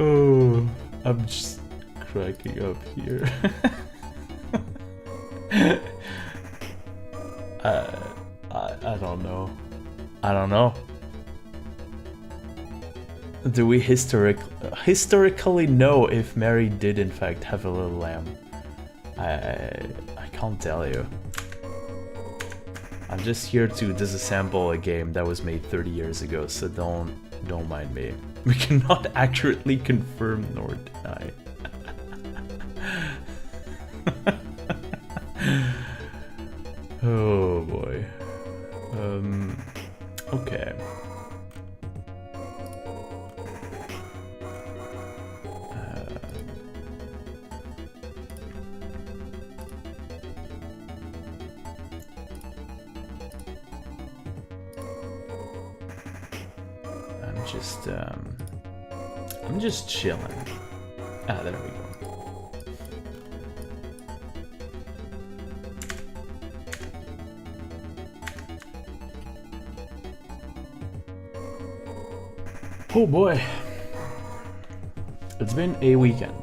Oh, I'm just cracking up here. I don't know. I don't know. Do we historically know if Mary did in fact have a little lamb? I can't tell you. I'm just here to disassemble a game that was made 30 years ago, so don't mind me. We cannot accurately confirm nor deny. Oh boy. Okay. I'm just chilling. Ah, there we go. Oh boy. It's been a weekend.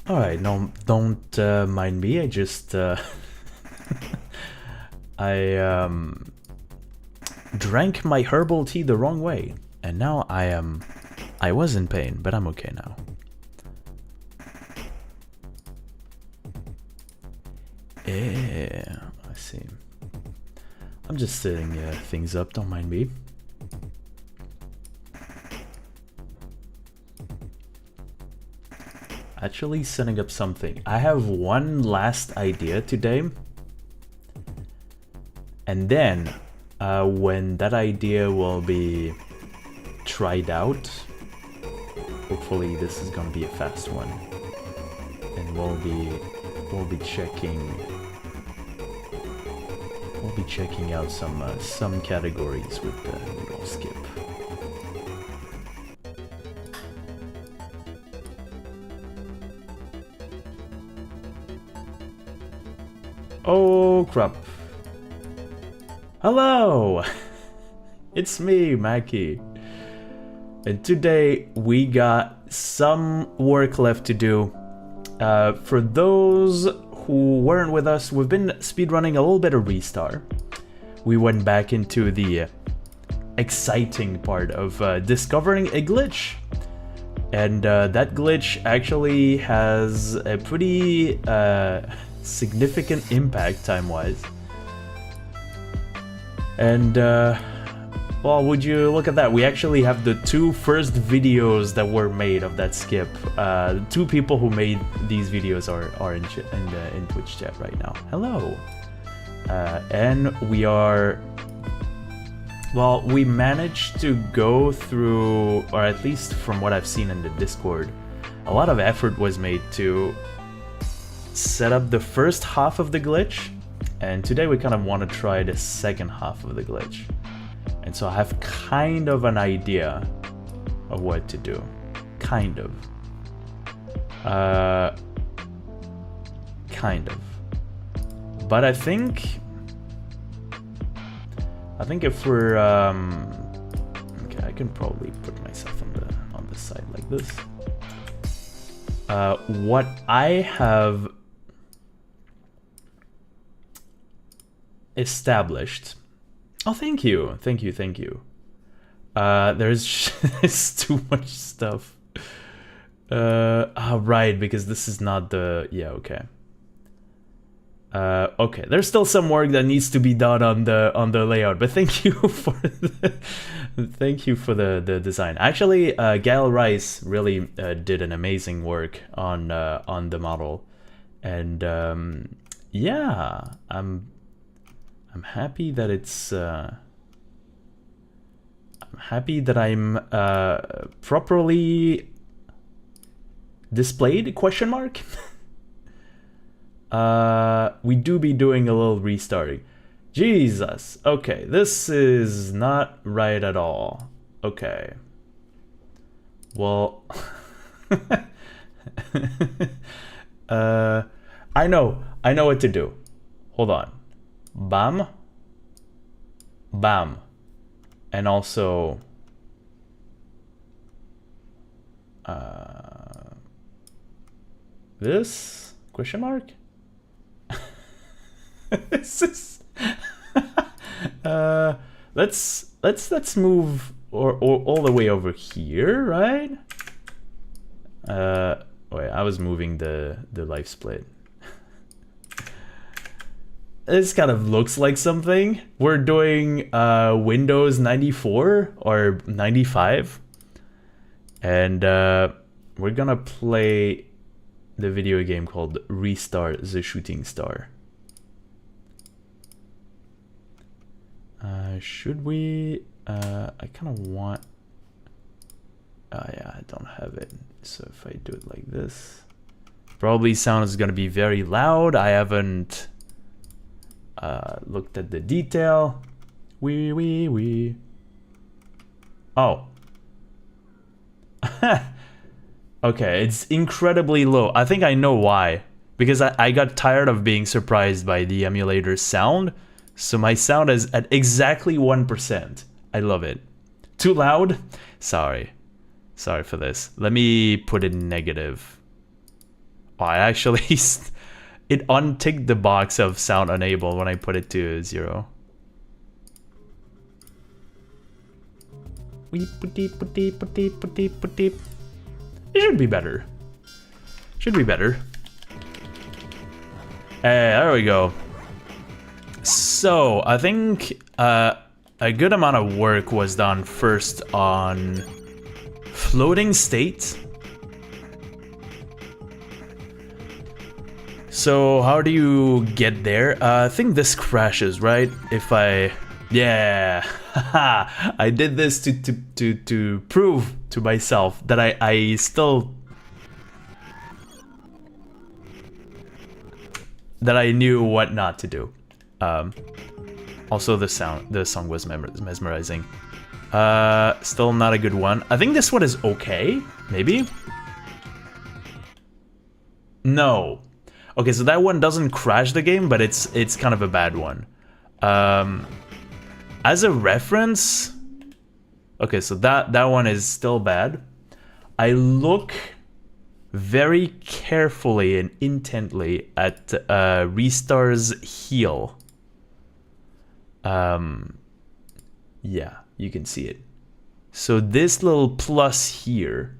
Alright, no, don't mind me, I just I drank my herbal tea the wrong way, and now I was in pain, but I'm okay now. Yeah, I see. I'm just setting things up, don't mind me. Actually setting up something. I have one last idea today. And then, when that idea will be tried out, hopefully this is gonna be a fast one. And we'll be checking out some categories with the Noodle skip. Oh crap. Hello! It's me, Mackie. And today we got some work left to do. For those who weren't with us, we've been speedrunning a little bit of Ristar. We went back into the exciting part of discovering a glitch. And that glitch actually has a pretty significant impact time-wise. And Well, would you look at that? We actually have the 2 first videos that were made of that skip. The 2 people who made these videos are in Twitch chat right now. Hello. And we are... Well, we managed to go through, or at least from what I've seen in the Discord, a lot of effort was made to set up the first half of the glitch. And today we kind of want to try the second half of the glitch. And so I have kind of an idea of what to do. Kind of. Kind of. But I think if we're okay, I can probably put myself on the side like this. What I have established. Oh, thank you. There's too much stuff. Right, because this is not the... Yeah, okay. Okay, there's still some work that needs to be done on the layout, but thank you for the design. Actually, Gail Rice really did an amazing work on the model, and yeah, I'm happy that it's I'm happy that I'm properly displayed, question mark. We do be doing a little restarting. Jesus, okay, this is not right at all. Okay, well, I know what to do. Hold on. Bam, bam, and also this question mark. This is let's move or all the way over here, right? Wait, I was moving the life split. This kind of looks like something. We're doing Windows 94 or 95, and we're gonna play the video game called Ristar the Shooting Star. Should we? I kind of want... Oh yeah, I don't have it. So if I do it like this, probably sound is gonna be very loud. I haven't looked at the detail. Oh. Okay, it's incredibly low. I think I know why. Because I got tired of being surprised by the emulator's sound. So my sound is at exactly 1%. I love it. Too loud? Sorry. Sorry for this. Let me put it negative. Oh, I actually... it unticked the box of sound unable when I put it to 0. It should be better. Should be better. There we go. So, I think a good amount of work was done first on floating state. So, how do you get there? I think this crashes, right? If I... Yeah! I did this to prove to myself that I still... that I knew what not to do. Also the song was mesmerizing. Still not a good one. I think this one is okay, maybe? No. Okay, so that one doesn't crash the game, but it's kind of a bad one. As a reference... Okay, so that one is still bad. I look very carefully and intently at Ristar's heel. Yeah, you can see it. So this little plus here,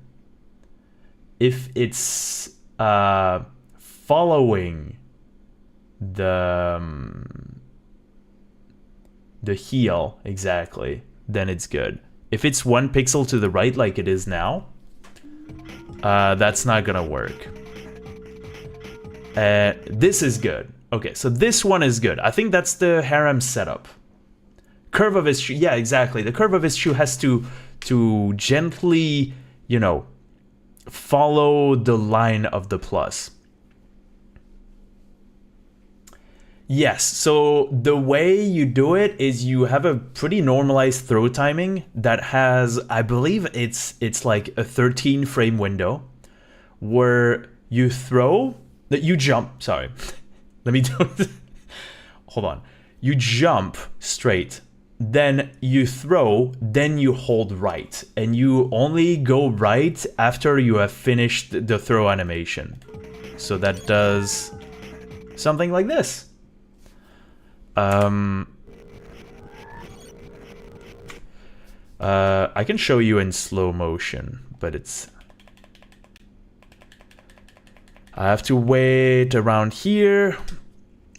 if it's following the heel exactly, then it's good. If it's 1 pixel to the right like it is now, that's not gonna work. This is good. Okay, so this one is good. I think that's the harem setup. Curve of his shoe, yeah, exactly. The curve of his shoe has to gently, you know, follow the line of the plus. Yes, so the way you do it is you have a pretty normalized throw timing that has, I believe it's like a 13 frame window where you throw, that you jump, sorry. Let me do it. Hold on. You jump straight, then you throw, then you hold right. And you only go right after you have finished the throw animation. So that does something like this. I can show you in slow motion, but it's... I have to wait around here,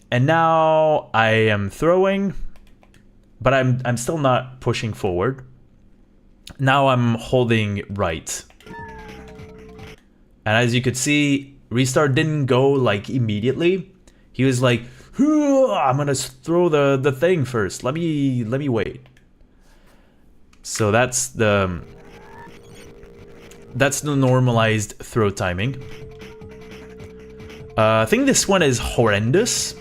and now I am throwing, but I'm still not pushing forward. Now I'm holding right. And as you could see, Ristar didn't go like immediately. He was like, I'm gonna throw the thing first. Let me wait. So that's the normalized throw timing. I think this one is horrendous.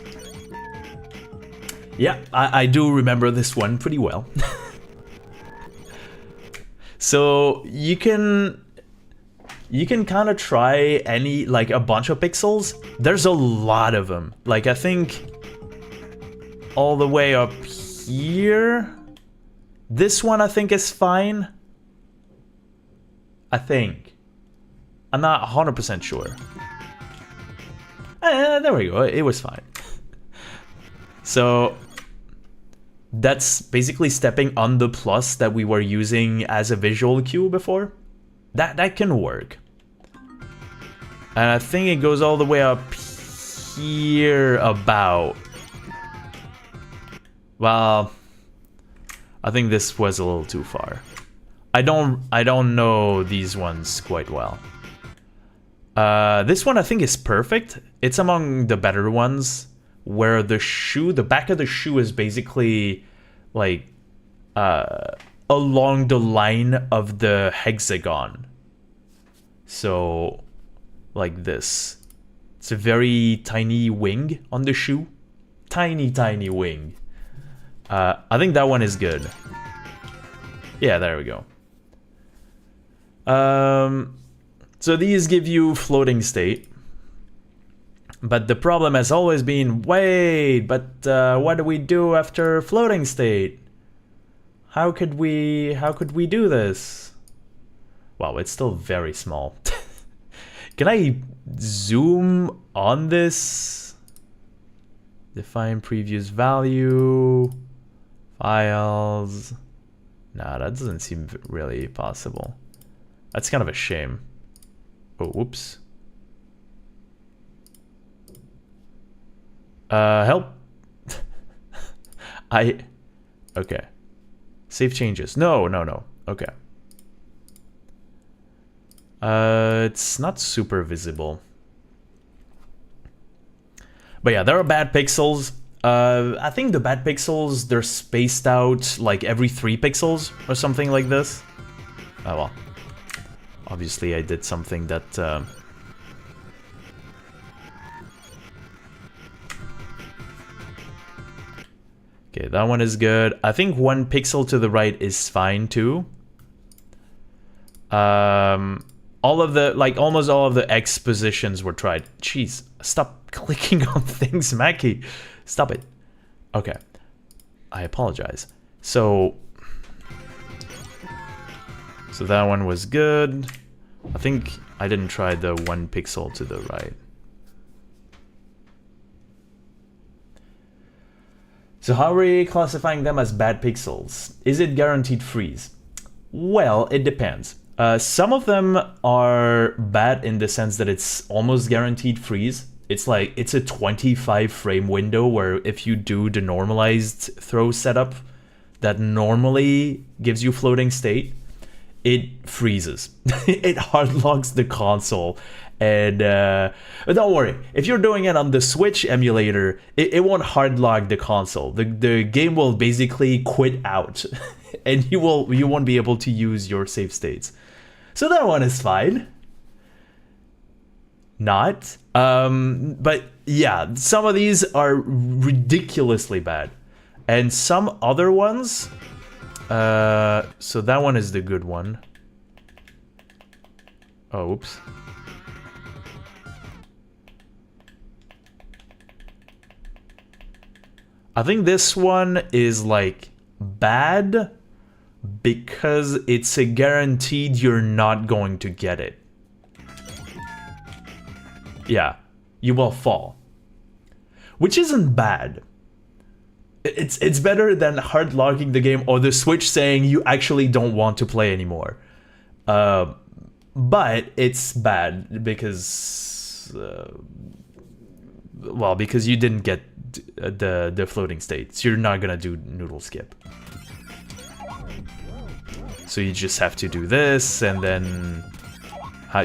Yeah, I do remember this one pretty well. So you can kind of try any, like, a bunch of pixels. There's a lot of them. Like, I think all the way up here. This one I think is fine. I think. I'm not 100% sure. There we go, it was fine. So that's basically stepping on the plus that we were using as a visual cue before. That can work. And I think it goes all the way up here about. Well, I think this was a little too far. I don't know these ones quite well. This one I think is perfect. It's among the better ones, where the back of the shoe is basically like along the line of the hexagon. So like this. It's a very tiny wing on the shoe. Tiny wing. I think that one is good. Yeah, there we go. So these give you floating state. But the problem has always been, wait, but what do we do after floating state? How could we do this? Wow, it's still very small. Can I zoom on this? Define previous value. Files. Nah, that doesn't seem really possible. That's kind of a shame. Oh, whoops. Help. Okay. Save changes. No. Okay. It's not super visible. But yeah, there are bad pixels. I think the bad pixels, they're spaced out like every 3 pixels or something like this. Oh well. Obviously I did something that... Okay, that one is good. I think 1 pixel to the right is fine too. All of the, like, almost all of the X positions were tried. Jeez, stop clicking on things, Mackie. Stop it. Okay, I apologize. So that one was good. I think I didn't try the 1 pixel to the right. So how are we classifying them as bad pixels? Is it guaranteed freeze? Well, it depends. Some of them are bad in the sense that it's almost guaranteed freeze. It's like, it's a 25 frame window where if you do the normalized throw setup, that normally gives you floating state, it freezes. It hard locks the console. And but don't worry, if you're doing it on the Switch emulator, it won't hard lock the console. The game will basically quit out, and you won't be able to use your save states. So that one is fine. Not. But yeah, some of these are ridiculously bad. And some other ones... so that one is the good one. Oh, oops. I think this one is like bad because it's a guaranteed you're not going to get it. Yeah, you will fall. Which isn't bad. It's better than hard locking the game or the Switch saying you actually don't want to play anymore. But it's bad because... well, because you didn't get the floating states. You're not gonna do Noodle skip. So you just have to do this, and then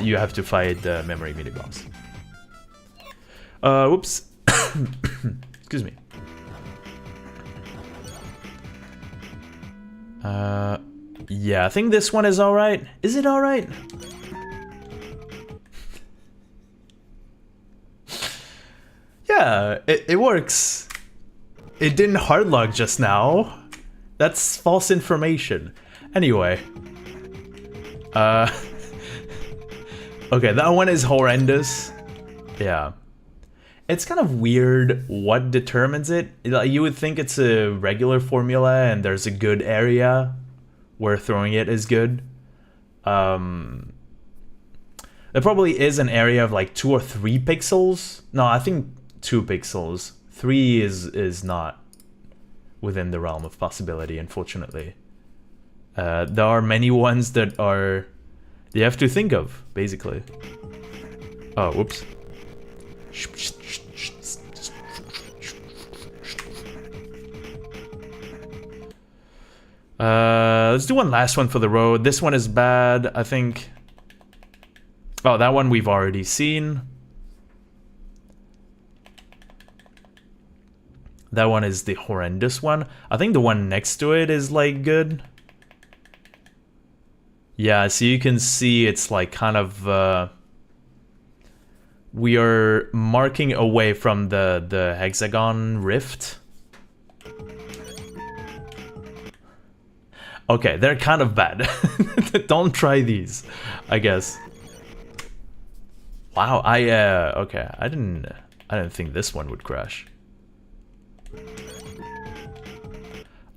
you have to fight the memory mini boss. Whoops. Excuse me. Yeah, I think this one is alright. Is it alright? Yeah, it works. It didn't hardlock just now. That's false information. Anyway. Okay, that one is horrendous. Yeah. It's kind of weird what determines it. You would think it's a regular formula and there's a good area where throwing it is good. There probably is an area of like 2 or 3 pixels. No, I think 2 pixels. 3 is not within the realm of possibility, unfortunately. There are many ones that you have to think of, basically. Oh, whoops. Let's do one last one for the road. This one is bad, I think. Oh, that one we've already seen. That one is the horrendous one. I think the one next to it is like good. Yeah, so you can see it's like kind of... we are marking away from the hexagon rift. Okay, they're kind of bad. Don't try these, I guess. Wow, okay, I didn't think this one would crash.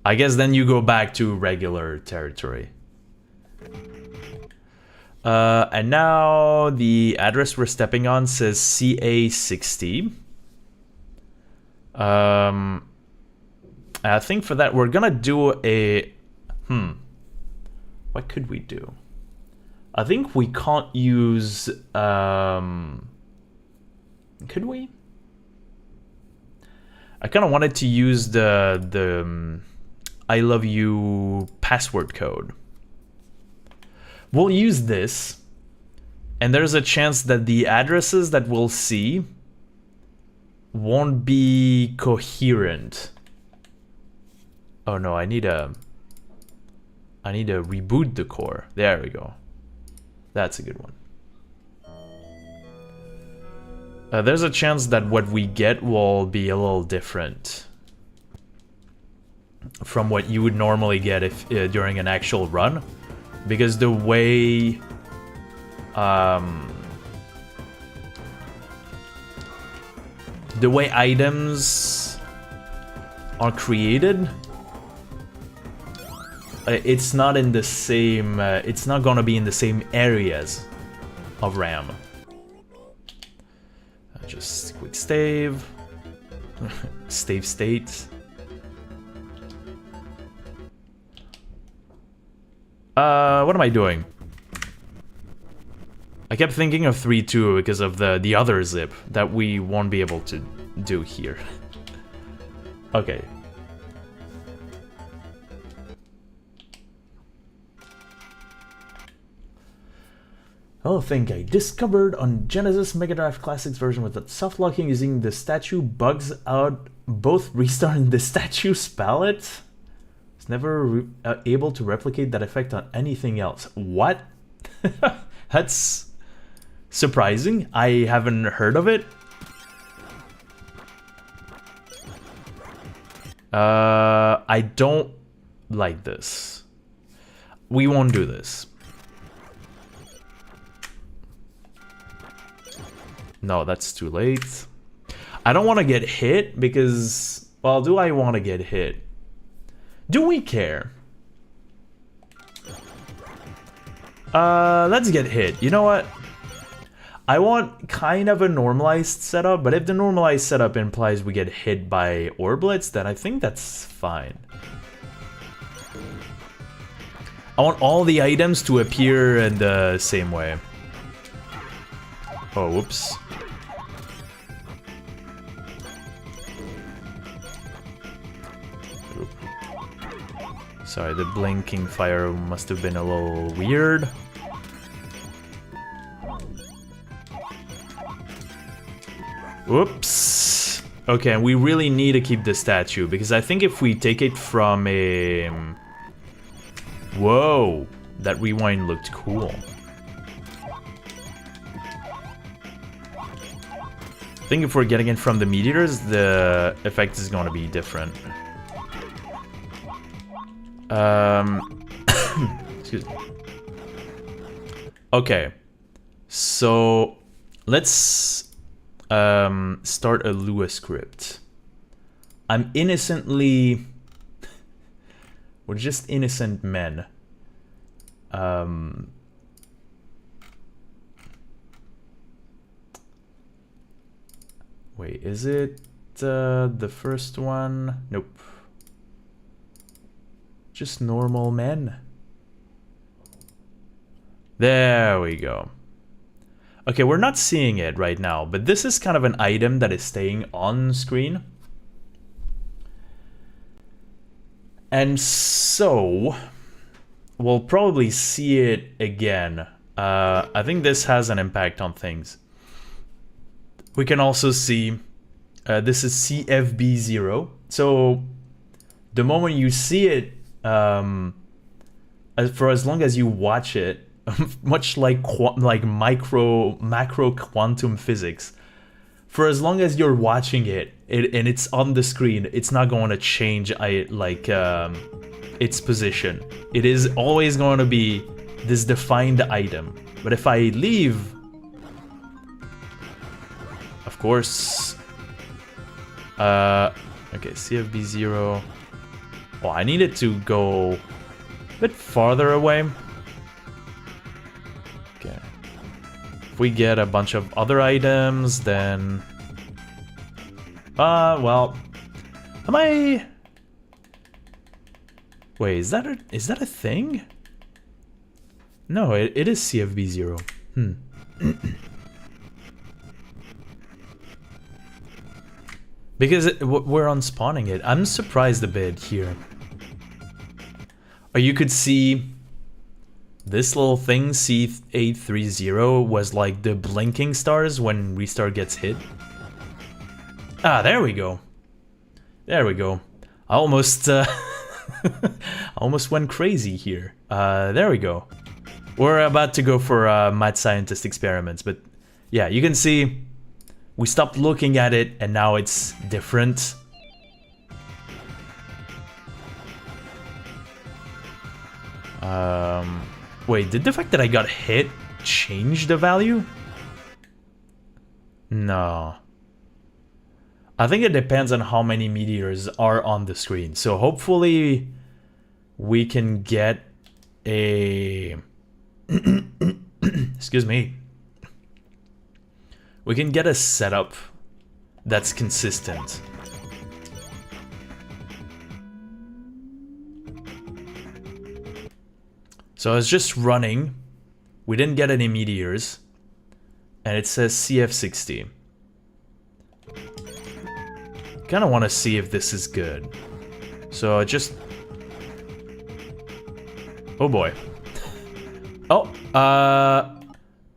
I guess then you go back to regular territory. And now the address we're stepping on says CA60. I think for that we're gonna do a... What could we do? I think we can't use... Could we? I kind of wanted to use the I love you password code. We'll use this, and there's a chance that the addresses that we'll see won't be coherent. Oh no, I need to reboot the core. There we go. That's a good one. There's a chance that what we get will be a little different from what you would normally get if during an actual run, because the way items are created, it's not in the same. It's not gonna be in the same areas of RAM. Just quick stave. Stave state. What am I doing? I kept thinking of 3-2 because of the other zip that we won't be able to do here. Okay. Oh, thing I discovered on Genesis Mega Drive Classics version with the soft locking using the statue bugs out both Ristar and the statue's palette. It's never able to replicate that effect on anything else. What? That's surprising. I haven't heard of it. I don't like this. We won't do this. No, that's too late. I don't want to get hit because, well, do I want to get hit? Do we care? Let's get hit. You know what? I want kind of a normalized setup, but if the normalized setup implies we get hit by orblets, then I think that's fine. I want all the items to appear in the same way. Oh, whoops. Sorry, the blinking fire must have been a little weird. Whoops. Okay, we really need to keep the statue, because I think if we take it from a... Whoa, that rewind looked cool. I think if we're getting it from the meteors, the effect is going to be different. Excuse me. Okay, so let's start a Lua script. I'm innocently... We're just innocent men. Wait, is it the first one? Nope. Just normal men. There we go. Okay, we're not seeing it right now, but this is kind of an item that is staying on screen. And so, we'll probably see it again. I think this has an impact on things. We can also see, this is CFB0. So, the moment you see it, for as long as you watch it, much like macro quantum physics, for as long as you're watching it, and it's on the screen, it's not going to change its position. It is always going to be this defined item. But if I leave, of course, okay, CFB0. Oh, I needed to go a bit farther away. Okay. If we get a bunch of other items, then... well... Am I... Wait, is that a thing? No, it is CFB0. Because we're unspawning it. I'm surprised a bit here. Or you could see this little thing, C830, was like the blinking stars when Ristar gets hit. Ah, there we go. There we go. I almost, almost went crazy here. There we go. We're about to go for mad scientist experiments, but yeah, you can see we stopped looking at it and now it's different. Wait, did the fact that I got hit change the value? No. I think it depends on how many meteors are on the screen. So hopefully we can get a... Excuse me. We can get a setup that's consistent. So I was just running. We didn't get any meteors. And it says CF60. Kinda wanna see if this is good. So I just... Oh boy. Oh,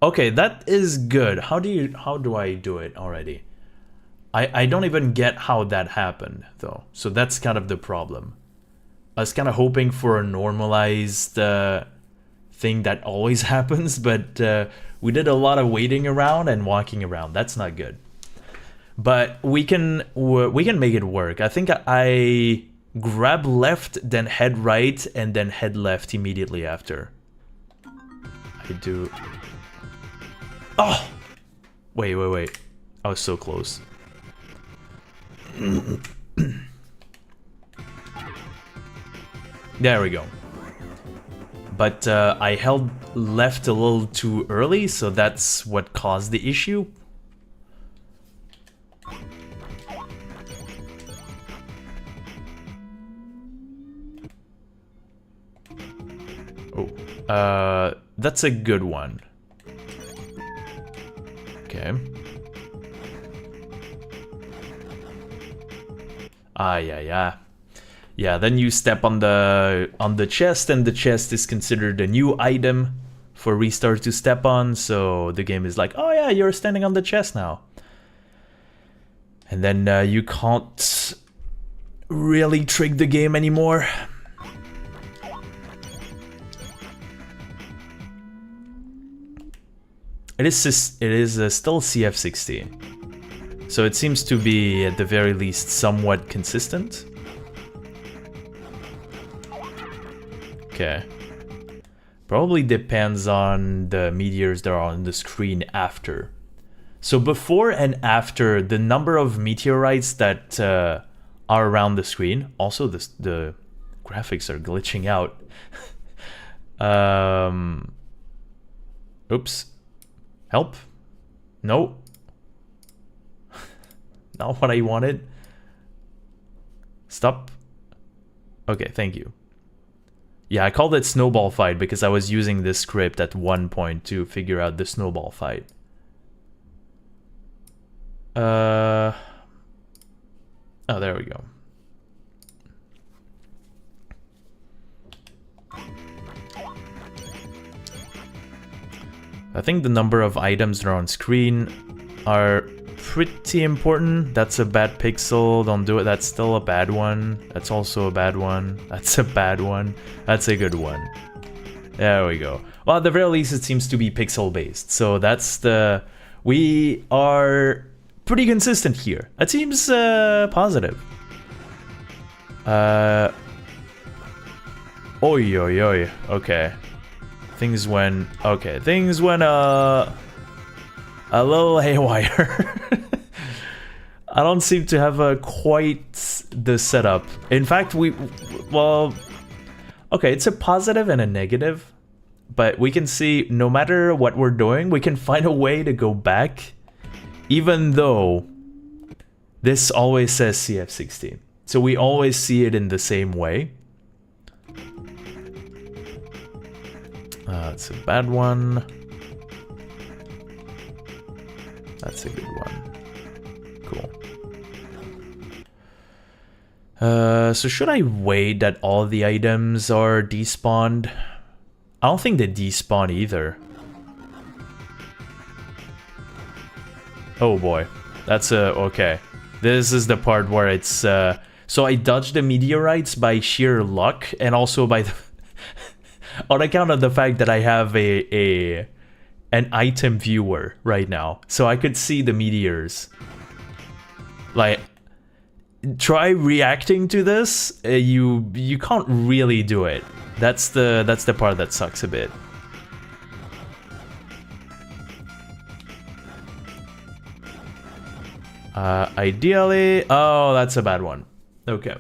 Okay, that is good. How do I do it already? I don't even get how that happened though. So that's kind of the problem. I was kind of hoping for a normalized thing that always happens, but we did a lot of waiting around and walking around. That's not good. But we can make it work. I think I grab left, then head right, and then head left immediately after. I do. Oh! Wait. I was so close. There we go. But I held left a little too early, so that's what caused the issue. Oh, that's a good one. Okay. Yeah. Yeah, then you step on the chest, and the chest is considered a new item for Ristar to step on, so the game is like, oh yeah, you're standing on the chest now. And then you can't really trick the game anymore. It is still CF16, so it seems to be at the very least somewhat consistent. Okay. Probably depends on the meteors that are on the screen after. So before and after, the number of meteorites that are around the screen. Also, the graphics are glitching out. Oops. Help? No. Not what I wanted. Stop. Okay, thank you. Yeah, I called it snowball fight because I was using this script at one point to figure out the snowball fight. Oh, there we go. I think the number of items that are on screen are pretty important. That's a bad pixel, don't do it. That's still a bad one. That's also a bad one. That's a bad one. That's a good one. There we go. Well, at the very least, it seems to be pixel based. So that's the... We are pretty consistent here. That seems positive. Oi. Okay. Things went a little haywire. I don't seem to have quite the setup. In fact, well, okay, it's a positive and a negative, but we can see no matter what we're doing, we can find a way to go back, even though this always says CF16. So we always see it in the same way. That's a bad one. That's a good one. Cool. So should I wait that all the items are despawned? I don't think they despawn either. Oh boy. That's okay. This is the part where it's so I dodged the meteorites by sheer luck and also by the on account of the fact that I have an item viewer right now, so I could see the meteors. Like, try reacting to this, you can't really do it. That's the part that sucks a bit. Ideally, oh, that's a bad one. Okay,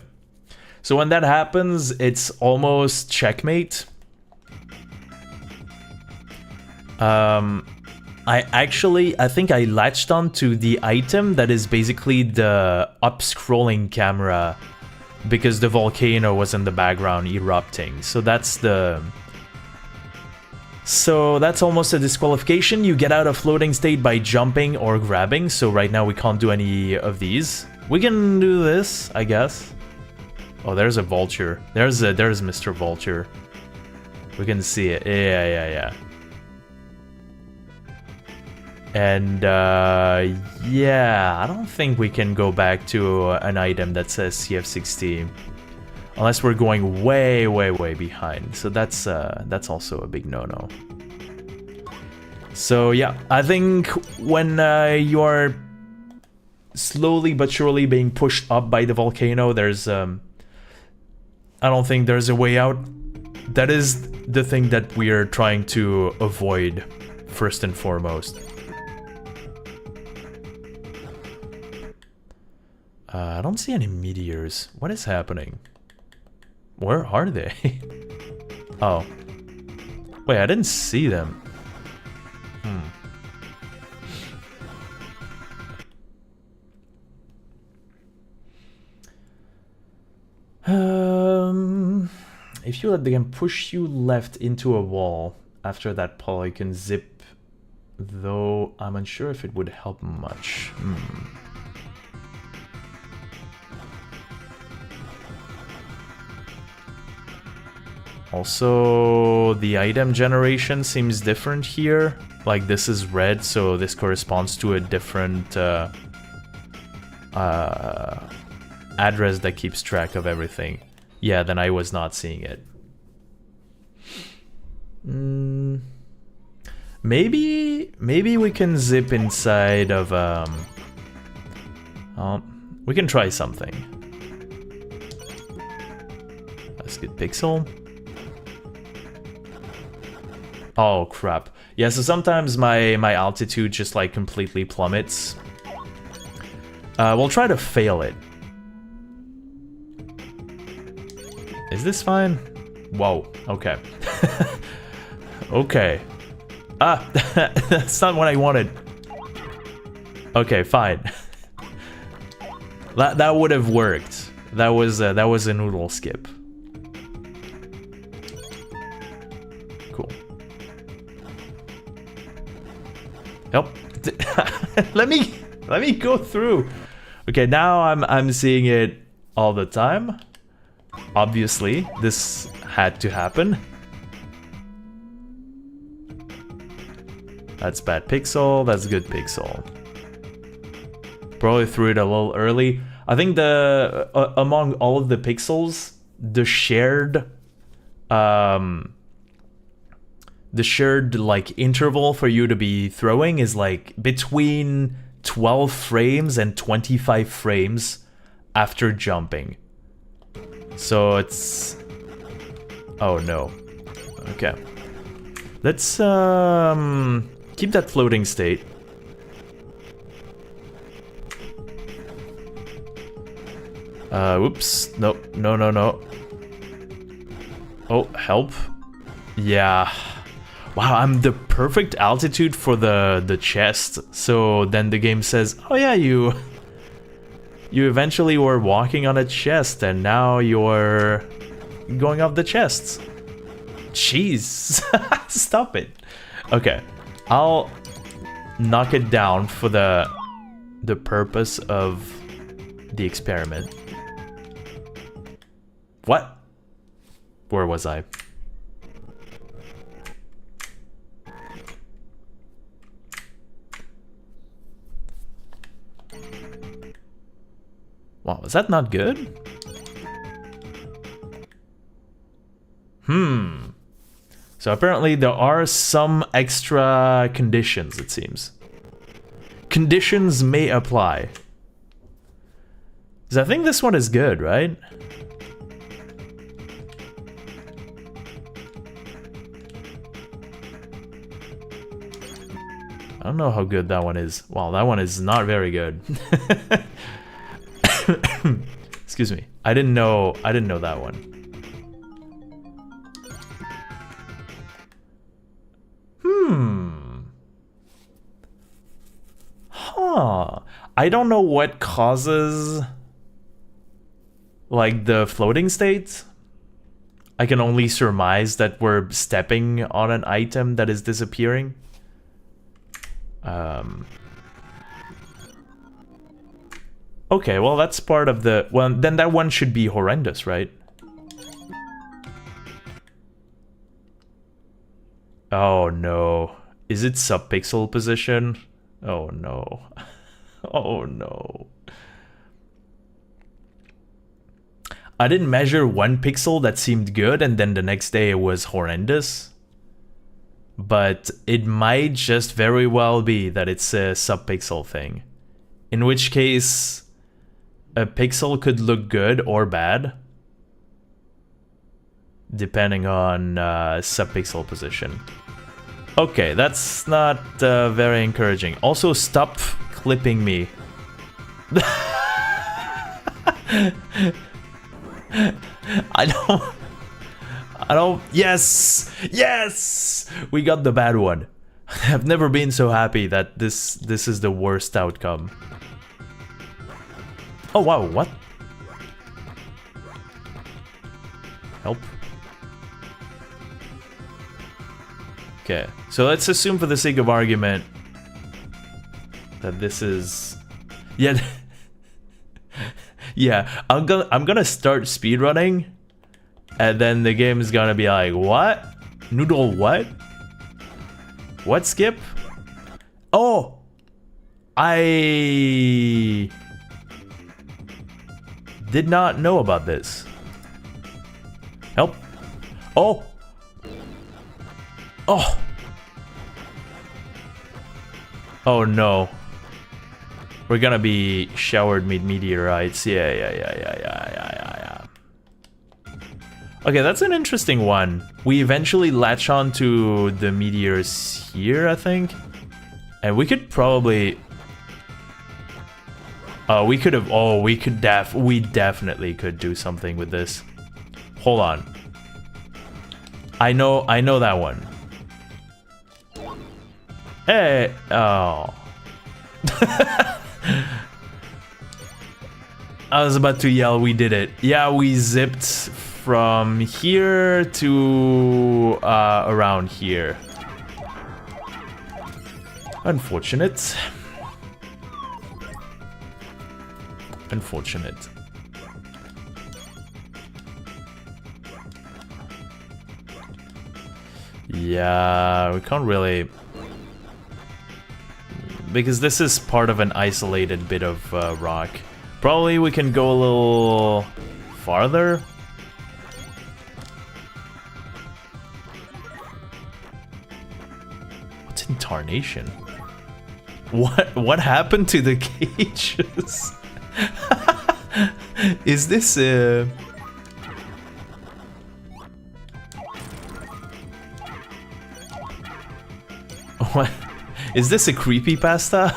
so when that happens, it's almost checkmate. I think I latched onto the item that is basically the up-scrolling camera because the volcano was in the background erupting. So that's almost a disqualification. You get out of floating state by jumping or grabbing. So right now we can't do any of these. We can do this, I guess. Oh, there's a vulture. There's Mr. Vulture. We can see it. Yeah. And yeah, I don't think we can go back to an item that says CF16 unless we're going way, way, way behind. So that's also a big no-no. So yeah, I think when you are slowly but surely being pushed up by the volcano, there's I don't think there's a way out. That is the thing that we are trying to avoid first and foremost. I don't see any meteors. What is happening? Where are they? Oh. Wait, I didn't see them. If you let the game push you left into a wall after that pull, you can zip, though I'm unsure if it would help much. Also, the item generation seems different here. Like, this is red, so this corresponds to a different address that keeps track of everything. Yeah, then I was not seeing it. Maybe we can zip inside of we can try something. That's good pixel. Oh crap. Yeah, so sometimes my altitude just like completely plummets. We'll try to fail it. Is this fine? Whoa, okay. Okay. Ah, that's not what I wanted. Okay, fine. That would have worked. That was a noodle skip. Cool. Nope. let me go through. Okay, now I'm seeing it all the time. Obviously, this had to happen. That's bad pixel, that's good pixel. Probably threw it a little early. I think the among all of the pixels, the shared like interval for you to be throwing is like between 12 frames and 25 frames after jumping. So it's... Oh no. Okay. Let's keep that floating state. Whoops. No, no, no, no. Oh, help. Yeah. Wow, I'm the perfect altitude for the chest. So then the game says, oh yeah, you eventually were walking on a chest and now you're going off the chest. Jeez. Stop it. Okay. I'll knock it down for the purpose of the experiment. What? Where was I? Wow, is that not good? So apparently there are some extra conditions, it seems. Conditions may apply. Because I think this one is good, right? I don't know how good that one is. Wow, that one is not very good. Excuse me. I didn't know that one. Huh. I don't know what causes like the floating state. I can only surmise that we're stepping on an item that is disappearing. Okay, well that's part of the... Well, then that one should be horrendous, right? Oh no. Is it sub-pixel position? Oh no. Oh no. I didn't measure one pixel that seemed good and then the next day it was horrendous. But it might just very well be that it's a subpixel thing. In which case, a pixel could look good or bad, depending on subpixel position. Okay, that's not very encouraging. Also, stop clipping me. I don't, yes! Yes! We got the bad one. I've never been so happy that this is the worst outcome. Oh wow, what? Help. Okay, so let's assume for the sake of argument that this is... Yeah, yeah, I'm gonna start speedrunning, and then the game is gonna be like, what? Noodle what? What, Skip? Oh! I did not know about this. Help. Oh! Oh! Oh no. We're gonna be showered with meteorites. Yeah. Okay, that's an interesting one. We eventually latch on to the meteors here, I think. And we could probably... we could have... Oh, we definitely could do something with this. Hold on. I know that one. Hey! Oh. I was about to yell, we did it. Yeah, we zipped from here to around here. Unfortunate. Unfortunate. Yeah, we can't really... Because this is part of an isolated bit of rock. Probably we can go a little farther. What's in tarnation? What happened to the cages? Is this a... What? Is this a creepypasta?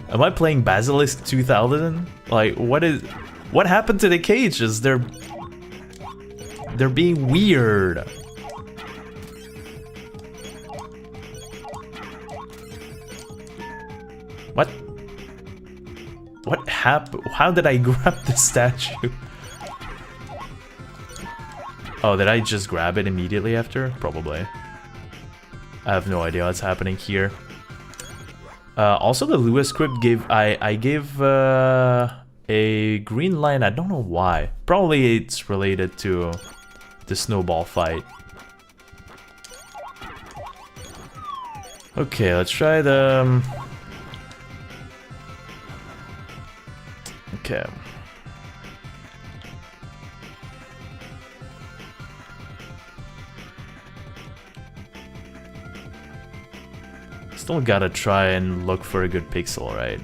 Am I playing Basilisk 2000? Like, what happened to the cages? They're being weird. What happened? How did I grab the statue? Oh, did I just grab it immediately after? Probably. I have no idea what's happening here. Also, the Lewis script gave... I gave a green line. I don't know why. Probably it's related to the snowball fight. Okay, let's try the... Okay. Still gotta try and look for a good pixel, right?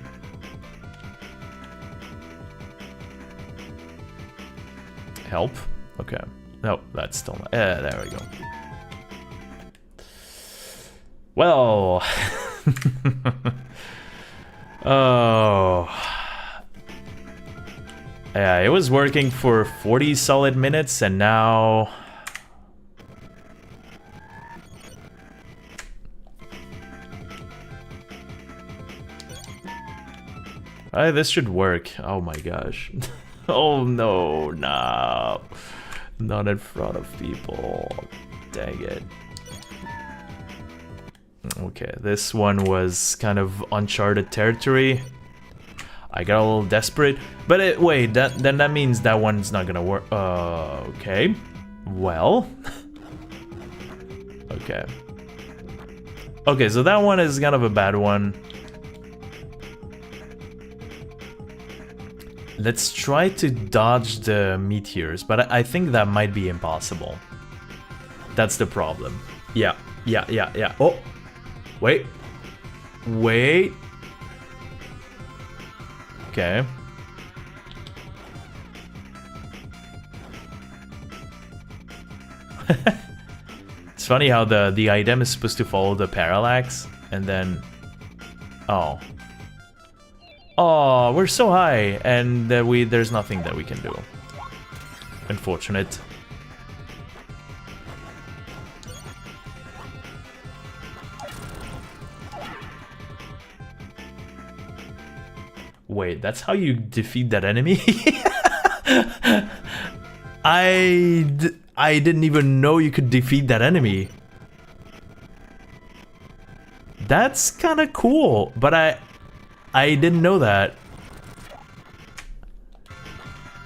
Help? Okay. No, that's still not... there we go. Well... Oh... Yeah, it was working for 40 solid minutes, and now... this should work. Oh my gosh. Oh no, no. Not in front of people. Dang it. Okay, this one was kind of uncharted territory. I got a little desperate, but wait, then that means that one's not gonna work. Okay. Well. Okay. Okay, so that one is kind of a bad one. Let's try to dodge the meteors, but I think that might be impossible. That's the problem. Yeah. Oh! Wait. Wait. Okay. It's funny how the item is supposed to follow the parallax, and then... Oh. Oh, we're so high, and there's nothing that we can do. Unfortunate. Wait, that's how you defeat that enemy? I didn't even know you could defeat that enemy. That's kind of cool, but I didn't know that.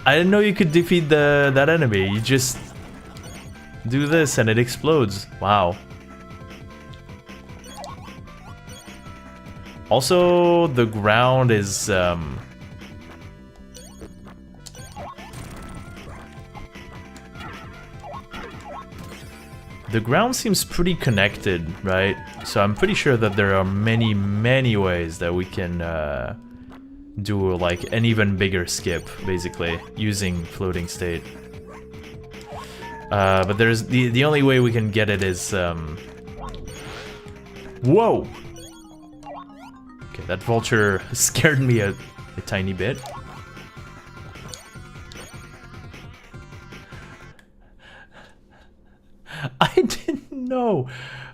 I didn't know you could defeat that enemy. You just do this and it explodes. Wow. Also, the ground is the ground seems pretty connected, right? So I'm pretty sure that there are many ways that we can do like an even bigger skip, basically, using floating state. But there's the only way we can get it is whoa! Okay, that vulture scared me a tiny bit. I didn't know.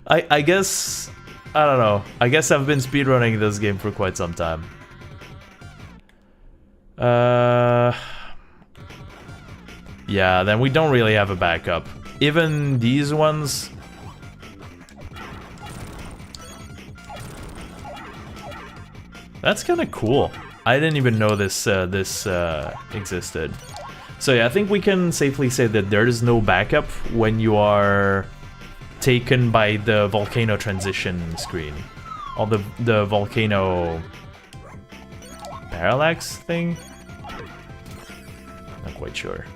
I guess... I don't know. I guess I've been speedrunning this game for quite some time. Yeah, then we don't really have a backup. Even these ones... That's kind of cool. I didn't even know this existed. So yeah, I think we can safely say that there is no backup when you are taken by the volcano transition screen. Or the volcano parallax thing? Not quite sure.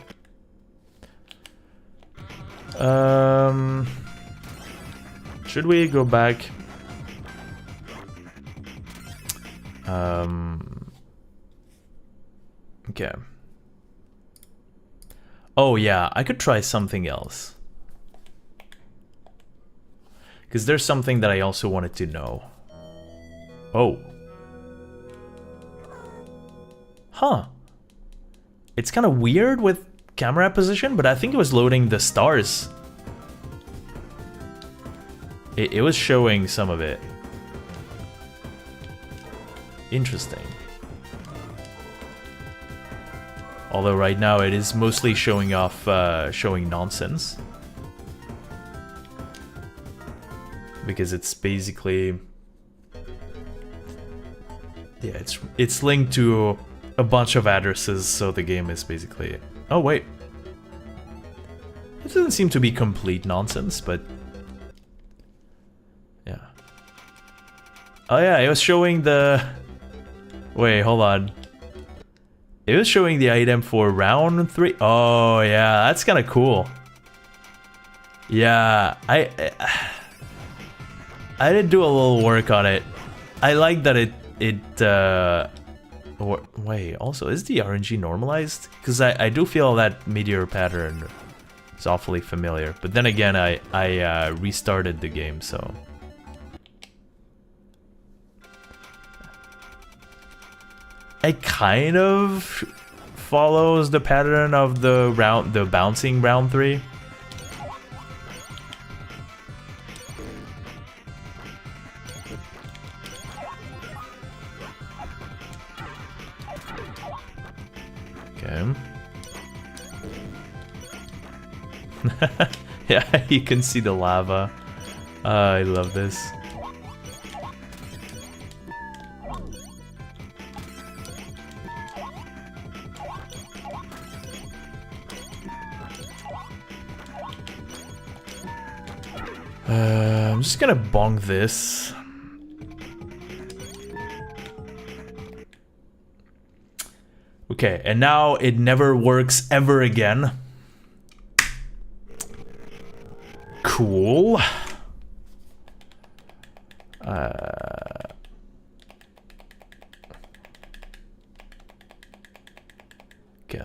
Should we go back? Okay. Oh yeah, I could try something else. Because there's something that I also wanted to know. Oh. Huh. It's kind of weird with camera position, but I think it was loading the stars. It was showing some of it. Interesting. Although right now it is mostly showing off, showing nonsense. Because it's basically... Yeah, it's linked to a bunch of addresses, so the game is basically... Oh, wait. It doesn't seem to be complete nonsense, but... Yeah. Oh yeah, it was showing the... Wait, hold on. It was showing the item for round 3. Oh yeah, that's kind of cool. Yeah, I did do a little work on it. I like that wait, also, is the RNG normalized? Because I do feel that meteor pattern is awfully familiar. But then again, I restarted the game, so... It kind of follows the pattern of the bouncing round 3. Okay. Yeah, you can see the lava. I love this. I'm just gonna bong this. Okay, and now it never works ever again. Cool. Okay,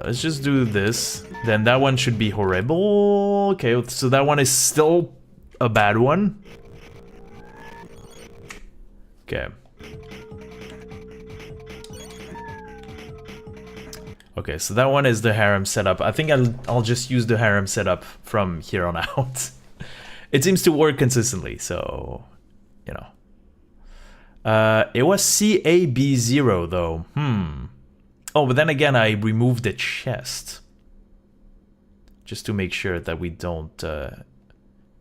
let's just do this. Then that one should be horrible. Okay, so that one is still a bad one. Okay. Okay, so that one is the harem setup. I think I'll just use the harem setup from here on out. It seems to work consistently, so, you know. It was CAB0 though. Oh, but then again, I removed the chest. Just to make sure that we don't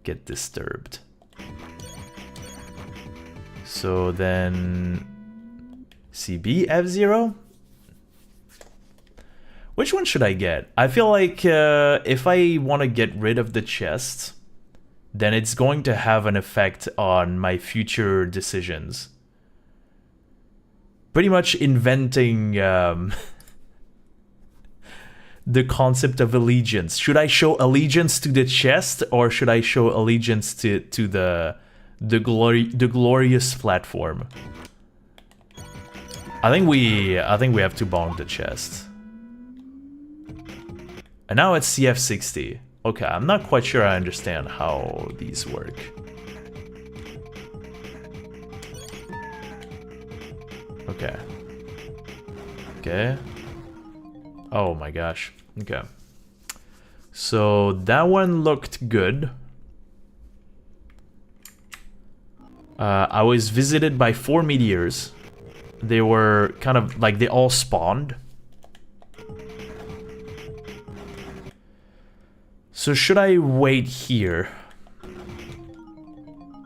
get disturbed. So then... CBF0? Which one should I get? I feel like if I want to get rid of the chest, then it's going to have an effect on my future decisions. Pretty much inventing the concept of allegiance. Should I show allegiance to the chest, or should I show allegiance to the glorious platform? I think we have to bonk the chest. And now it's CF60. Okay, I'm not quite sure I understand how these work. Okay. Okay. Oh my gosh. Okay. So that one looked good. I was visited by 4 meteors. They were kind of like they all spawned. So should I wait here?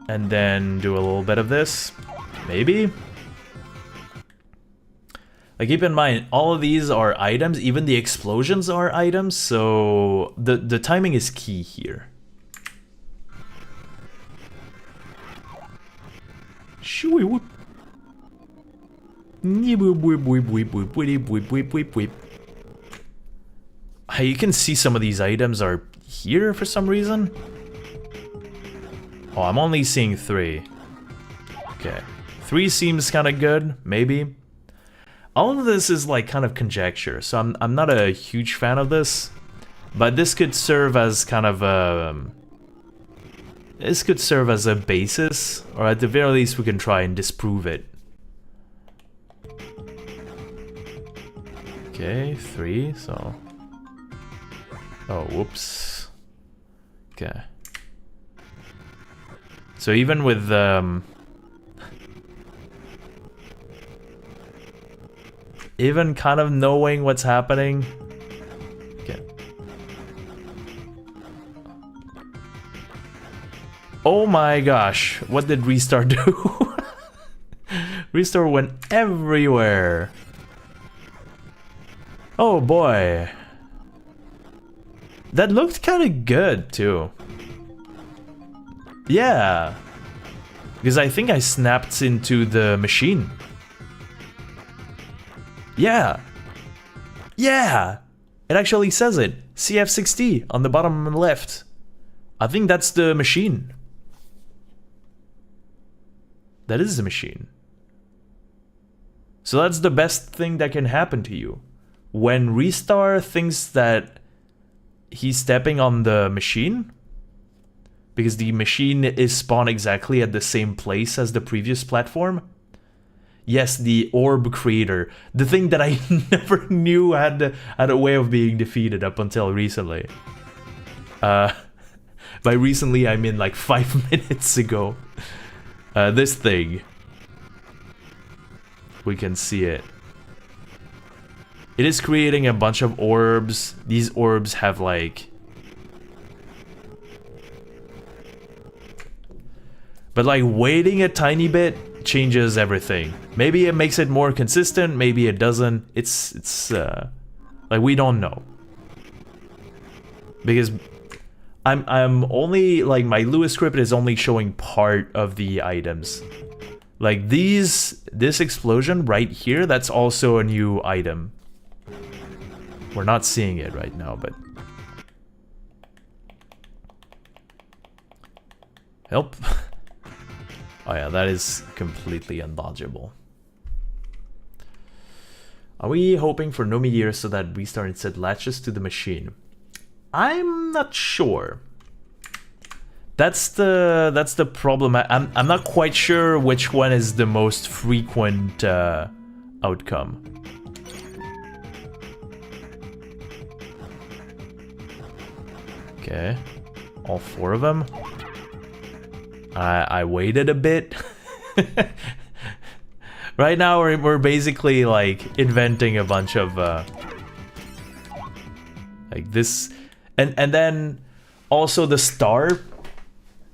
And then do a little bit of this? Maybe? Like, keep in mind, all of these are items, even the explosions are items, so the timing is key here. Shoo whoop. You can see some of these items are here for some reason. Oh, I'm only seeing 3. Okay. 3 seems kind of good, maybe. All of this is like kind of conjecture, so I'm not a huge fan of this. But this could serve as kind of a... This could serve as a basis, or at the very least we can try and disprove it. Okay, 3, so... Oh, whoops. Okay. So even with even kind of knowing what's happening. Okay. Oh my gosh, what did Ristar do? Ristar went everywhere. Oh boy. That looked kind of good, too. Yeah. Because I think I snapped into the machine. Yeah. Yeah. It actually says it. CF60 on the bottom left. I think that's the machine. That is the machine. So that's the best thing that can happen to you. When Ristar thinks that he's stepping on the machine, because the machine is spawned exactly at the same place as the previous platform. Yes, the orb creator, the thing that I never knew had a way of being defeated up until recently. By recently, I mean like 5 minutes ago. This thing. We can see it. It is creating a bunch of orbs. These orbs have like... But like waiting a tiny bit changes everything. Maybe it makes it more consistent, maybe it doesn't. It's like we don't know. Because I'm only like my Lewis script is only showing part of the items. Like this explosion right here, that's also a new item. We're not seeing it right now, but... Help. Oh yeah, that is completely undodgeable. Are we hoping for no meteors so that Ristar instead latches to the machine? I'm not sure. That's the problem. I'm not quite sure which one is the most frequent outcome. Okay, all 4 of them. I waited a bit. Right now we're basically like inventing a bunch of like this, and then also the star,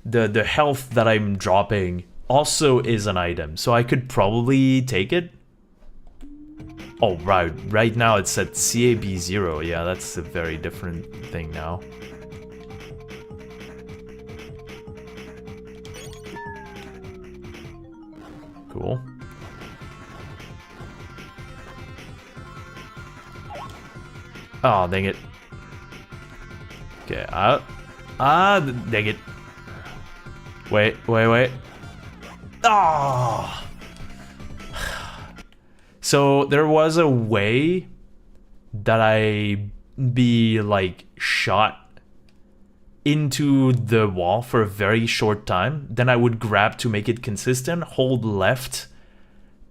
the health that I'm dropping also is an item, so I could probably take it. Oh right now it's at CAB 0. Yeah, that's a very different thing now. Cool. Oh, dang it. Okay, dang it. Wait. Oh! So there was a way that I be like shot into the wall for a very short time, then I would grab to make it consistent, hold left,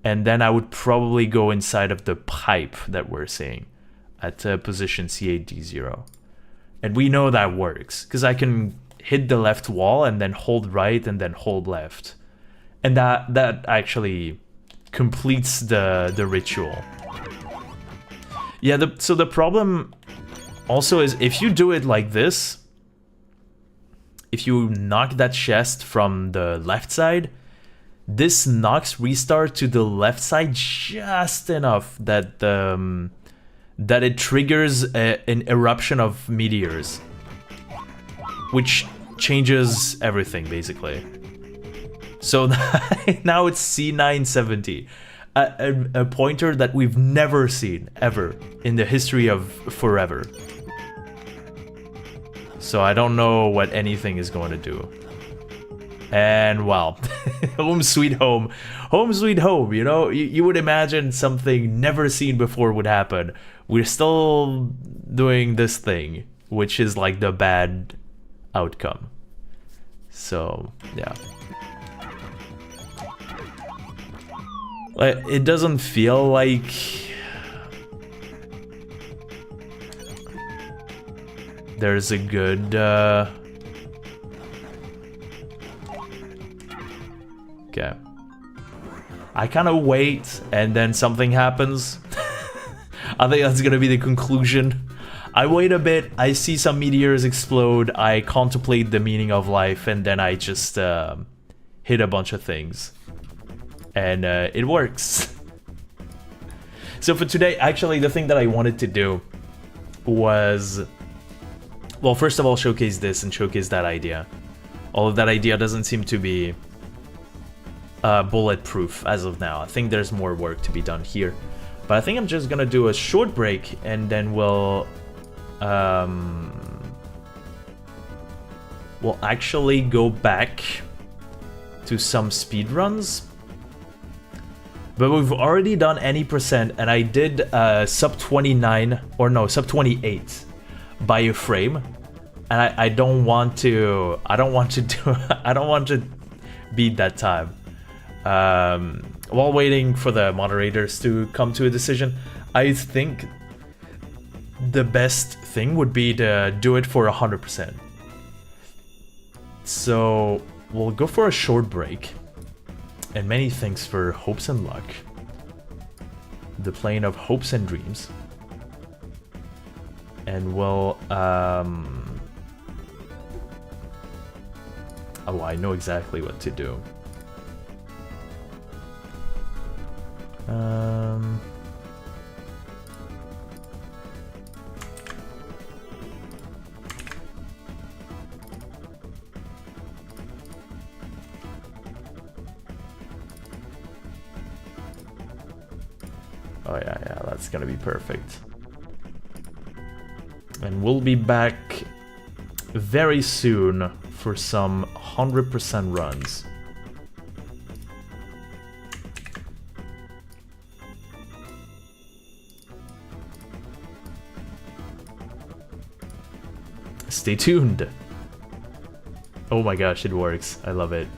and then I would probably go inside of the pipe that we're seeing at position CAD0. And we know that works, because I can hit the left wall and then hold right and then hold left. And that actually completes the ritual. Yeah, so the problem also is if you do it like this, if you knock that chest from the left side, this knocks Ristar to the left side just enough that that it triggers an eruption of meteors, which changes everything basically. So now it's C970, a pointer that we've never seen ever in the history of forever. So I don't know what anything is going to do. And wow, home sweet home. Home sweet home, you know? You would imagine something never seen before would happen. We're still doing this thing, which is like the bad outcome. So, yeah. It doesn't feel like... there's a good okay. I kind of wait and then something happens. I think that's gonna be the conclusion. I wait a bit, I see some meteors explode, I contemplate the meaning of life, and then I just hit a bunch of things. And it works. So for today, actually the thing that I wanted to do was... well, first of all, showcase this and showcase that idea. All of that idea doesn't seem to be bulletproof as of now. I think there's more work to be done here. But I think I'm just gonna do a short break and then we'll actually go back to some speedruns. But we've already done any percent, and I did sub 29, or no, sub 28. By a frame, and I don't want to beat that time. While waiting for the moderators to come to a decision, I think the best thing would be to do it for 100%. So we'll go for a short break, and many thanks for hopes and luck, the plane of hopes and dreams. And we'll, oh, I know exactly what to do. Oh yeah, that's gonna be perfect. And we'll be back very soon for some 100% runs. Stay tuned. Oh my gosh, it works. I love it.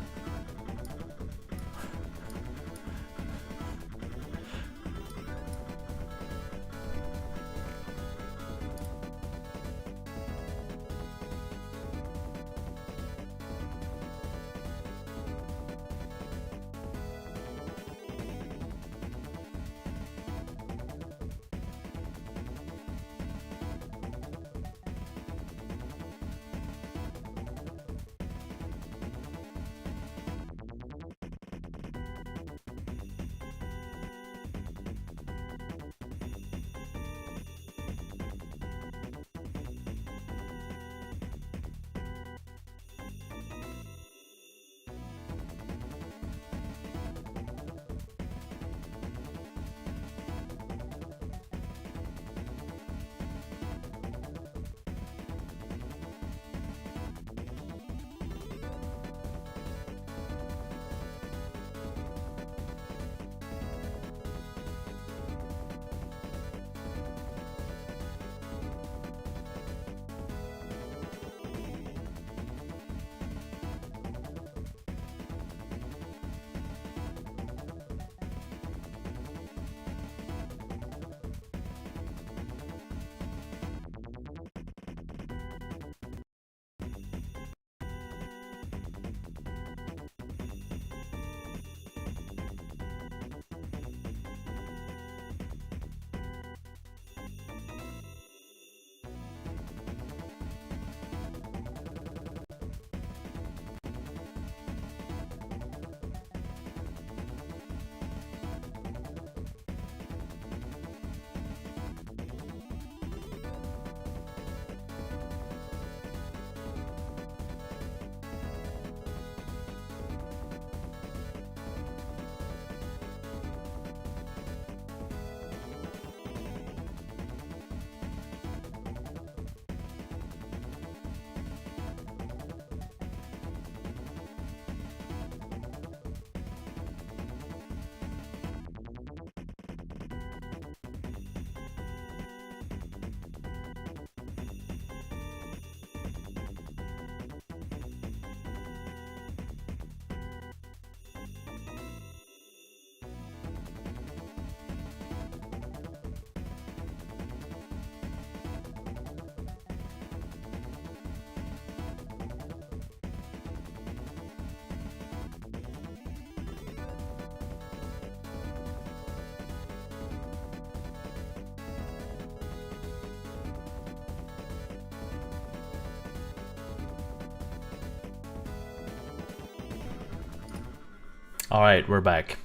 Alright, we're back.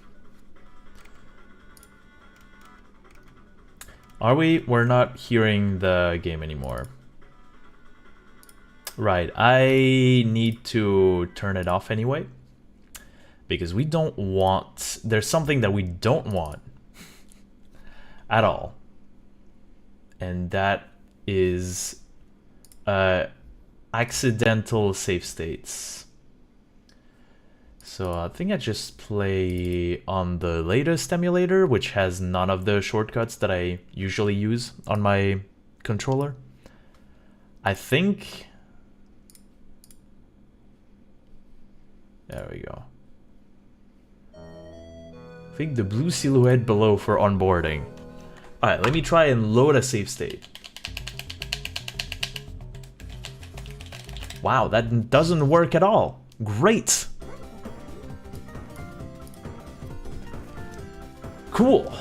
Are we? We're not hearing the game anymore. Right, I need to turn it off anyway. Because we don't want... There's something that we don't want. At all. And that is... accidental save states. So I think I just play on the latest emulator, which has none of the shortcuts that I usually use on my controller. I think... There we go. I think the blue silhouette below for onboarding. Alright, let me try and load a save state. Wow, that doesn't work at all. Great! Cool.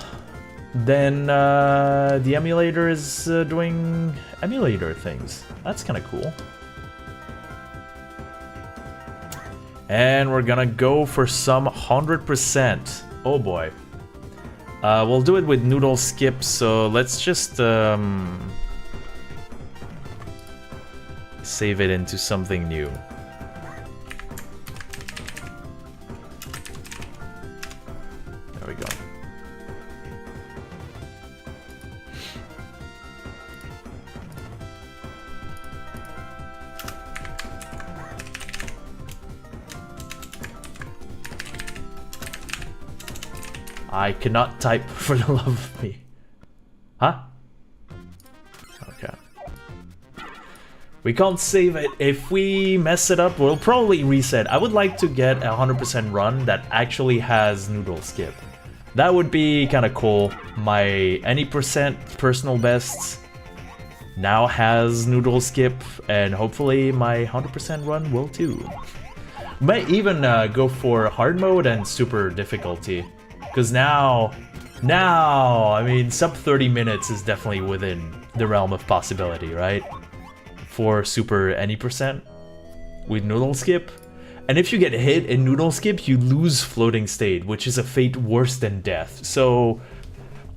Then the emulator is doing emulator things. That's kind of cool. And we're gonna go for some 100%. Oh boy. We'll do it with Noodle skip, so let's just save it into something new. There we go. I cannot type for the love of me. Huh? Okay. We can't save it. If we mess it up, we'll probably reset. I would like to get a 100% run that actually has Noodle skip. That would be kind of cool. My any percent personal bests now has Noodle skip, and hopefully my 100% run will too. Might even go for hard mode and super difficulty, because now, I mean, sub 30 minutes is definitely within the realm of possibility, right? For super any percent with Noodle skip. And if you get hit in Noodle skip, you lose floating state, which is a fate worse than death. So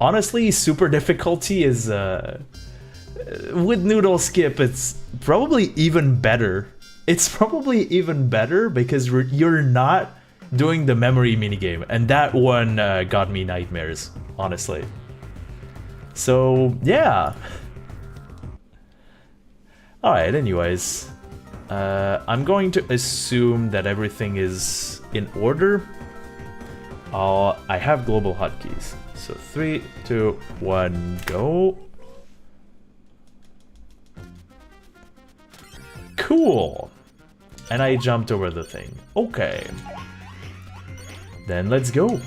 honestly, super difficulty is with Noodle skip, it's probably even better. It's probably even better because you're not doing the memory minigame, and that one got me nightmares, honestly. So yeah. Alright, anyways. I'm going to assume that everything is in order. I have global hotkeys. So 3, 2, 1, go. Cool. And I jumped over the thing. Okay. Then let's go.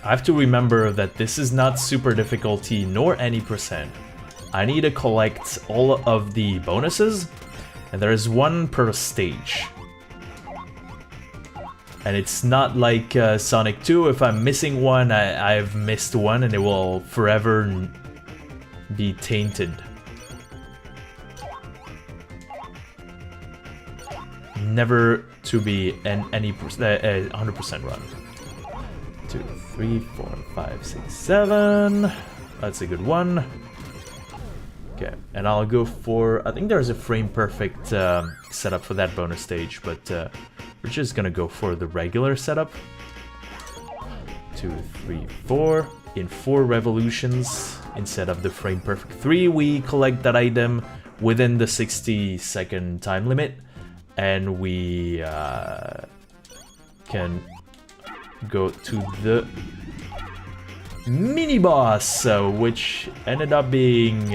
I have to remember that this is not super difficulty nor any percent. I need to collect all of the bonuses, and there is one per stage. And it's not like Sonic 2, if I'm missing one, I've missed one and it will forever be tainted. Never to be any 100% run. 2, 3, 4, 5, 6, 7. That's a good one. Okay, and I'll go for, I think there's a frame perfect setup for that bonus stage, but we're just gonna go for the regular setup. 2, 3, 4. In 4 revolutions instead of the frame perfect 3, we collect that item within the 60-second time limit, and we can go to the mini boss, which ended up being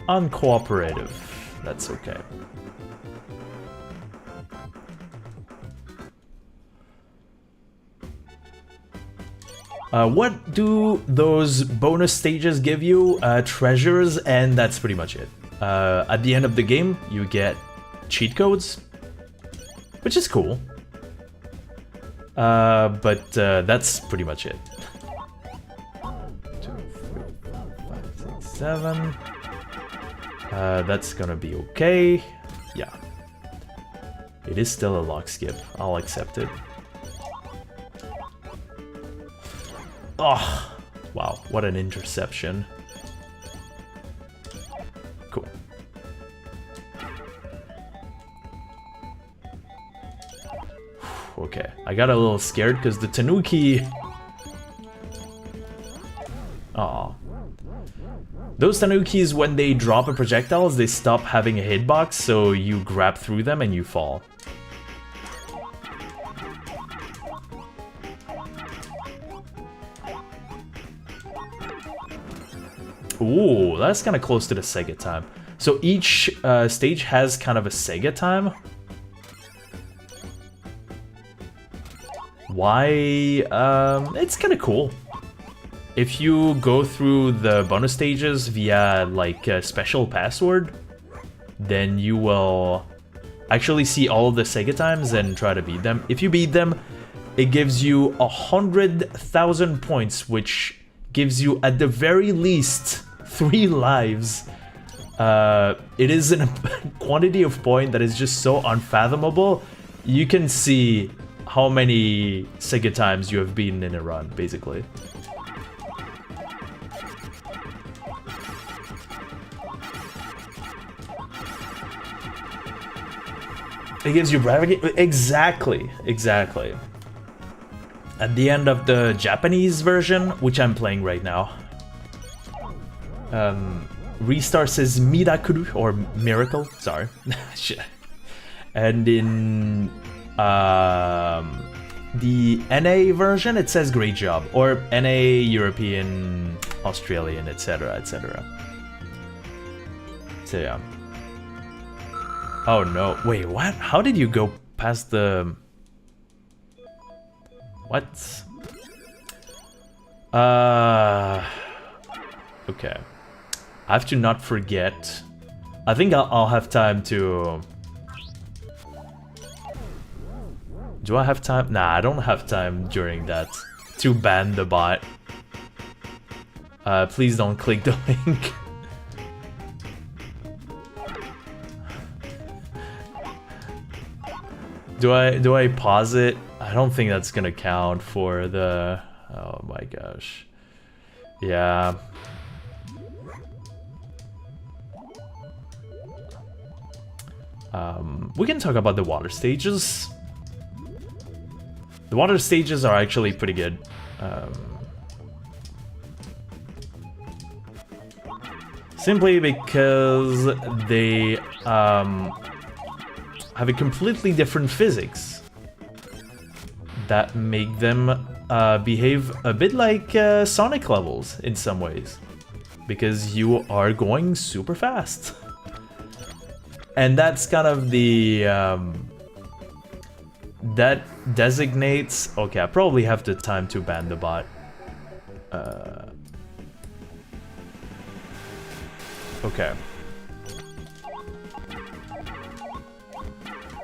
uncooperative. That's okay. What do those bonus stages give you? Treasures, and that's pretty much it. At the end of the game, you get cheat codes, which is cool. But that's pretty much it. 2, 3, 4, 5, 6, 7. That's gonna be okay. Yeah. It is still a lock skip. I'll accept it. Oh, wow, what an interception. Cool. Okay, I got a little scared because the Tanuki... Aw. Those Tanukis, when they drop a projectiles, they stop having a hitbox, so you grab through them and you fall. Ooh, that's kind of close to the Sega time. So each stage has kind of a Sega time. Why? It's kind of cool. If you go through the bonus stages via like a special password, then you will actually see all of the Sega times and try to beat them. If you beat them, it gives you 100,000 points, which gives you at the very least 3 lives. It is a quantity of point that is just so unfathomable. You can see how many Sega times you have beaten in a run, basically. It gives you bragging. Exactly. At the end of the Japanese version, which I'm playing right now, Ristar says Mirakuru, or miracle, sorry. And in the NA version, it says great job. Or NA, European, Australian, etc, etc. So yeah. Oh no, wait, what? How did you go past the... What? Okay. I have to not forget. I think I'll have time to... Do I have time? Nah, I don't have time during that to ban the bot. Please don't click the link. Do I pause it? I don't think that's gonna count for the... Oh my gosh. Yeah. We can talk about the water stages. The water stages are actually pretty good. Simply because they have a completely different physics that make them behave a bit like Sonic levels in some ways. Because you are going super fast. And that's kind of the... that designates... Okay, I probably have the time to ban the bot. Okay.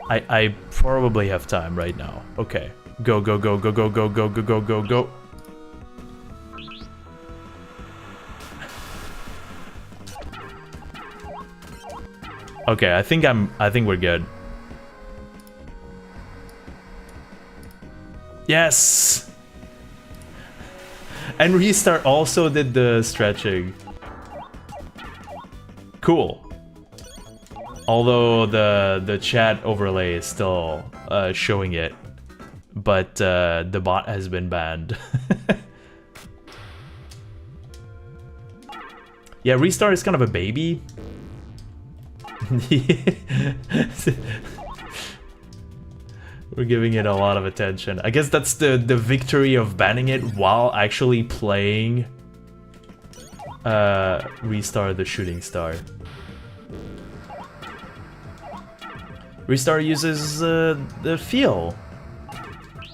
I probably have time right now. Okay. Go, go, go, go, go, go, go, go, go, go, go. Okay, I think we're good. Yes! And Ristar also did the stretching. Cool. Although the chat overlay is still showing it, but the bot has been banned. Yeah, Ristar is kind of a baby. We're giving it a lot of attention. I guess that's the victory of banning it while actually playing Ristar the Shooting Star. Ristar uses the feel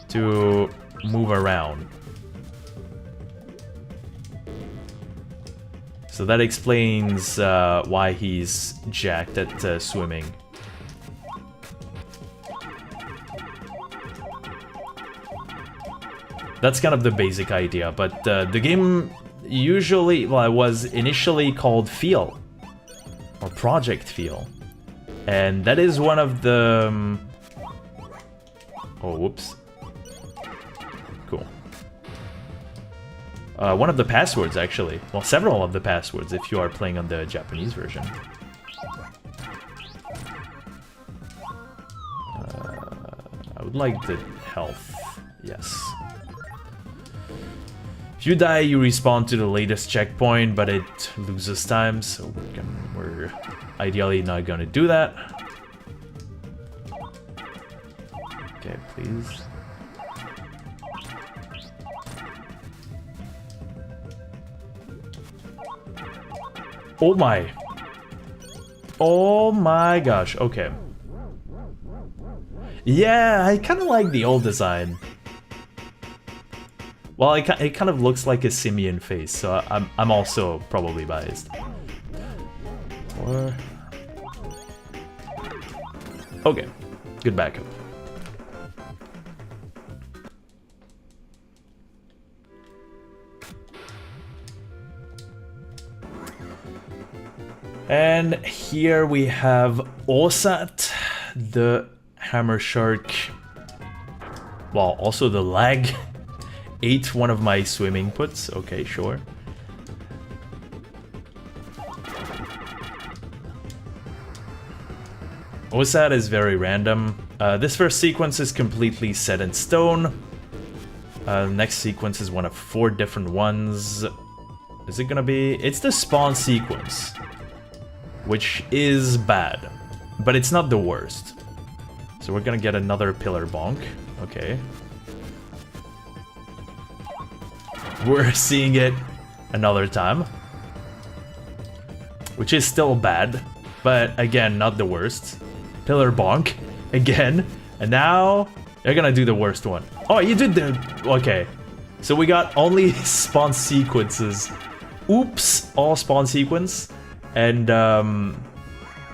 to move around. So that explains why he's jacked at swimming. That's kind of the basic idea, but the game usually, well, it was initially called Feel, or Project Feel. And that is one of the... Oh, whoops. Cool. One of the passwords, actually. Well, several of the passwords if you are playing on the Japanese version. I would like the health. Yes. If you die, you respawn to the latest checkpoint, but it loses time, so we're ideally not gonna do that. Okay, please. Oh my. Oh my gosh, okay. Yeah, I kind of like the old design. Well, it kind of looks like a simian face, so I'm also probably biased. Or... Okay, good backup. And here we have Osat, the Hammer Shark. Well, also the lag. Ate one of my swimming puts. Okay, sure. Osat is very random. This first sequence is completely set in stone. Next sequence is one of 4 different ones. Is it gonna be... It's the spawn sequence, which is bad, but it's not the worst. So we're gonna get another pillar bonk. Okay. we're seeing it another time. Which is still bad, but again, not the worst. Pillar bonk, again. And now, you're gonna do the worst one. Oh, you did the... Okay. So we got only spawn sequences. Oops, all spawn sequence. And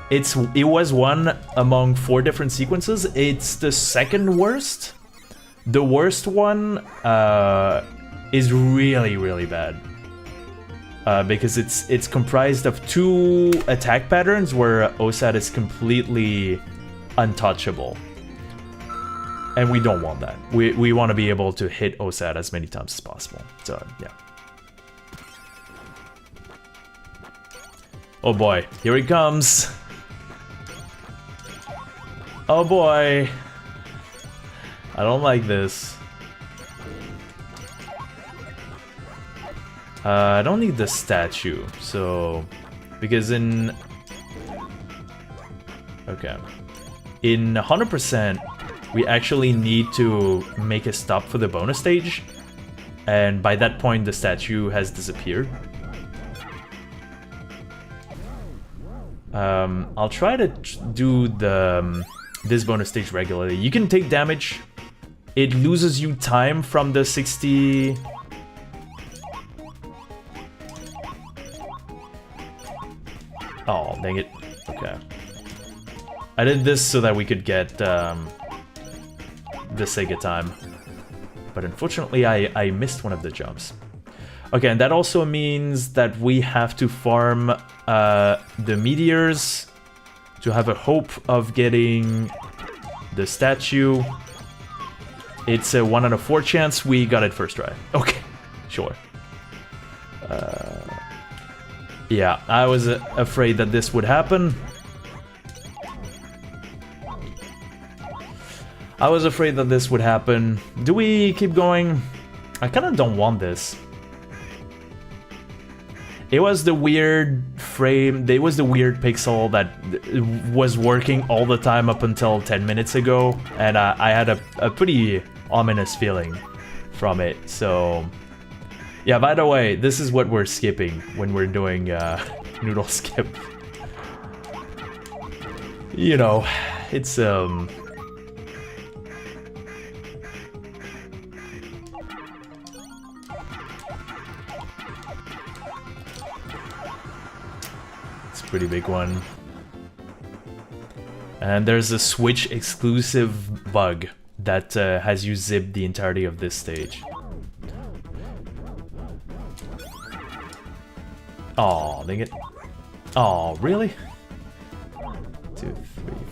it was one among 4 different sequences. It's the second worst. The worst one is really, really bad. Because it's comprised of 2 attack patterns where OSAT is completely untouchable. And we don't want that. We want to be able to hit OSAT as many times as possible. So, yeah. Oh boy, here he comes. Oh boy. I don't like this. I don't need the statue, so... Because in... Okay. In 100%, we actually need to make a stop for the bonus stage. And by that point, the statue has disappeared. I'll try to do the this bonus stage regularly. You can take damage. It loses you time from the 60... Oh, dang it. Okay. I did this so that we could get the Sega time. But unfortunately, I missed one of the jumps. Okay, and that also means that we have to farm the meteors to have a hope of getting the statue. It's a 1 out of 4 chance we got it first try. Okay, sure. Yeah, I was afraid that this would happen. I was afraid that this would happen. Do we keep going? I kind of don't want this. It was the weird frame, it was the weird pixel that was working all the time up until 10 minutes ago, and I had a pretty ominous feeling from it, so... Yeah, by the way, this is what we're skipping when we're doing Noodle skip. You know, it's pretty big one. And there's a Switch exclusive bug that has you zip the entirety of this stage. Oh, dang it. Oh, really? 2, 3,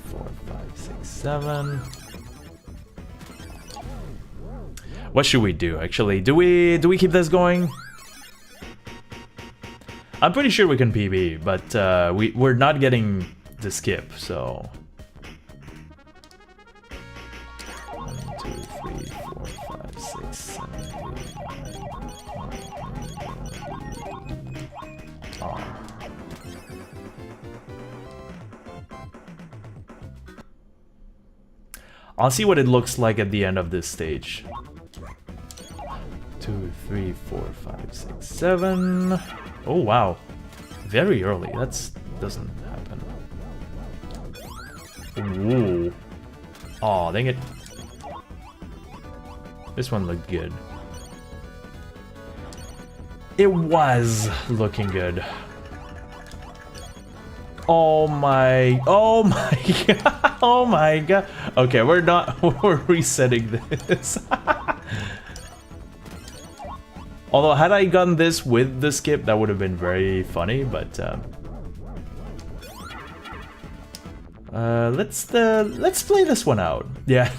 4, 5, 6, 7. What should we do, actually? Do we keep this going? I'm pretty sure we can PB, but we're not getting the skip, so... 1, 2, 3, 4, 5, 6, 7, 8, 9, 10. Oh. I'll see what it looks like at the end of this stage. 2, 3, 4, 5, 6, 7... Oh wow, very early. That doesn't happen. Ooh. Aw, dang it. This one looked good. It was looking good. Oh my god. Oh my god. Okay, we're resetting this. Although, had I gotten this with the skip, that would have been very funny, but... let's play this one out. Yeah.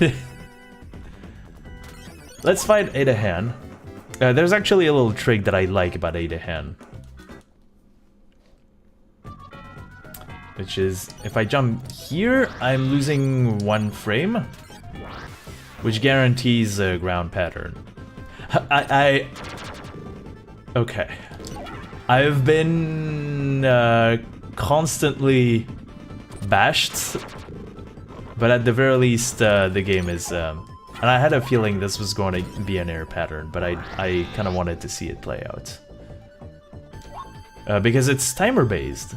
Let's fight Ada Han. There's actually a little trick that I like about Ada Han. Which is, if I jump here, I'm losing 1 frame. Which guarantees a ground pattern. Okay. I've been constantly bashed, but at the very least, the game is And I had a feeling this was going to be an air pattern, but I kind of wanted to see it play out. Because it's timer-based.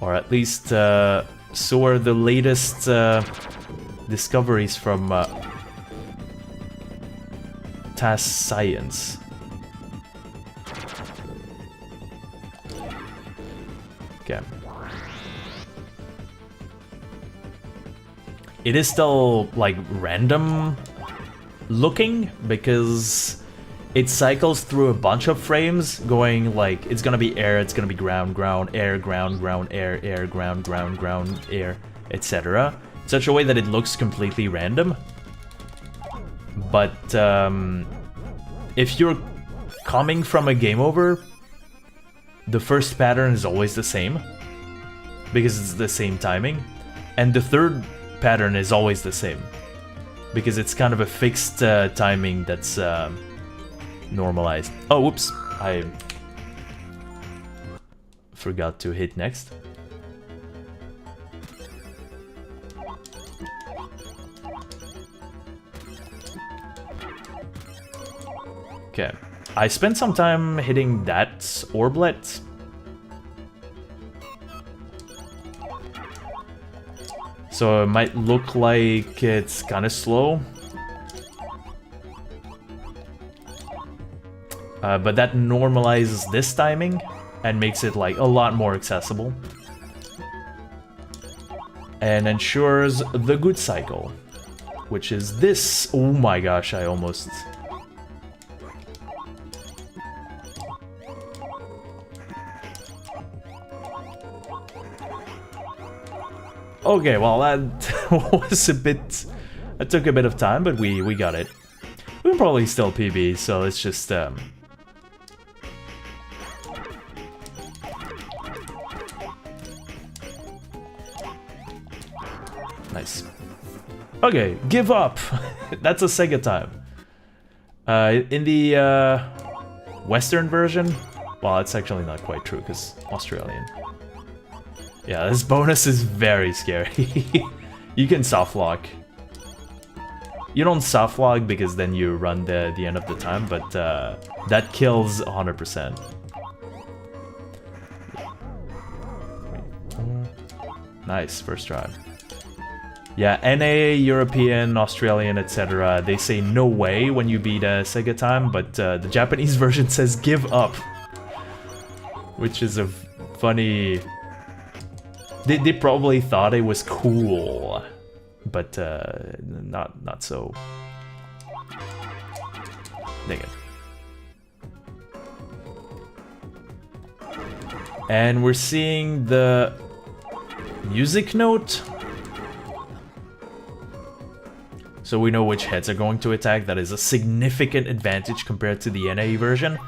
Or at least, so are the latest discoveries from Task Science. Okay. It is still, like, random looking, because it cycles through a bunch of frames, going, like, it's gonna be air, it's gonna be ground, ground, air, ground, ground, air, air, ground, ground, ground, air, etc. Such a way that it looks completely random. But, if you're coming from a game over, the first pattern is always the same, because it's the same timing, and the third pattern is always the same, because it's kind of a fixed timing that's normalized. Oh, whoops, I forgot to hit next. Okay, I spent some time hitting that orblet. So it might look like it's kind of slow. But that normalizes this timing and makes it like a lot more accessible. And ensures the good cycle, which is this. Oh my gosh, I almost... Okay, well that was a bit... It took a bit of time, but we got it. We can probably still PB, so let's just... Nice. Okay, give up! That's a Sega time. In the Western version... Well, it's actually not quite true, because Australian. Yeah, this bonus is very scary. You can soft lock. You don't soft lock because then you run the end of the time, but that kills 100%. Nice, first try. Yeah, NA, European, Australian, etc. They say no way when you beat a Sega time, but the Japanese version says give up. Which is a funny... They probably thought it was cool, but not so. Dang it. And we're seeing the music note. So we know which heads are going to attack. That is a significant advantage compared to the NA version.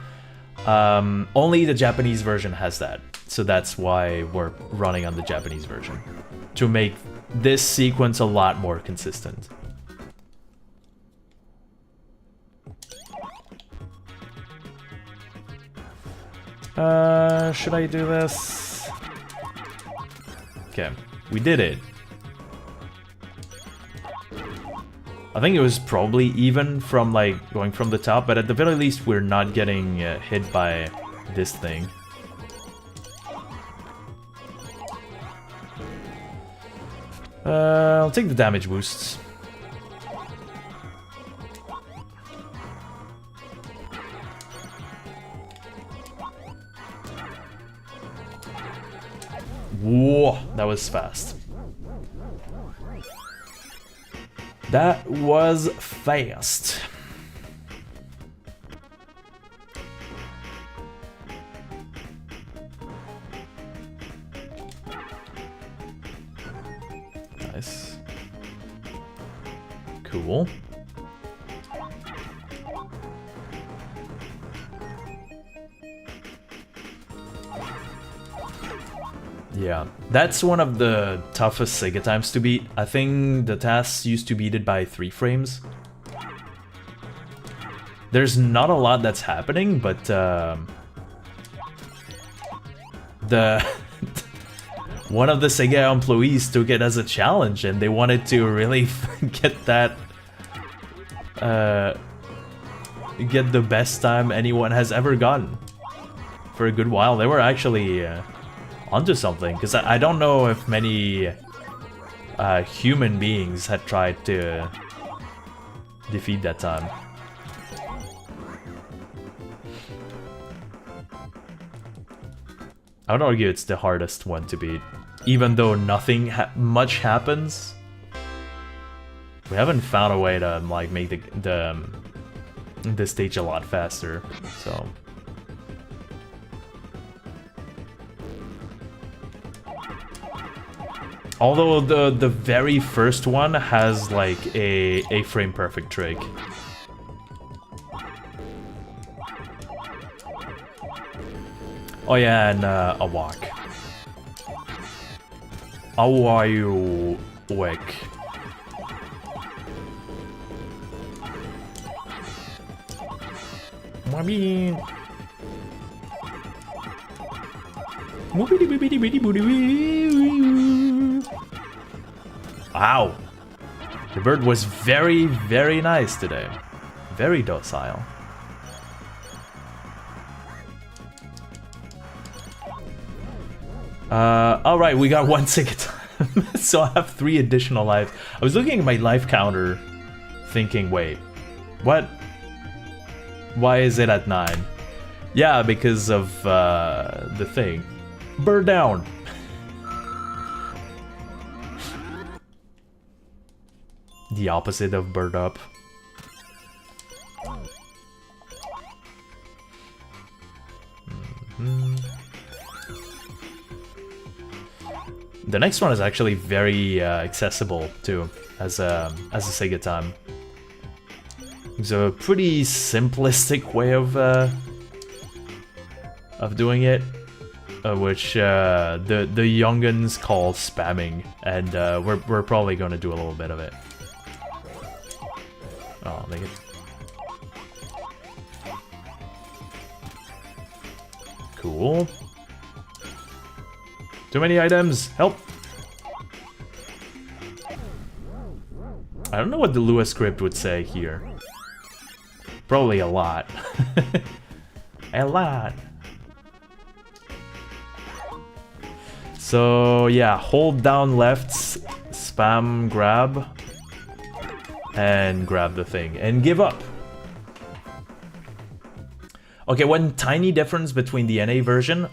Only the Japanese version has that. So that's why we're running on the Japanese version. To make this sequence a lot more consistent. Should I do this? Okay, we did it. I think it was probably even from like going from the top, but at the very least we're not getting hit by this thing. I'll take the damage boosts. Whoa, that was fast. That was fast. Nice. Cool. Yeah, that's one of the toughest Sega times to beat. I think the tasks used to beat it by 3 frames. There's not a lot that's happening, but the one of the Sega employees took it as a challenge, and they wanted to really get that, get the best time anyone has ever gotten. For a good while, they were actually onto something, because I don't know if many human beings had tried to defeat that time. I would argue it's the hardest one to beat, even though nothing much happens. We haven't found a way to like make the stage a lot faster, so. Although the very first one has like a frame perfect trick. Oh yeah, and a walk. How are you, Wick? Mommy. Wow. The bird was very, very nice today. Very docile. Alright, we got 1 tick time, so I have 3 additional lives. I was looking at my life counter, thinking, wait, what? Why is it at 9? Yeah, because of the thing. Bird down! The opposite of bird up. The next one is actually very accessible too, as a Sega time. It's a pretty simplistic way of doing it, which the youngins call spamming, and we're probably gonna do a little bit of it. Oh, make it. Cool. Too many items! Help! I don't know what the Lua script would say here. Probably a lot. A lot. So yeah, hold down left, spam grab, and grab the thing, and give up. Okay, one tiny difference between the NA version.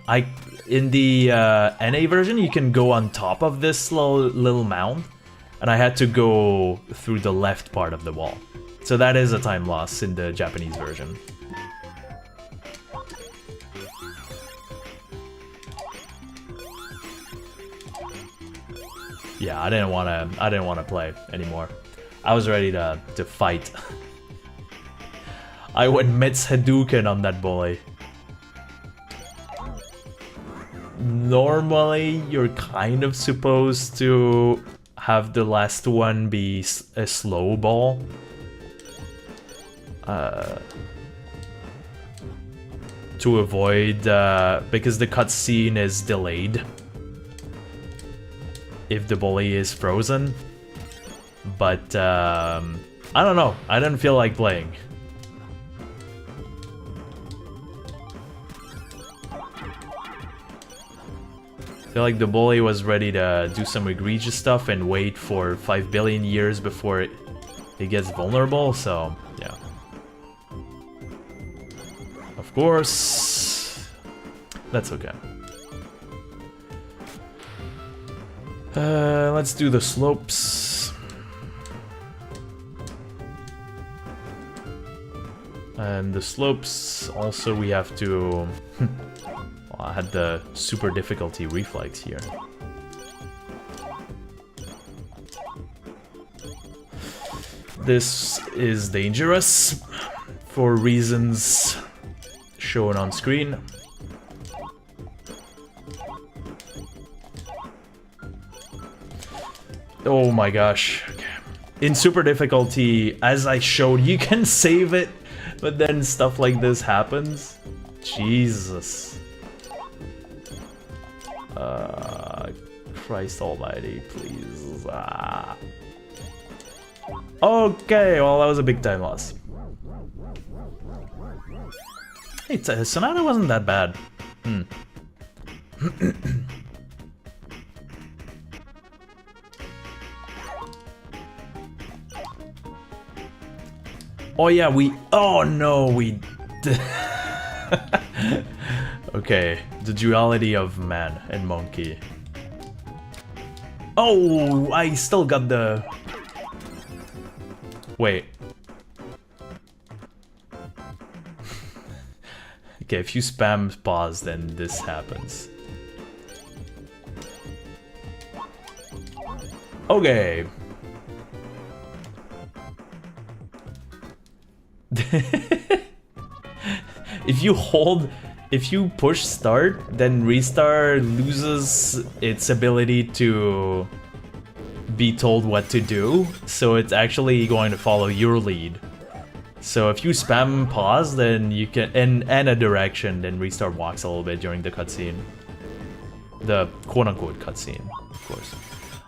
In the NA version, you can go on top of this little mound, and I had to go through the left part of the wall. So that is a time loss in the Japanese version. Yeah, I didn't wanna play anymore. I was ready to fight. I went Mitz Hadouken on that bully. Normally, you're kind of supposed to have the last one be a slow ball. To avoid, because the cutscene is delayed if the bully is frozen. But, I don't know. I didn't feel like playing. I feel like the bully was ready to do some egregious stuff and wait for 5 billion years before it gets vulnerable, so yeah. Of course, that's okay. Let's do the slopes. And the slopes, also we have to... I had the super difficulty reflex here. This is dangerous for reasons shown on screen. Oh my gosh. Okay. In super difficulty, as I showed, you can save it, but then stuff like this happens. Jesus. Christ almighty, please. Okay, well, that was a big time loss. Hey, Sonata wasn't that bad. Oh yeah, oh no, we... Okay, the duality of man and monkey. Oh, I still got the... Wait. Okay, if you spam pause, then this happens. Okay. If you push start, then Ristar loses its ability to be told what to do, so it's actually going to follow your lead. So if you spam pause, then you can, and a direction, then Ristar walks a little bit during the cutscene. The quote-unquote cutscene, of course.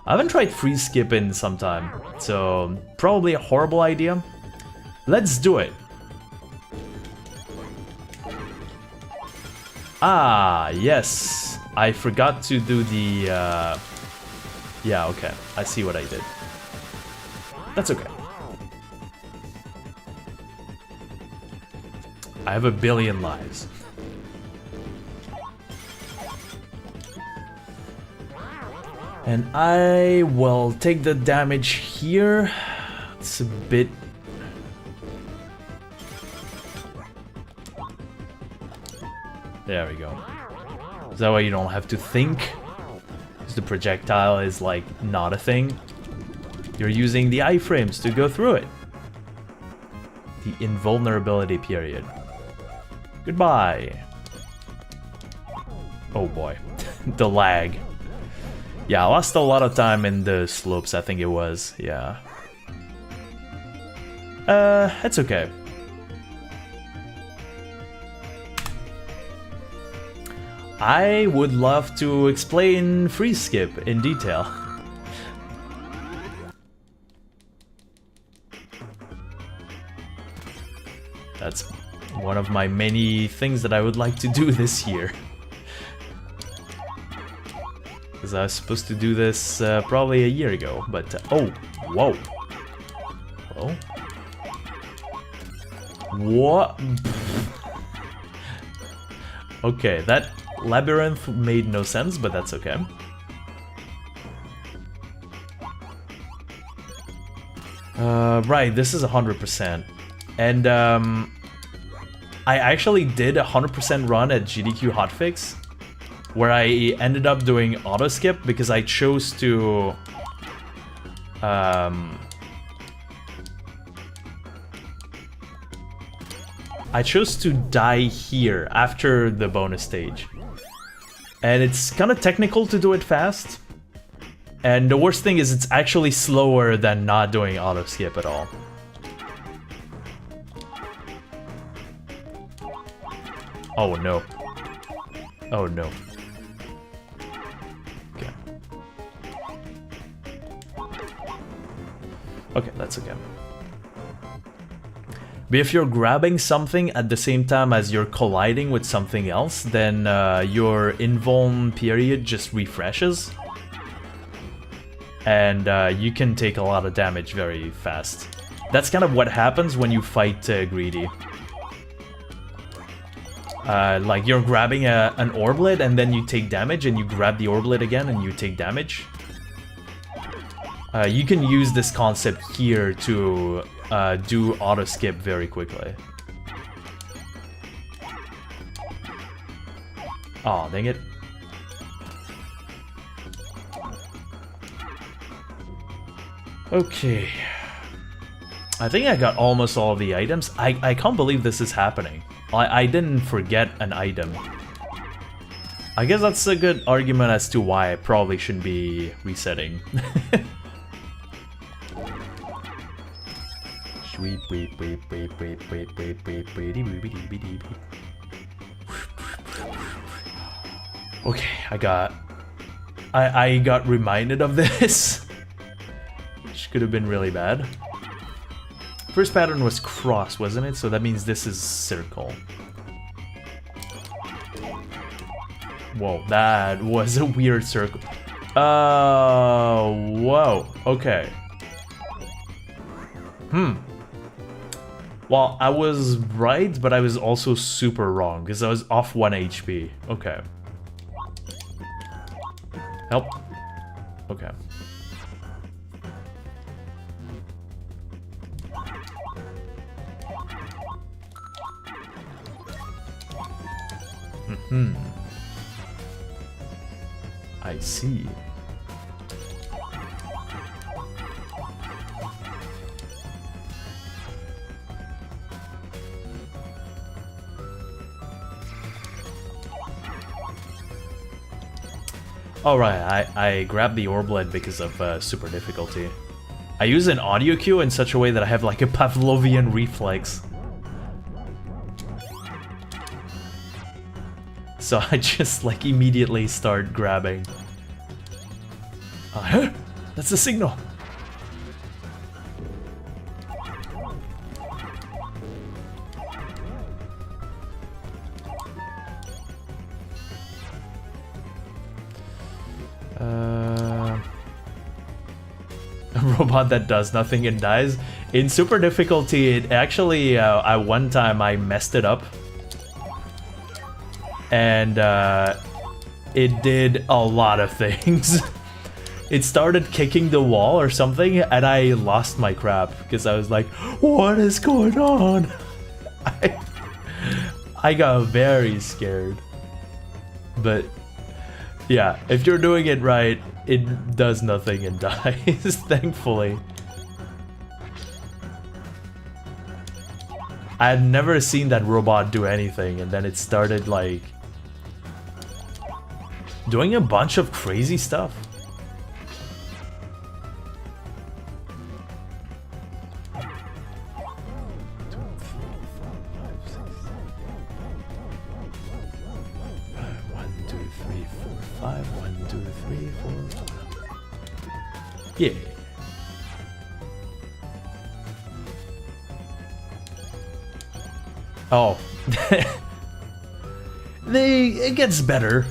I haven't tried freeze skip in some time, so probably a horrible idea. Let's do it. Ah, yes. I forgot to do the, yeah, okay. I see what I did. That's okay. I have 1 billion lives. And I will take the damage here. It's a bit... There we go. Is that why you don't have to think? Because the projectile is like not a thing. You're using the iframes to go through it. The invulnerability period. Goodbye. Oh boy. The lag. Yeah, I lost a lot of time in the slopes, I think it was. Yeah. It's okay. I would love to explain freeze skip in detail. That's one of my many things that I would like to do this year. Because I was supposed to do this probably a year ago, but... oh, whoa. Hello? What? Okay, that labyrinth made no sense, but that's okay. Right, this is 100%. And I actually did a 100% run at GDQ hotfix, where I ended up doing auto skip because I chose to die here after the bonus stage. And it's kind of technical to do it fast. And the worst thing is it's actually slower than not doing auto skip at all. Oh no. Oh no. Okay. Okay, that's okay. But if you're grabbing something at the same time as you're colliding with something else, then your invuln period just refreshes. And you can take a lot of damage very fast. That's kind of what happens when you fight Greedy. Like you're grabbing an orblet and then you take damage, and you grab the orblet again and you take damage. You can use this concept here to do auto skip very quickly. Aw, dang it. Okay. I think I got almost all of the items. I can't believe this is happening. I didn't forget an item. I guess that's a good argument as to why I probably shouldn't be resetting. Okay, I got I got reminded of this, which could have been really bad. First pattern was cross, wasn't it? So that means this is circle. Whoa, that was a weird circle. Whoa, okay. Well, I was right, but I was also super wrong, because I was off 1 HP. Okay. Help. Okay. I see. Alright, I grabbed the Orblet because of super difficulty. I use an audio cue in such a way that I have like a Pavlovian reflex. So I just like immediately start grabbing. That's the signal. A robot that does nothing and dies. In super difficulty, it actually, one time I messed it up. And it did a lot of things. It started kicking the wall or something, and I lost my crap because I was like, what is going on? I got very scared. But yeah, if you're doing it right, it does nothing and dies, thankfully. I had never seen that robot do anything, and then it started like doing a bunch of crazy stuff. Yeah. Oh. It gets better.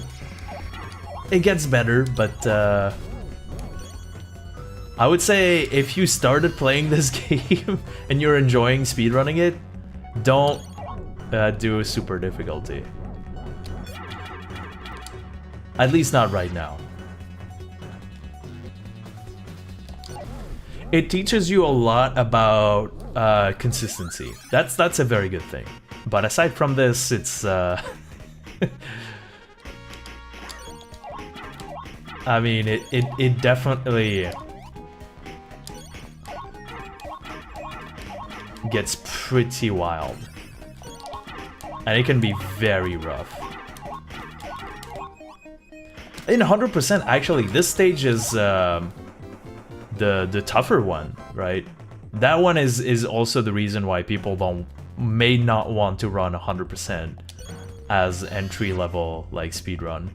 It gets better, but I would say if you started playing this game and you're enjoying speedrunning it, don't do super difficulty. At least not right now. It teaches you a lot about consistency. That's a very good thing. But aside from this, it's I mean, it definitely gets pretty wild. And it can be very rough. In 100%, actually, this stage is the tougher one, right? That one is also the reason why people may not want to run 100% as entry level like speedrun.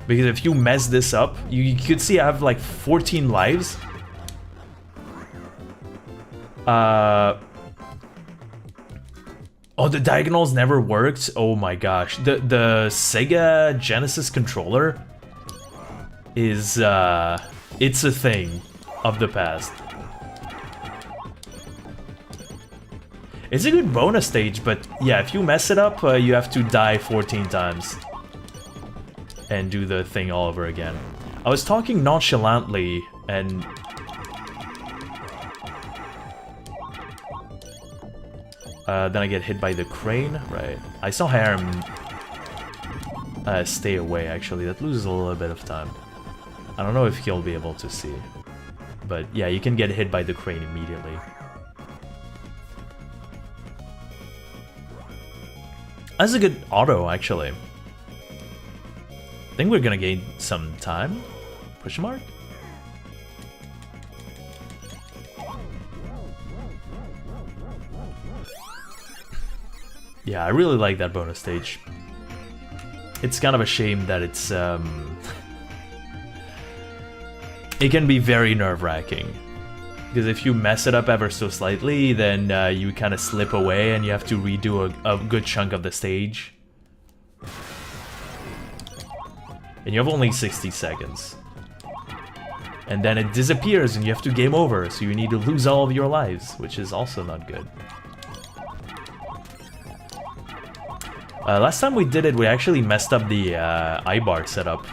Because if you mess this up, you could see I have like 14 lives. Oh, the diagonals never worked. Oh my gosh, the Sega Genesis controller is it's a thing of the past. It's a good bonus stage, but yeah, if you mess it up, you have to die 14 times and do the thing all over again. I was talking nonchalantly, and then I get hit by the crane, right? I saw Harem stay away, actually. That loses a little bit of time. I don't know if he'll be able to see. But yeah, you can get hit by the crane immediately. That's a good auto, actually. I think we're gonna gain some time? Question mark? Yeah, I really like that bonus stage. It's kind of a shame that it's it can be very nerve-wracking. Because if you mess it up ever so slightly, then you kind of slip away and you have to redo a good chunk of the stage. And you have only 60 seconds. And then it disappears and you have to game over, so you need to lose all of your lives, which is also not good. Last time we did it, we actually messed up the I-bar setup.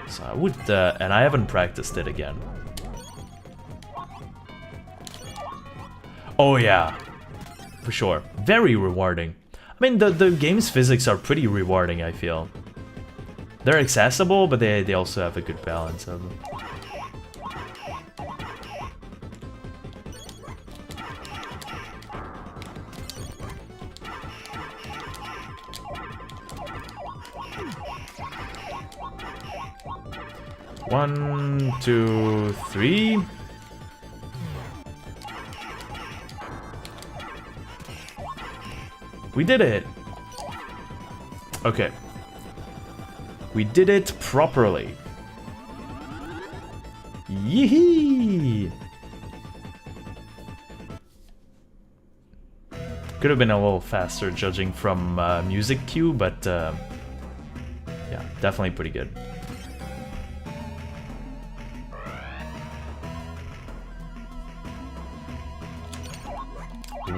So I would, and I haven't practiced it again. Oh yeah, for sure. Very rewarding. I mean, the game's physics are pretty rewarding, I feel. They're accessible, but they also have a good balance of them. One, two, three. We did it! Okay. We did it properly. Yee-hee! Could have been a little faster judging from music cue, but yeah, definitely pretty good.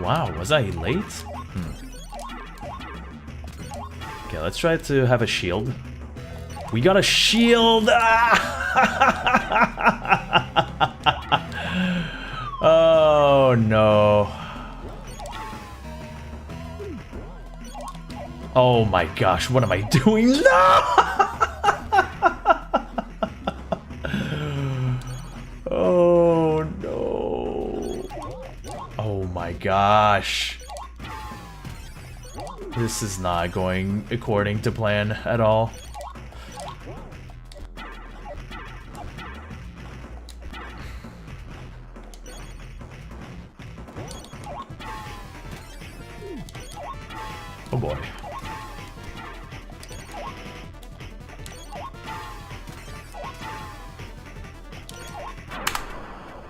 Wow, was I late? Okay, let's try to have a shield. We got a shield! Oh no. Oh my gosh, what am I doing? No! Oh no. Oh my gosh. This is not going according to plan at all. Oh boy.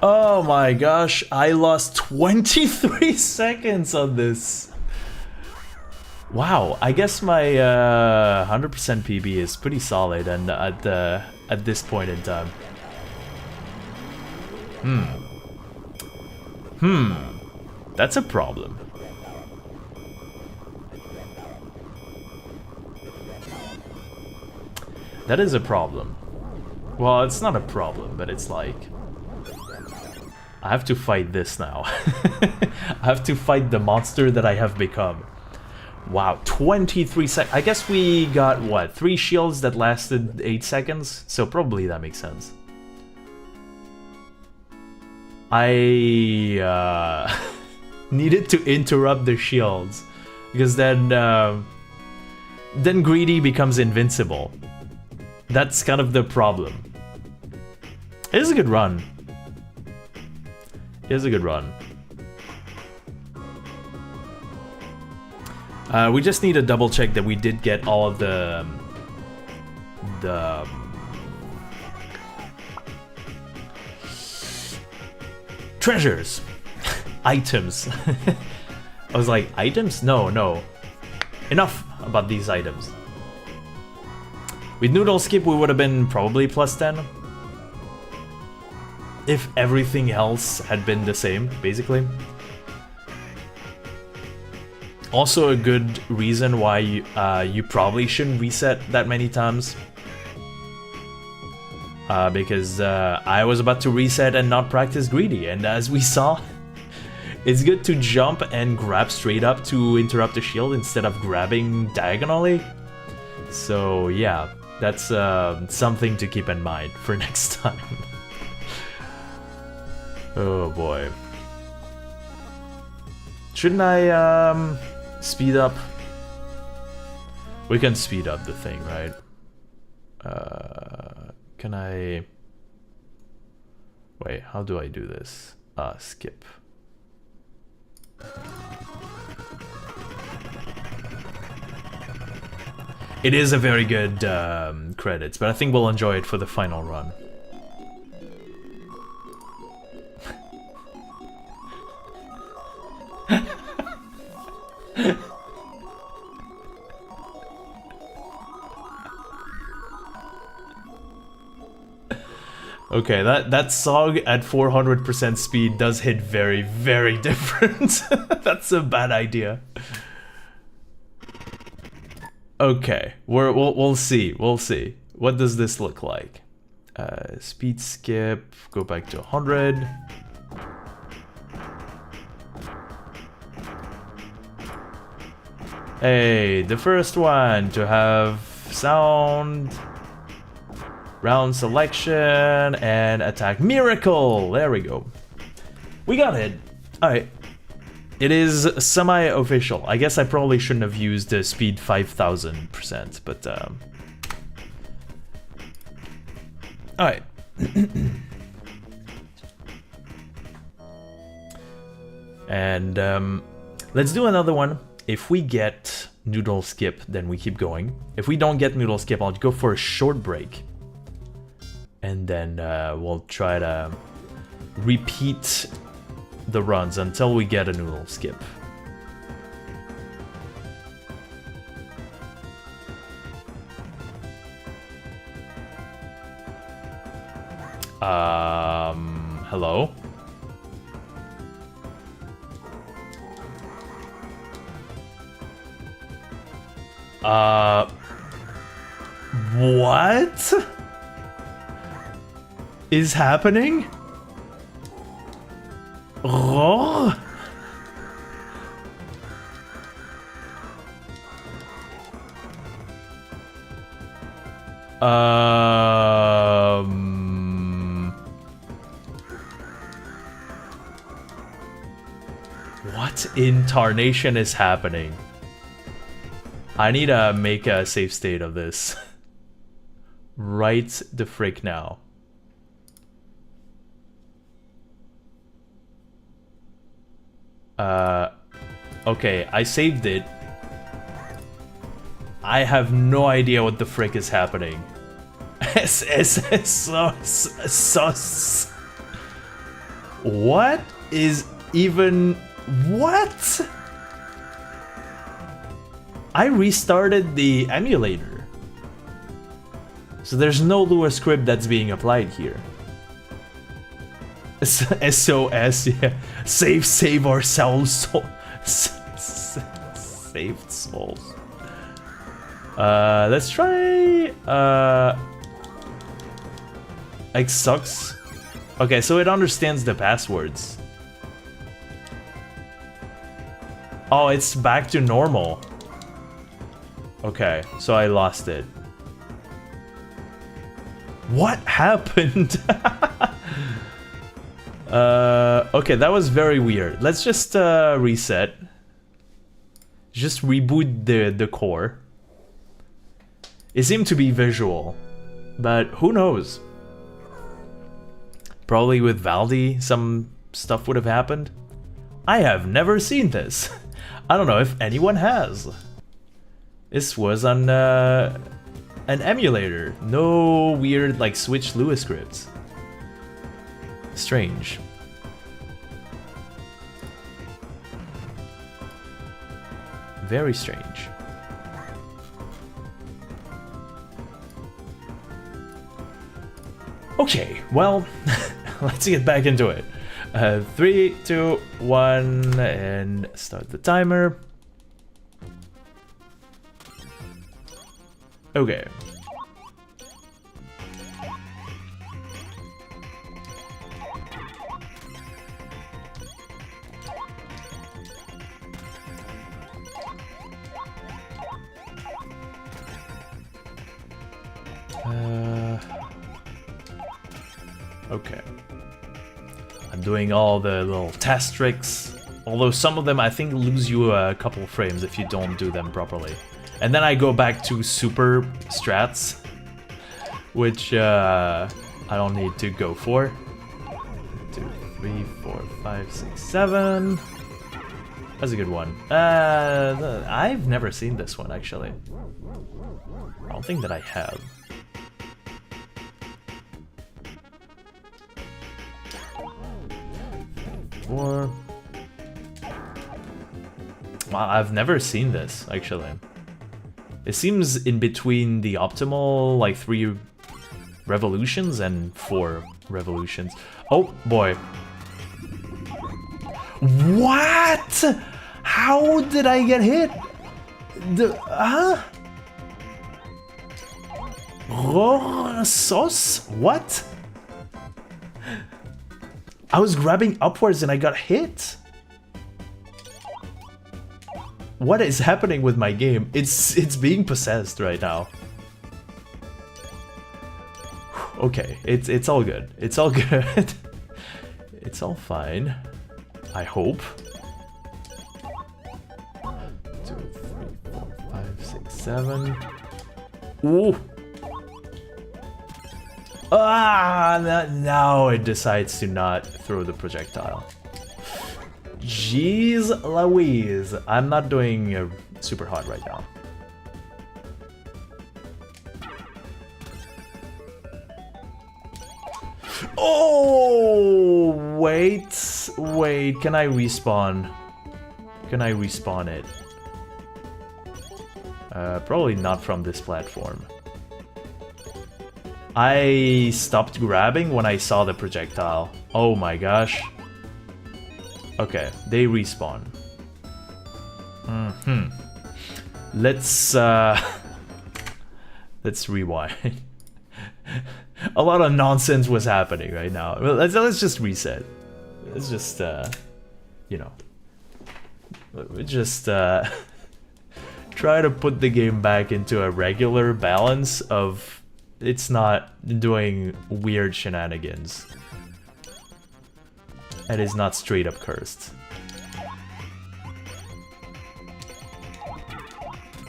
Oh my gosh, I lost 23 seconds on this. Wow, I guess my 100% PB is pretty solid and at this point in time. That's a problem. That is a problem. Well, it's not a problem, but it's like... I have to fight this now. I have to fight the monster that I have become. Wow, 23 seconds. I guess we got, what, 3 shields that lasted 8 seconds? So probably that makes sense. I needed to interrupt the shields. Because then Greedy becomes invincible. That's kind of the problem. It is a good run. It is a good run. We just need to double check that we did get all of the treasures, items. I was like, items? No, no. Enough about these items. With Noodle skip, we would have been probably plus 10. If everything else had been the same, basically. Also a good reason why you probably shouldn't reset that many times. Because I was about to reset and not practice Greedy, and as we saw, it's good to jump and grab straight up to interrupt the shield instead of grabbing diagonally. So yeah, that's something to keep in mind for next time. Oh boy. Shouldn't I speed up? We can speed up the thing, right? Can I... Wait, how do I do this? Skip. It is a very good credits, but I think we'll enjoy it for the final run. Okay, that song at 400% speed does hit very, very different. That's a bad idea. Okay, we'll see. We'll see. What does this look like? Speed skip. Go back to 100. Hey, the first one to have sound, round selection, and attack miracle. There we go. We got it. All right. It is semi-official. I guess I probably shouldn't have used the speed 5000%, but all right. And let's do another one. If we get Noodle skip, then we keep going. If we don't get Noodle skip, I'll go for a short break. And then we'll try to repeat the runs until we get a Noodle skip. Hello? What is happening? Oh? What in tarnation is happening? I need to make a save state of this. Right the frick now. Okay, I saved it. I have no idea what the frick is happening. Sus. What is even... What? I restarted the emulator. So there's no Lua script that's being applied here. SOS, yeah. Save ourselves. Saved souls. Let's try... X sucks. Okay, so it understands the passwords. Oh, it's back to normal. Okay, so I lost it. What happened? Okay, that was very weird. Let's just reset. Just reboot the core. It seemed to be visual, but who knows? Probably with Valdi, some stuff would have happened. I have never seen this. I don't know if anyone has. This was on an emulator. No weird like Switch Lua scripts. Strange. Very strange. Okay, well, let's get back into it. 3, 2, 1, and start the timer. Okay. Okay. I'm doing all the little test tricks, although some of them I think lose you a couple frames if you don't do them properly. And then I go back to super strats, which I don't need to go for. 2, 3, 4, 5, 6, 7. That's a good one. I've never seen this one actually. I don't think that I have. Well, I've never seen this actually. It seems in between the optimal like 3 revolutions and 4 revolutions. Oh boy. What? How did I get hit? Sauce? What? I was grabbing upwards and I got hit? What is happening with my game? It's being possessed right now. Okay, it's all good. It's all good. It's all fine. I hope. 2, 3, 4, 5, 6, 7. Ooh. Ah, now it decides to not throw the projectile. Jeez Louise. I'm not doing super hot right now. Oh, wait, can I respawn? Can I respawn it? Probably not from this platform. I stopped grabbing when I saw the projectile. Oh my gosh. Okay, they respawn. Let's rewind. A lot of nonsense was happening right now. Let's just reset. Let's just you know, just try to put the game back into a regular balance of it's not doing weird shenanigans. It is not straight up cursed.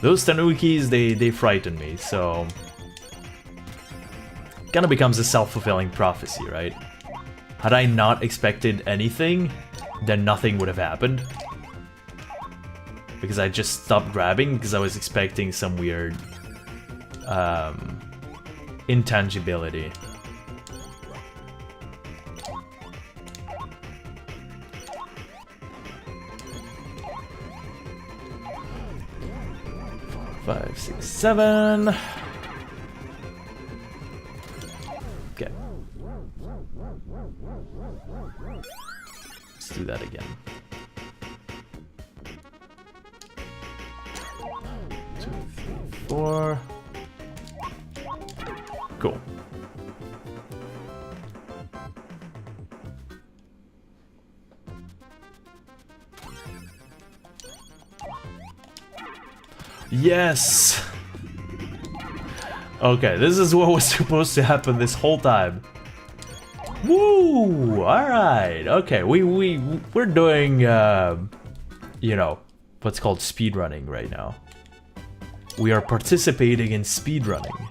Those tanukis, they frighten me, so... Kinda becomes a self-fulfilling prophecy, right? Had I not expected anything, then nothing would have happened. Because I just stopped grabbing because I was expecting some weird... intangibility. Five, 6, 7. Okay. Let's do that again. 2, 3, 4. Cool. Yes! Okay, this is what was supposed to happen this whole time. Woo! Alright, okay, we're doing, you know, what's called speedrunning right now. We are participating in speedrunning.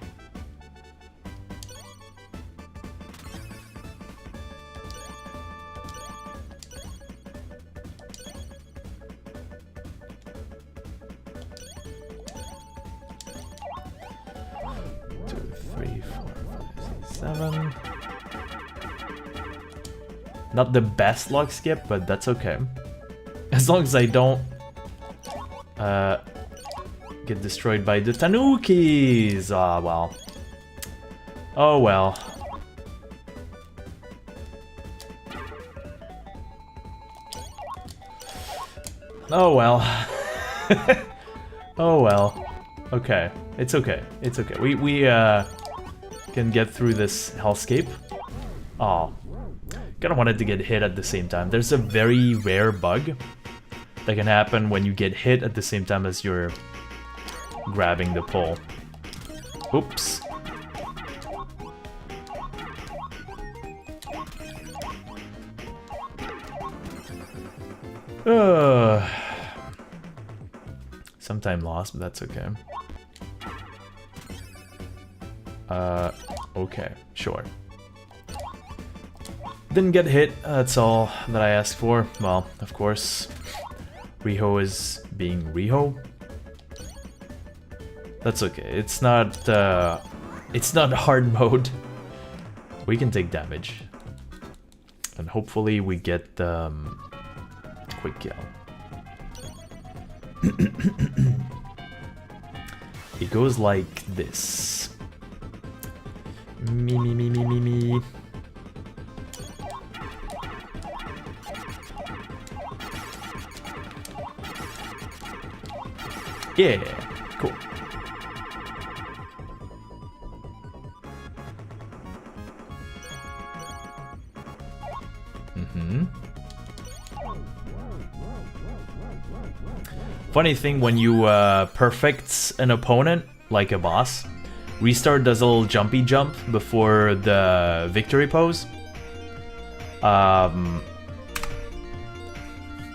Not the best log skip, but that's okay. As long as I don't get destroyed by the tanukis. Ah, well. Oh well. Oh well. Oh well. Okay. It's okay. It's okay. We can get through this hellscape. Oh. Kinda wanted to get hit at the same time. There's a very rare bug that can happen when you get hit at the same time as you're grabbing the pole. Oops. Some time lost, but that's okay. Okay, sure. Didn't get hit, that's all that I asked for. Well, of course, Riho is being Riho. That's okay, it's not hard mode. We can take damage. And hopefully we get quick kill. It goes like this. Me. Yeah, cool. Funny thing, when you perfect an opponent, like a boss, Ristar does a little jumpy jump before the victory pose.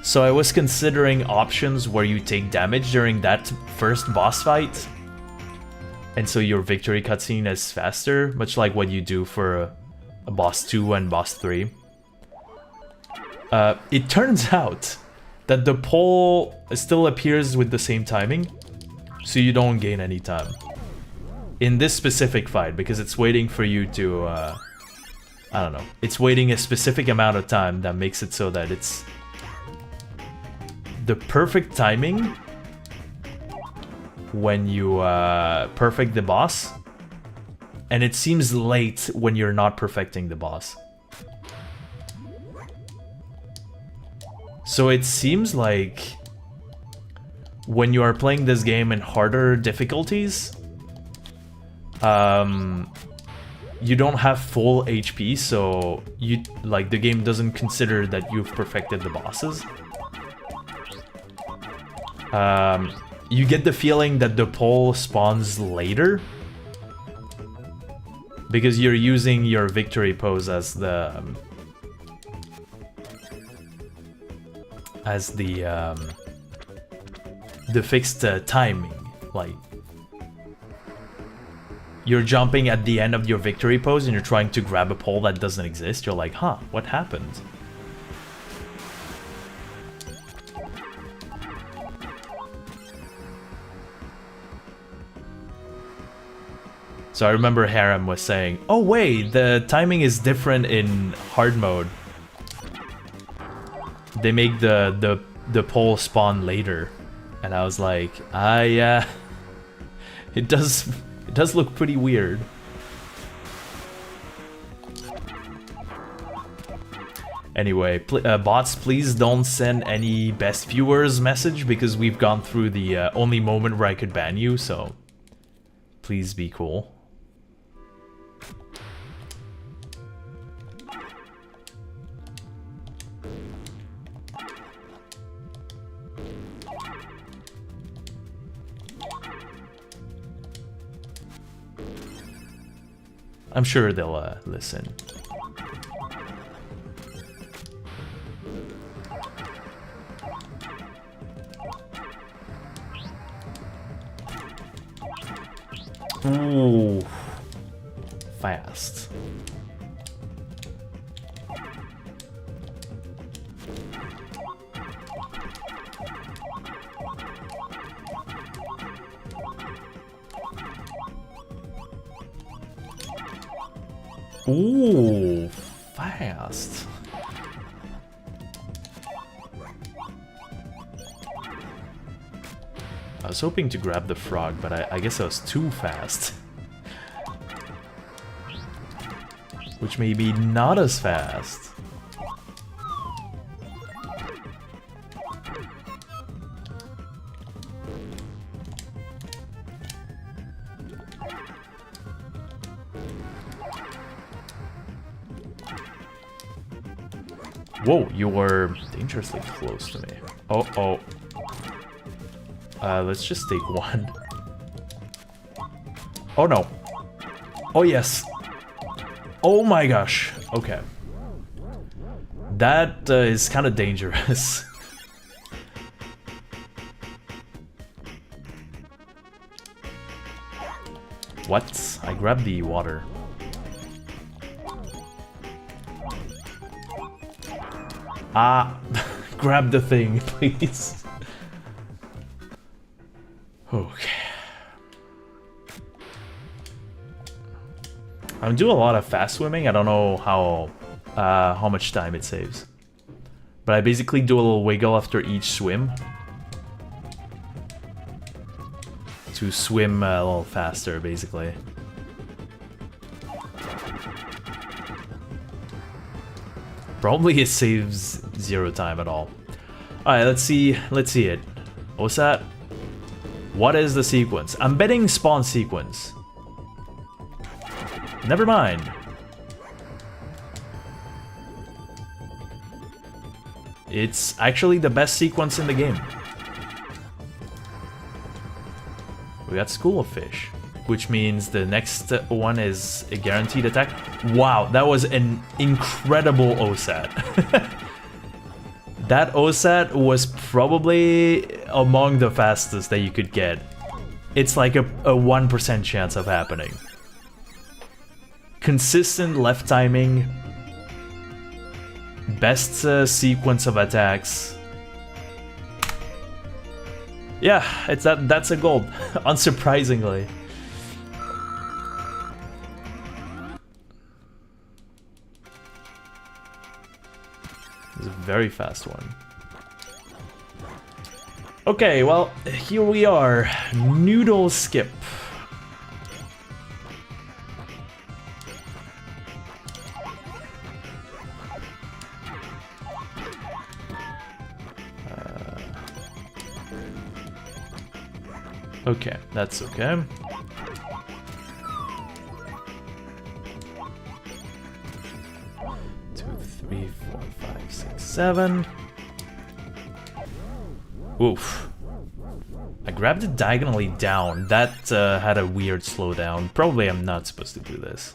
So I was considering options where you take damage during that first boss fight, and so your victory cutscene is faster, much like what you do for a boss 2 and boss 3. It turns out that the pole still appears with the same timing, so you don't gain any time in this specific fight, because it's waiting for you to, I don't know, it's waiting a specific amount of time that makes it so that it's the perfect timing when you perfect the boss, and it seems late when you're not perfecting the boss. So it seems like when you are playing this game in harder difficulties, you don't have full HP, so you like the game doesn't consider that you've perfected the bosses. You get the feeling that the pole spawns later because you're using your victory pose as the fixed timing. Like, you're jumping at the end of your victory pose and you're trying to grab a pole that doesn't exist. You're like, huh, what happened? So I remember Harem was saying, oh wait, the timing is different in hard mode. They make the pole spawn later. And I was like, yeah, it does look pretty weird. Anyway, bots, please don't send any best viewers message, because we've gone through the only moment where I could ban you, so please be cool. I'm sure they'll listen. Ooh, fast. Ooh, fast. I was hoping to grab the frog, but I guess I was too fast. Which may be not as fast. Whoa, you were dangerously close to me. Oh. Let's just take one. Oh no. Oh yes. Oh my gosh. Okay. That is kind of dangerous. What? I grabbed the water. Ah, grab the thing, please. Okay. I'm doing a lot of fast swimming. I don't know how much time it saves, but I basically do a little wiggle after each swim to swim a little faster, basically. Probably it saves 0 time at all. Alright, let's see it. OSAT. What is the sequence? I'm betting spawn sequence. Never mind. It's actually the best sequence in the game. We got School of Fish, which means the next one is a guaranteed attack. Wow, that was an incredible OSAT. That OSAT was probably among the fastest that you could get. It's like a 1% chance of happening. Consistent left timing. Best sequence of attacks. Yeah, that's a gold, unsurprisingly. It's a very fast one. Okay, well, here we are. Noodle skip. Okay, that's okay. Two, three, four, five, six, 7. Oof. I grabbed it diagonally down. That had a weird slowdown. Probably I'm not supposed to do this.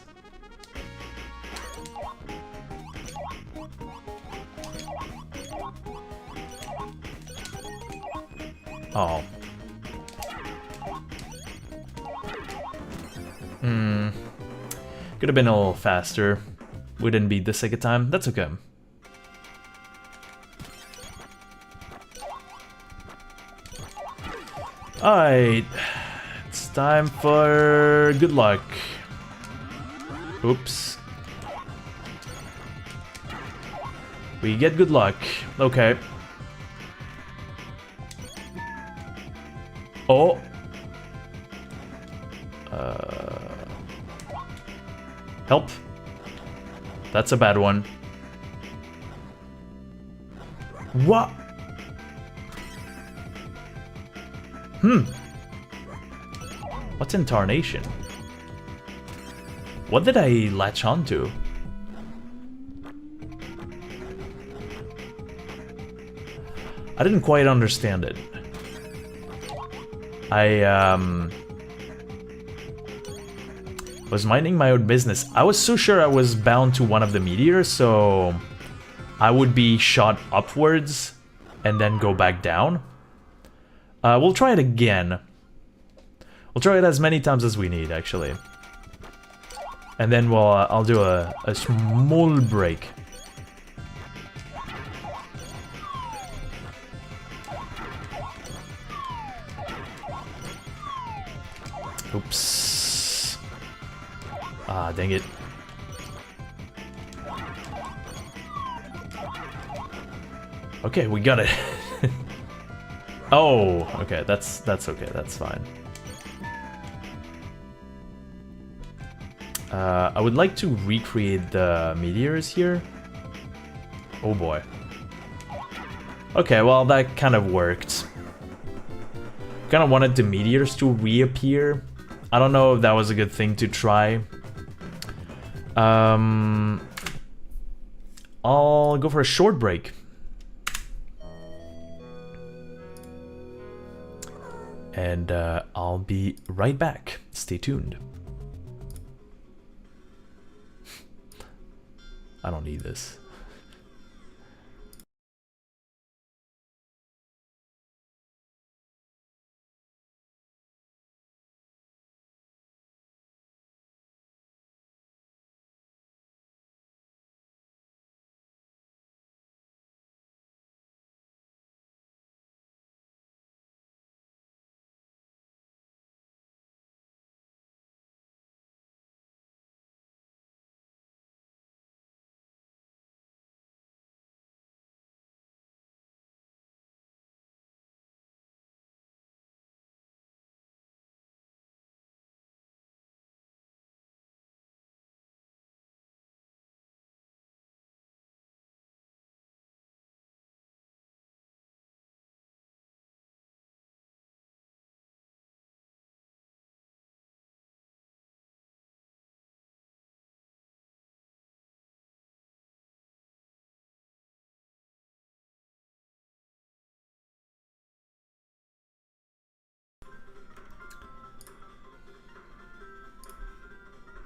Oh. Could have been a little faster. We didn't beat the second time. That's okay. Alright. It's time for good luck. Oops. We get good luck. Okay. Oh. Help. That's a bad one. What? What's in Tarnation? What did I latch onto? I didn't quite understand it. I was minding my own business. I was so sure I was bound to one of the meteors, so I would be shot upwards and then go back down. We'll try it again. We'll try it as many times as we need, actually. And then I'll do a small break. Oops. Ah, dang it. Okay, we got it. Oh, okay, that's okay, that's fine. I would like to recreate the meteors here. Oh boy. Okay, well that kind of worked. Kind of wanted the meteors to reappear. I don't know if that was a good thing to try. I'll go for a short break. And I'll be right back. Stay tuned. I don't need this.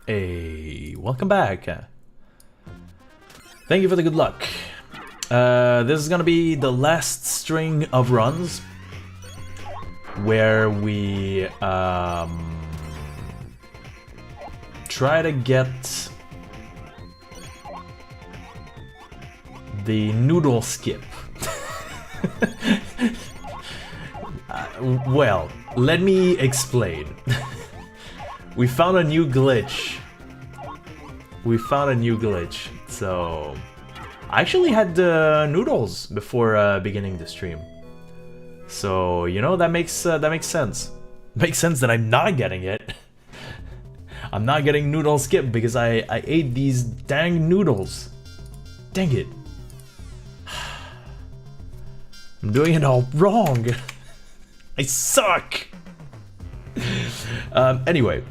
Hey, welcome back. Thank you for the good luck. This is gonna be the last string of runs where we try to get the noodle skip. Well, let me explain. We found a new glitch. So I actually had the noodles before beginning the stream. So, you know, that makes sense. Makes sense that I'm not getting it. I'm not getting noodle skip because I ate these dang noodles. Dang it. I'm doing it all wrong. I suck. Anyway.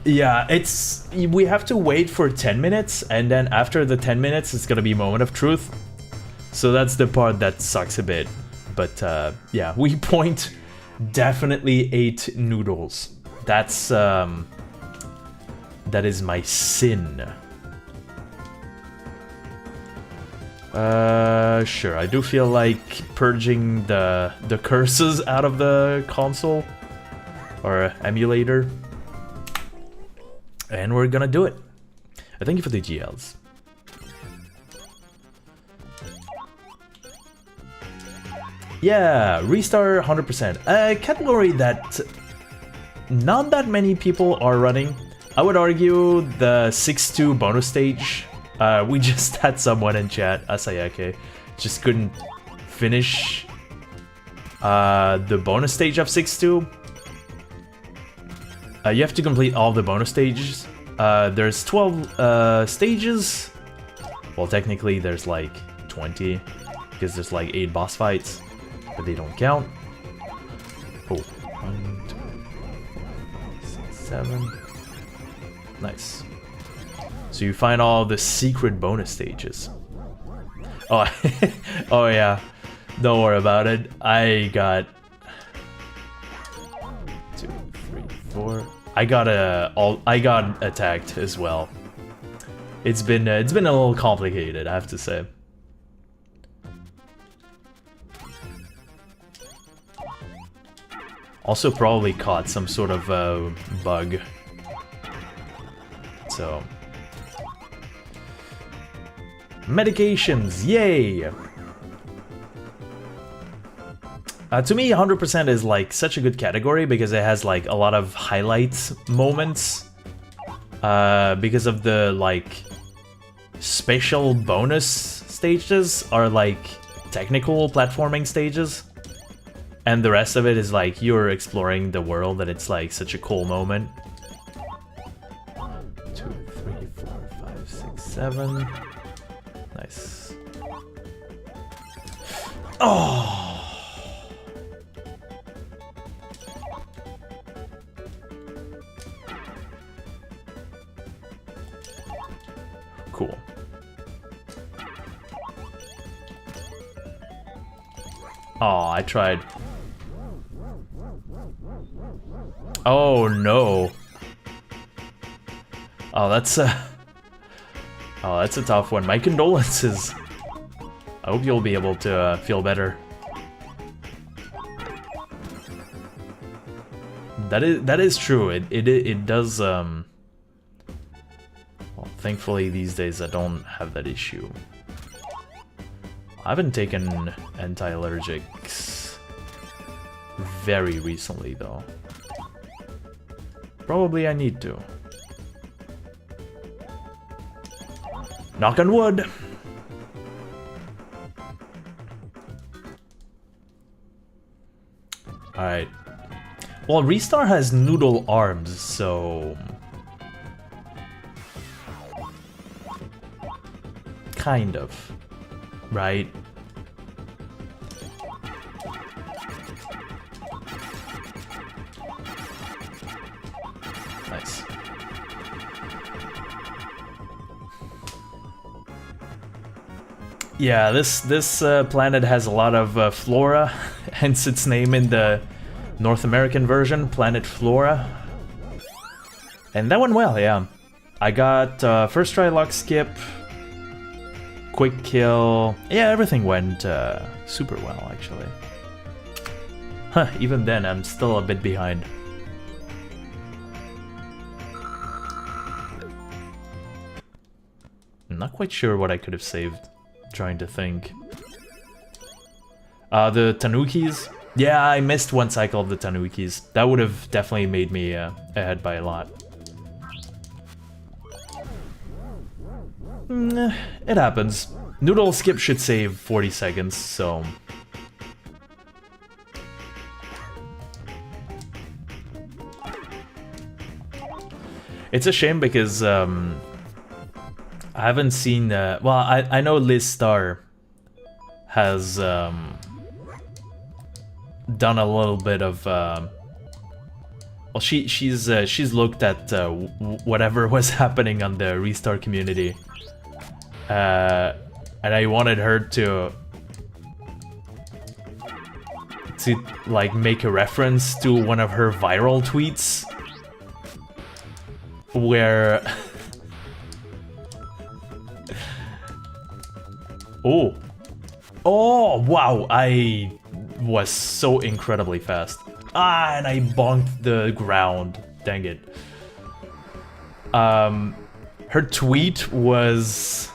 Yeah, we have to wait for 10 minutes, and then after the 10 minutes, it's gonna be moment of truth. So that's the part that sucks a bit. But yeah, we point definitely ate noodles. That's that is my sin. Sure, I do feel like purging the curses out of the console or emulator. And we're gonna do it. Thank you for the GLs. Yeah, Ristar 100%. A category that not that many people are running. I would argue the 6-2 bonus stage. We just had someone in chat, Asayake, just couldn't finish the bonus stage of 6-2. You have to complete all the bonus stages. There's 12 stages. Well, technically there's like 20, because there's like 8 boss fights, but they don't count. Oh, 1, 2, 4, 5, 6, 7. Nice. So you find all the secret bonus stages. Oh, oh yeah. Don't worry about it. I got 2, 3, 4. I got attacked as well. It's been a little complicated, I have to say. Also probably caught some sort of bug. So medications, yay! To me, 100% is like such a good category because it has like a lot of highlights moments. Because of the like special bonus stages are like technical platforming stages. And the rest of it is like you're exploring the world and it's like such a cool moment. 2, 3, 4, 5, 6, 7. Nice. Oh! Cool. Oh, I tried. Oh no. Oh, that's a tough one. My condolences. I hope you'll be able to feel better. That is true. It does. Well, thankfully these days I don't have that issue. I haven't taken anti-allergics very recently though. Probably I need to. Knock on wood. Alright. Well, Ristar has noodle arms, so... kind of. Right? Nice. Yeah, this planet has a lot of flora, hence its name in the North American version, Planet Flora. And that went well, yeah. I got first try luck skip, quick kill. Yeah, everything went super well, actually. Huh, even then, I'm still a bit behind. I'm not quite sure what I could have saved. Trying to think. The Tanukis. Yeah, I missed one cycle of the Tanukis. That would have definitely made me ahead by a lot. It happens. Noodle skip should save 40 seconds, so... It's a shame because I haven't seen... well, I know Ristar has done a little bit of... well, she's looked at whatever was happening on the Ristar community. And I wanted her to like make a reference to one of her viral tweets where oh wow, I was so incredibly fast. And I bonked the ground, dang it. Her tweet was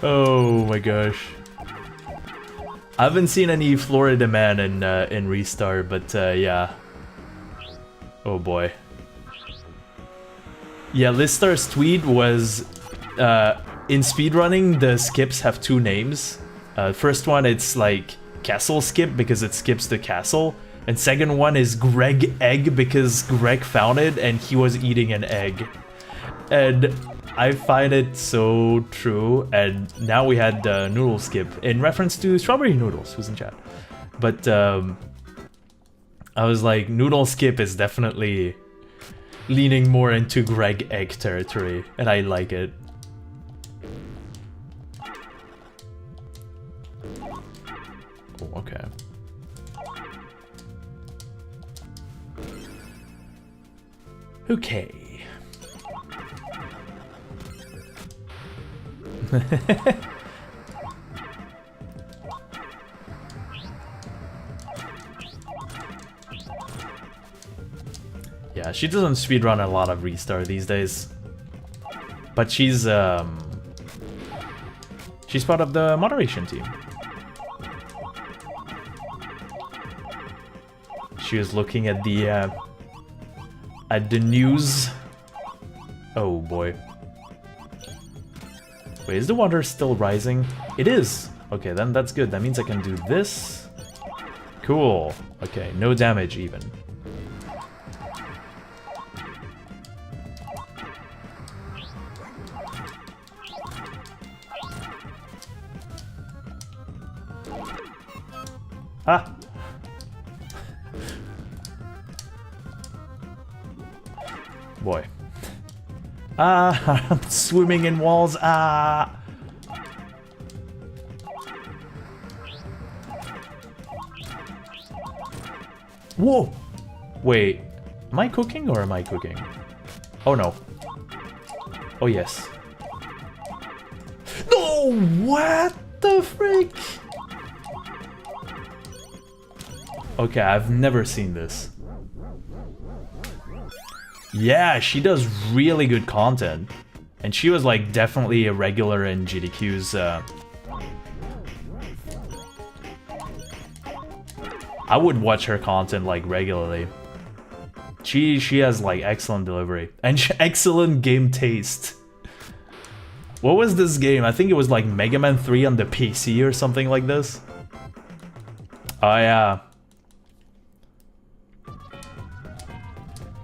oh my gosh. I haven't seen any Florida man in Ristar, but yeah. Oh boy. Yeah, Ristar's tweet was in speedrunning, the skips have two names. First one, it's like castle skip because it skips the castle. And second one is Greg Egg because Greg found it and he was eating an egg. And I find it so true. And now we had Noodle skip in reference to Strawberry Noodles, who's in chat. But I was like, Noodle skip is definitely leaning more into Greg Egg territory. And I like it. Oh, okay. Okay. Yeah, she doesn't speedrun a lot of Ristar these days. But she's part of the moderation team. She was looking at the news. Oh boy. Wait, is the water still rising? It is! Okay, then that's good. That means I can do this. Cool. Okay, no damage even. Ah! Boy. Ah, I'm swimming in walls. Ah. Whoa. Wait. Am I cooking or am I cooking? Oh no. Oh yes. No! What the frick? Okay, I've never seen this. Yeah, she does really good content. And she was like definitely a regular in GDQ's I would watch her content like regularly. She has like excellent delivery and excellent game taste. What was this game? I think it was like Mega Man 3 on the PC or something like this. Oh yeah.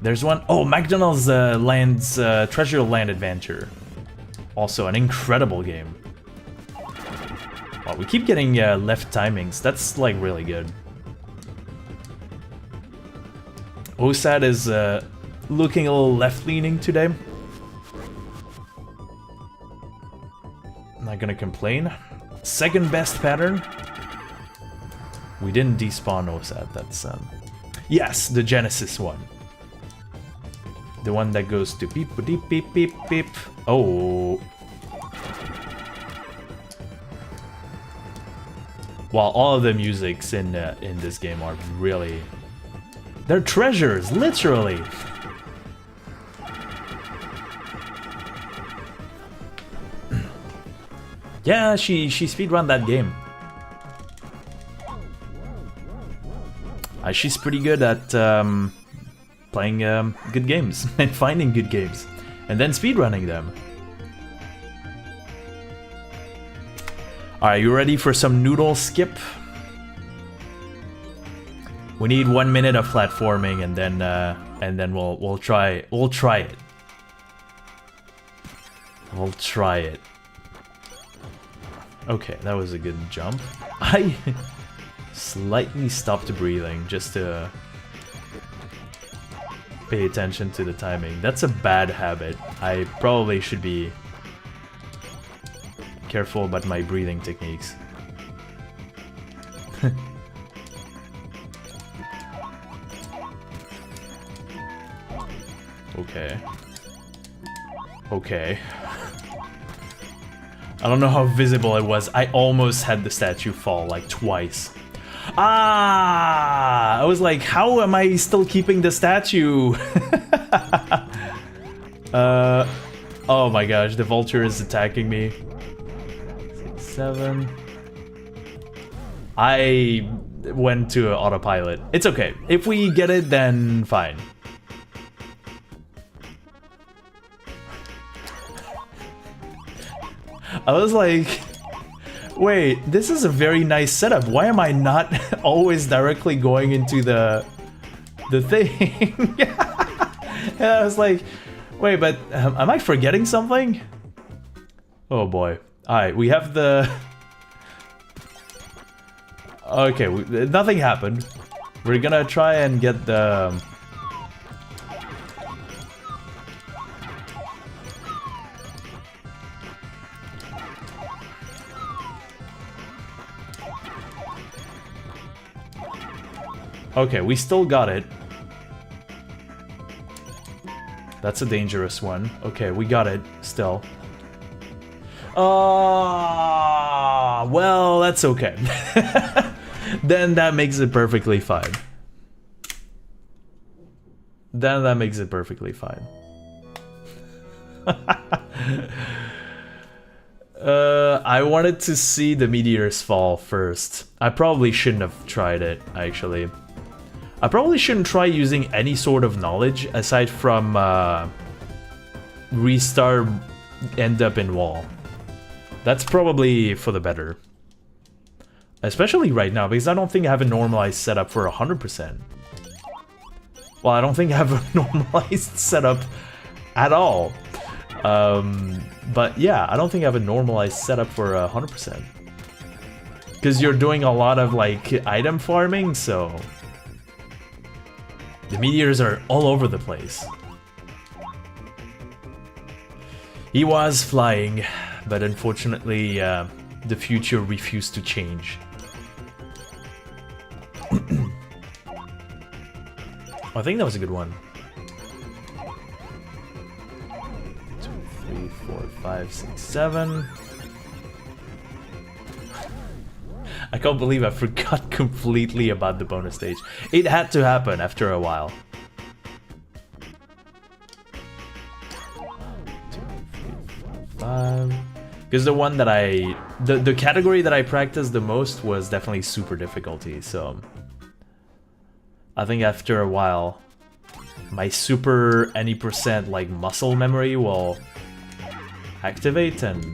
There's one, oh, McDonald's Land's Treasure Land Adventure. Also an incredible game. Wow, we keep getting left timings. That's like really good. OSAD is looking a little left-leaning today. I'm not gonna complain. Second best pattern. We didn't despawn OSAD, that's Yes, the Genesis one. The one that goes to beep beep beep beep beep. Oh. While all of the musics in this game are really... They're treasures, literally! Yeah, she speedrun that game. She's pretty good at playing good games and finding good games and then speedrunning them. Alright, you ready for some Noodle skip? We need 1 minute of platforming and then we'll try it. We'll try it. Okay, that was a good jump. I slightly stopped breathing just to pay attention to the timing. That's a bad habit. I probably should be careful about my breathing techniques. Okay. Okay. I don't know how visible it was. I almost had the statue fall like twice. Ah! I was like, how am I still keeping the statue? Oh my gosh, the vulture is attacking me. 6, 7. I went to autopilot. It's okay. If we get it, then fine. I was like, wait, this is a very nice setup. Why am I not always directly going into the thing? And I was like, wait, but am I forgetting something? Oh boy. Alright, we have the... Okay, nothing happened. We're gonna try and get the... Okay, we still got it. That's a dangerous one. Okay, we got it, still. Well, that's okay. Then that makes it perfectly fine. Then that makes it perfectly fine. I wanted to see the meteors fall first. I probably shouldn't have tried it, actually. I probably shouldn't try using any sort of knowledge aside from Ristar end up in wall. That's probably for the better. Especially right now, because I don't think I have a normalized setup for 100%. Well, I don't think I have a normalized setup at all. But yeah, I don't think I have a normalized setup for 100%. Because you're doing a lot of like item farming, so... The meteors are all over the place. He was flying, but unfortunately, the future refused to change. I think that was a good one. 2, 3, 4, 5, 6, 7. I can't believe I forgot completely about the bonus stage. It had to happen after a while. 2, 3, 4, 5. Because the one that the category that I practiced the most was definitely super difficulty, so... I think after a while, my super any percent like muscle memory will activate and...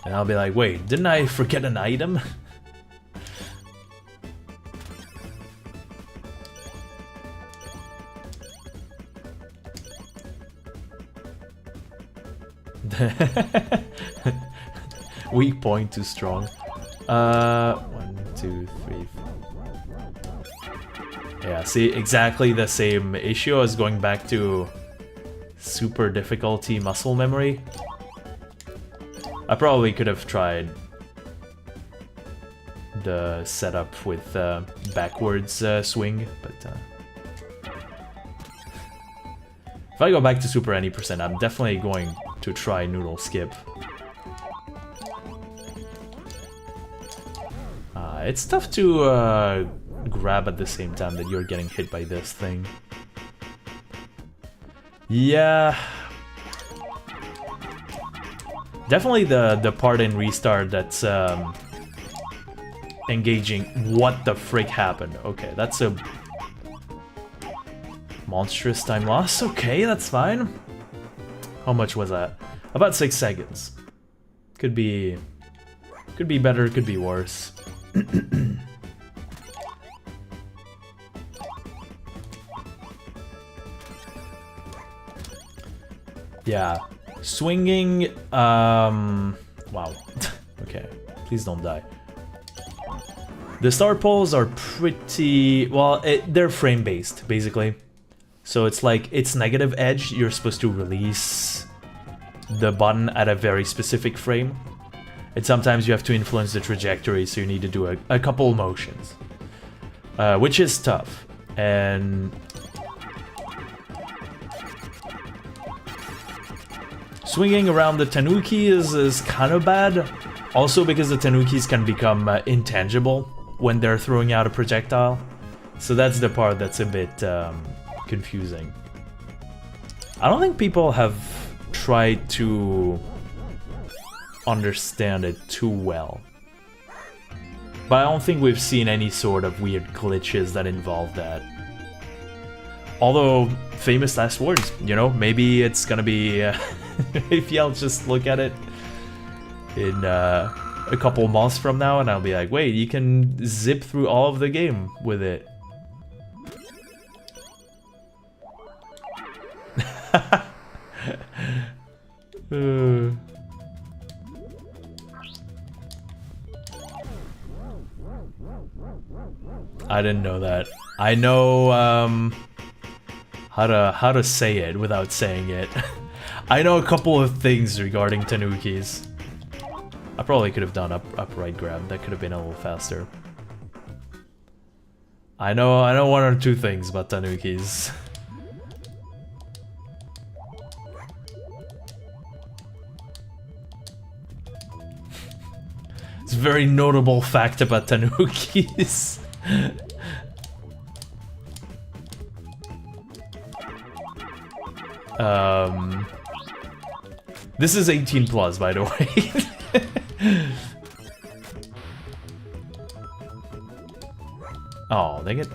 And I'll be like, wait, didn't I forget an item? Weak point too strong. 1, 2, 3, 4. Yeah, see, exactly the same issue. I was going back to super difficulty muscle memory. I probably could have tried the setup with backwards swing, but if I go back to super any percent, I'm definitely going to try Noodle skip. It's tough to grab at the same time that you're getting hit by this thing. Yeah. Definitely the part in Ristar that's engaging. What the frick happened? Okay, that's a monstrous time loss. Okay, that's fine. How much was that? About 6 seconds. Could be better, could be worse. Yeah, swinging, wow. Okay, please don't die. The star poles are pretty, well, they're frame-based, basically. So it's like, it's negative edge, you're supposed to release the button at a very specific frame. And sometimes you have to influence the trajectory, so you need to do a couple motions. Which is tough. And swinging around the tanuki is kind of bad. Also because the tanukis can become intangible when they're throwing out a projectile. So that's the part that's a bit confusing. I don't think people have tried to understand it too well. But I don't think we've seen any sort of weird glitches that involve that. Although, famous last words, you know, maybe it's gonna be... maybe I'll just look at it in a couple months from now and I'll be like, wait, you can zip through all of the game with it. I didn't know that. I know how to say it without saying it. I know a couple of things regarding tanukis. I probably could have done upright grab. That could have been a little faster. I know one or two things about tanukis. It's a very notable fact about tanukis. This is 18 plus, by the way. Oh, dang it.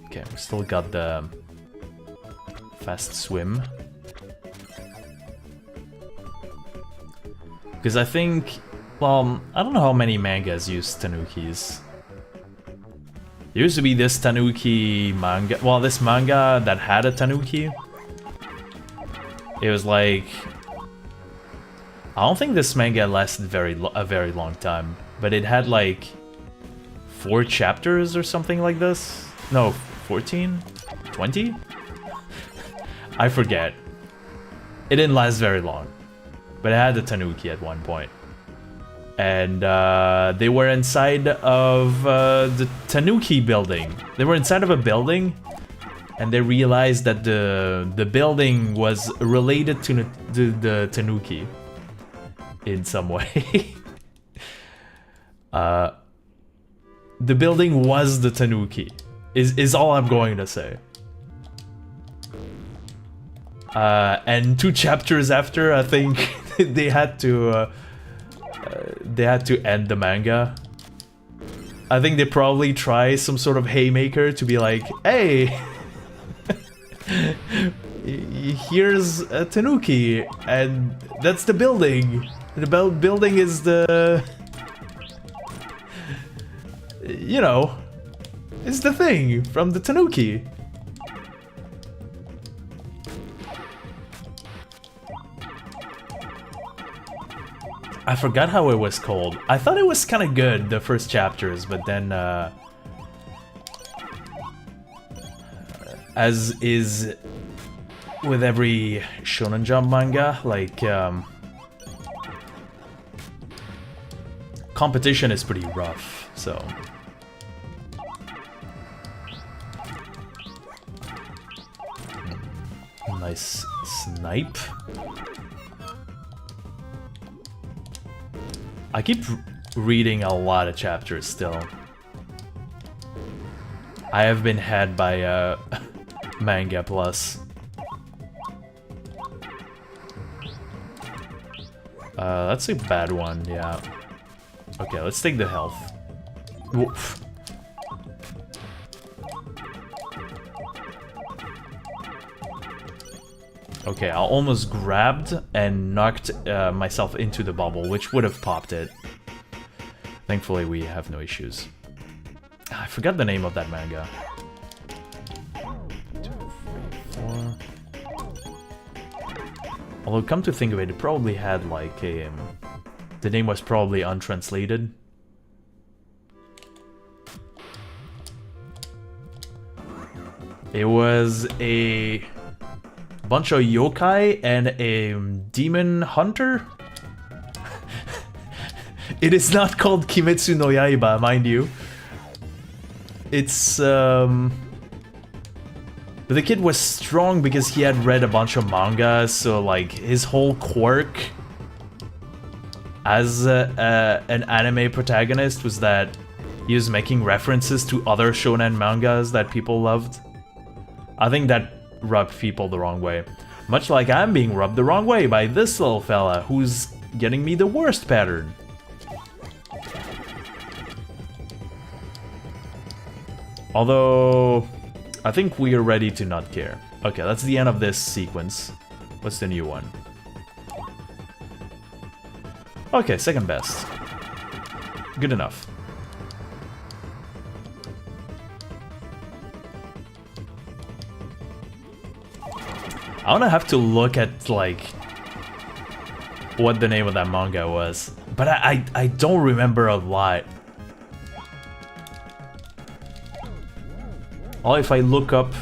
Okay, we still got the fast swim. Because I think, well, I don't know how many mangas use tanukis. There used to be this tanuki manga, well, this manga that had a tanuki. It was like, I don't think this manga lasted a very long time, but it had like 4 chapters or something like this. No, 14? 20? I forget. It didn't last very long, but it had the tanuki at one point. And they were inside of the tanuki building. They were inside of a building, and they realized that the building was related to the tanuki in some way. The building was the tanuki, is all I'm going to say. And 2 chapters after, I think they had to end the manga. I think they probably try some sort of haymaker to be like, hey, here's a tanuki, and that's the building. The building is the, you know, is the thing from the tanuki. I forgot how it was called. I thought it was kind of good, the first chapters, but then as is with every Shonen Jump manga, like, competition is pretty rough, so... Nice snipe. I keep reading a lot of chapters still. I have been had by Manga Plus. That's a bad one, yeah. Okay, let's take the health. Woof. Okay, I almost grabbed and knocked myself into the bubble, which would have popped it. Thankfully, we have no issues. I forgot the name of that manga. 2, 3, 4. Although, come to think of it, it probably had like a... the name was probably untranslated. It was a bunch of yokai and a demon hunter. It is not called Kimetsu no Yaiba, mind you. It's but the kid was strong because he had read a bunch of manga, so like his whole quirk as an anime protagonist was that he was making references to other shonen mangas that people loved. I think that rubbed people the wrong way. Much like I'm being rubbed the wrong way by this little fella who's getting me the worst pattern. Although, I think we are ready to not care. Okay, that's the end of this sequence. What's the new one? Okay, second best. Good enough. I'm gonna have to look at, like, what the name of that manga was. But I don't remember a lot. Or if I look up,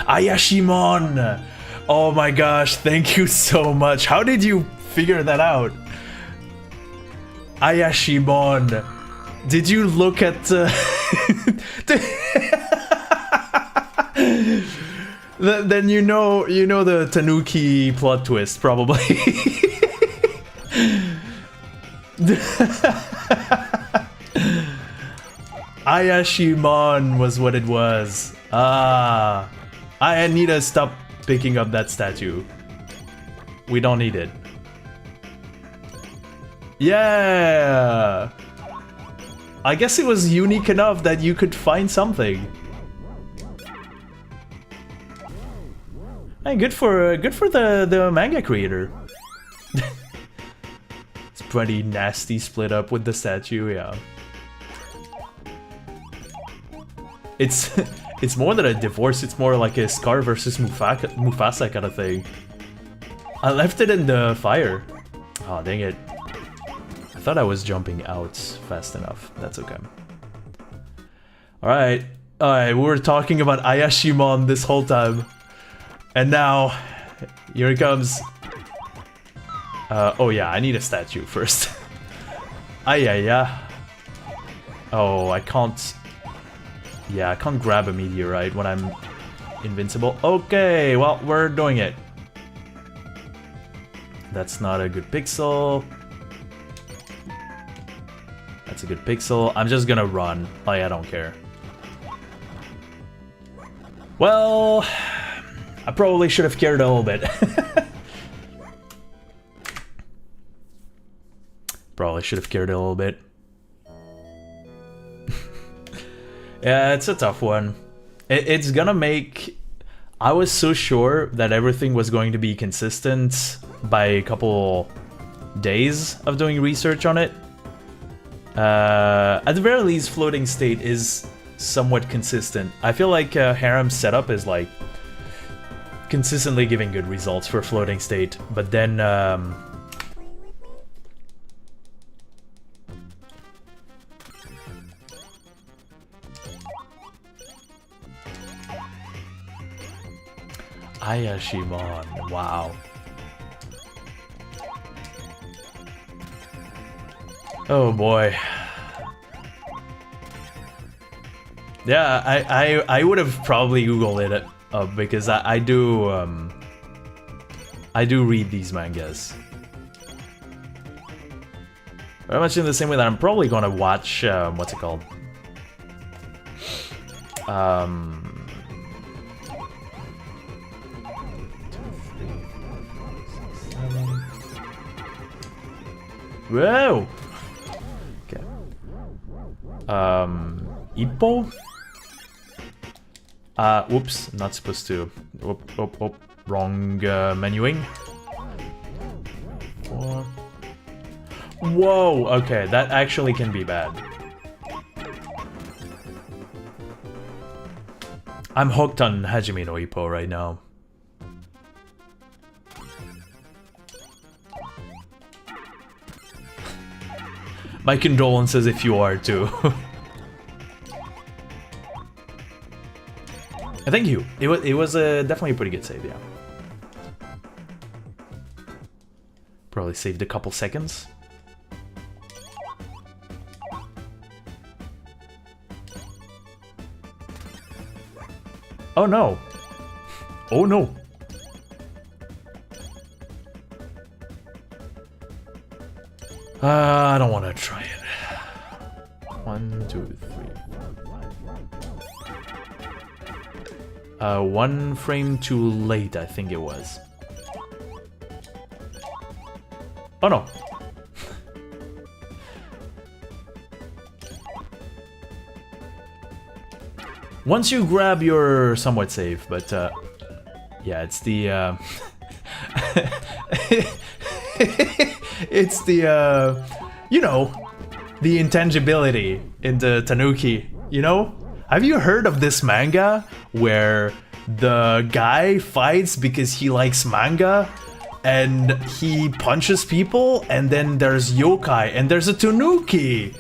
Ayashimon! Oh my gosh, thank you so much. How did you figure that out? Ayashimon. Did you look at then you know the Tanuki plot twist probably. Ayashimon was what it was. Ah, I need to stop picking up that statue. We don't need it. Yeah. I guess it was unique enough that you could find something. Hey, good for the manga creator. It's pretty nasty split up with the statue, yeah. It's more than a divorce, it's more like a Scar versus Mufasa kind of thing. I left it in the fire. Oh, dang it. I thought I was jumping out fast enough. That's okay. Alright. Alright, we were talking about Ayashimon this whole time. And now, here it comes. Oh yeah, I need a statue first. Ayaya. Oh, I can't... Yeah, I can't grab a meteorite when I'm invincible. Okay, well, we're doing it. That's not a good pixel. That's a good pixel. I'm just gonna run. Like, I don't care. Well, I probably should have cared a little bit. Probably should have cared a little bit. Yeah, it's a tough one. It's gonna make... I was so sure that everything was going to be consistent by a couple days of doing research on it. At the very least, floating state is somewhat consistent. I feel like Harem's setup is like consistently giving good results for floating state, but then Ayashimon, wow. Oh boy. Yeah, I would have probably Googled it because I do read these mangas. Very much in the same way that I'm probably gonna watch what's it called? Whoa! Okay. Ippo? Whoops, not supposed to. Wrong menuing. Whoa, okay, that actually can be bad. I'm hooked on Hajime no Ippo right now. My condolences if you are too. Thank you. It was definitely a pretty good save, yeah. Probably saved a couple seconds. Oh no. Oh no. I don't want to try it. 1, 2, 3, 4, 5. 1 frame too late, I think it was. Oh no. Once you grab your somewhat safe, but yeah, it's the it's the you know, the intangibility in the Tanuki, you know? Have you heard of this manga where the guy fights because he likes manga and he punches people, and then there's yokai and there's a Tanuki?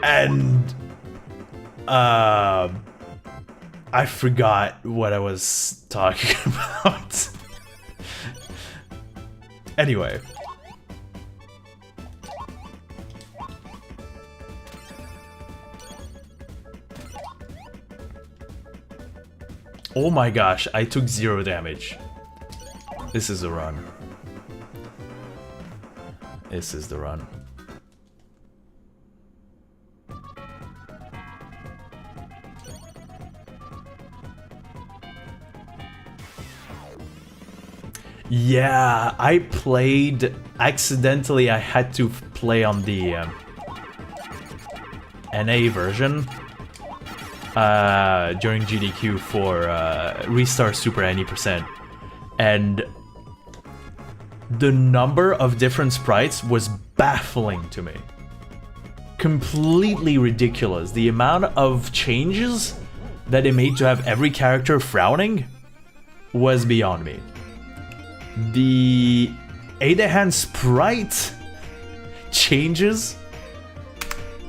And I forgot what I was talking about. Anyway. Oh my gosh, I took 0 damage. This is a run. This is the run. Yeah, I played accidentally. I had to play on the NA version during GDQ for Ristar Super 90%, and the number of different sprites was baffling to me. Completely ridiculous. The amount of changes that they made to have every character frowning was beyond me. The Adahan sprite changes.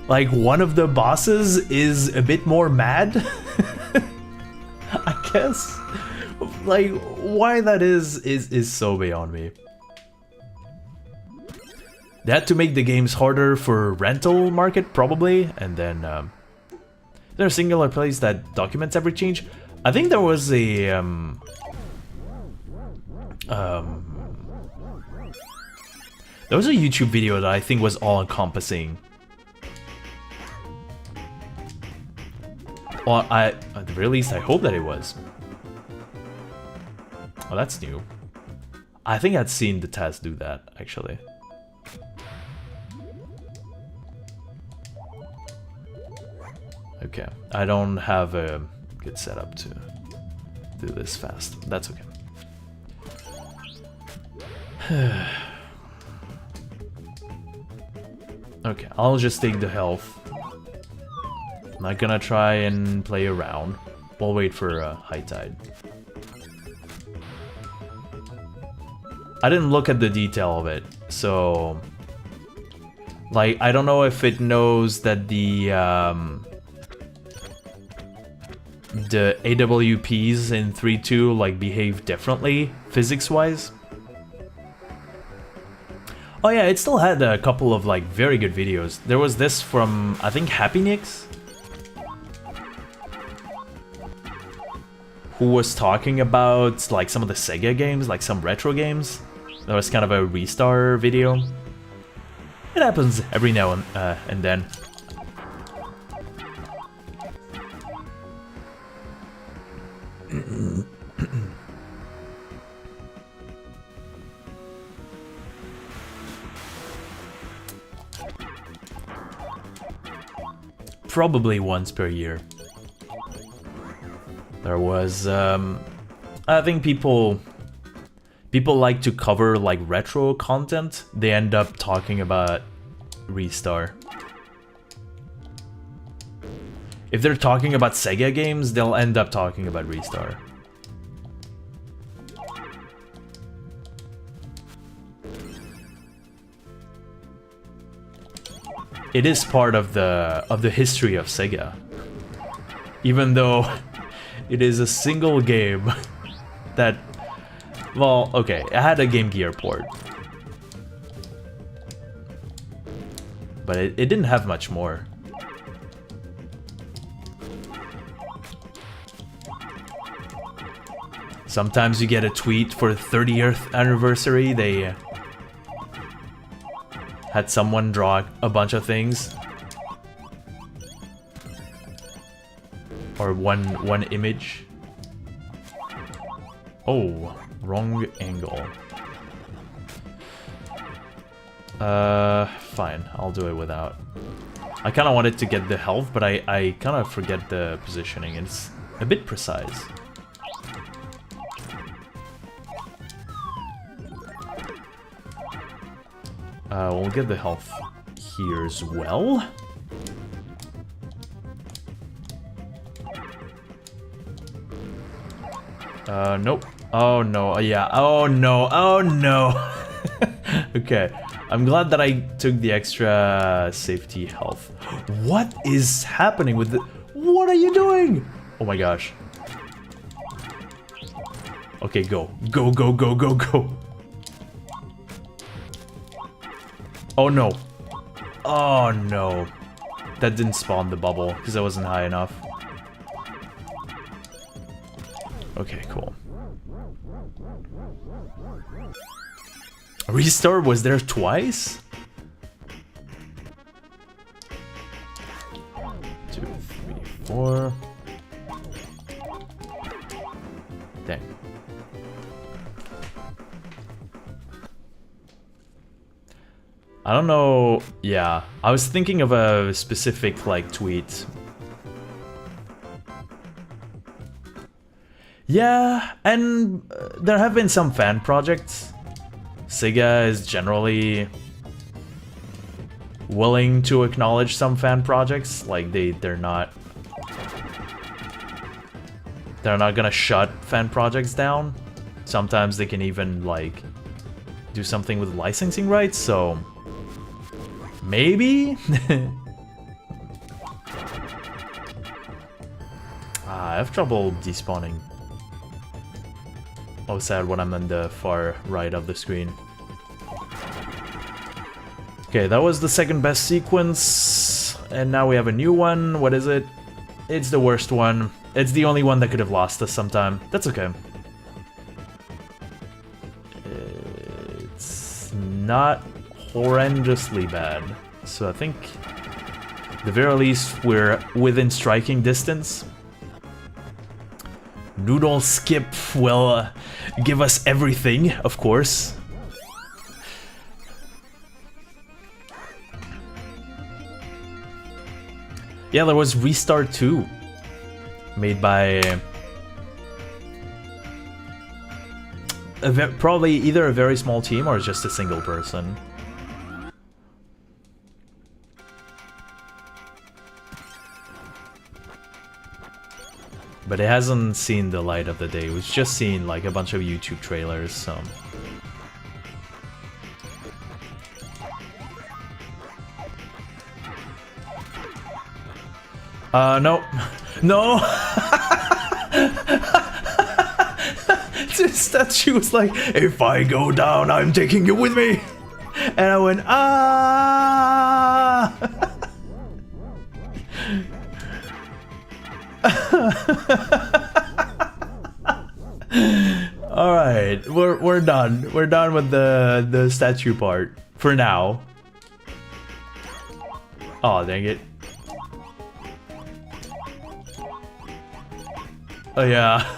Like, one of the bosses is a bit more mad. I guess. Like, why that is so beyond me. They had to make the games harder for rental market, probably, and then is there a singular place that documents every change? I think there was a there was a YouTube video that I think was all-encompassing. Well, at the very least, I hope that it was. Oh, that's new. I think I'd seen the test do that, actually. Okay, I don't have a good setup to do this fast. That's okay. Okay, I'll just take the health. I'm not gonna try and play around. We'll wait for high tide. I didn't look at the detail of it, so... Like, I don't know if it knows that the... the AWPs in 3.2 like behave differently physics-wise. Oh yeah, it still had a couple of like very good videos. There was this from, I think, Happy Nicks, who was talking about like some of the Sega games, like some retro games. That was kind of a Ristar video. It happens every now and then. Probably once per year. There was, I think people like to cover like retro content. They end up talking about Ristar. If they're talking about Sega games, they'll end up talking about Ristar. It is part of the history of Sega. Even though it is a single game that, well, okay, it had a Game Gear port. But it didn't have much more. Sometimes you get a tweet for the 30th anniversary, they had someone draw a bunch of things. Or one image. Oh, wrong angle. Fine, I'll do it without. I kind of wanted to get the health, but I kind of forget the positioning. It's a bit precise. We'll get the health here as well. Nope. Oh no, yeah, oh no, oh no! Okay, I'm glad that I took the extra safety health. What is happening with the... What are you doing? Oh my gosh. Okay, go. Go, go, go, go, go. Oh no. Oh no. That didn't spawn the bubble because I wasn't high enough. Okay, cool. Ristar was there twice? 2, 3, 4. Dang. I don't know. Yeah, I was thinking of a specific like tweet. Yeah, and there have been some fan projects. Sega is generally willing to acknowledge some fan projects. Like they're not gonna shut fan projects down. Sometimes they can even like do something with licensing rights, so maybe. I have trouble despawning. Oh, sad when I'm on the far right of the screen. Okay, that was the second best sequence, and now we have a new one. What is it? It's the worst one. It's the only one that could have lost us sometime. That's okay. It's not horrendously bad. So I think, at the very least, we're within striking distance. Noodle skip will give us everything, of course. Yeah, there was Ristar 2, made by probably either a very small team or just a single person. But it hasn't seen the light of the day. We've just seen like a bunch of YouTube trailers, so... No. No! statue was like, if I go down, I'm taking you with me. And I went, ah. All right, we're done. We're done with the statue part for now. Oh, dang it. Oh yeah.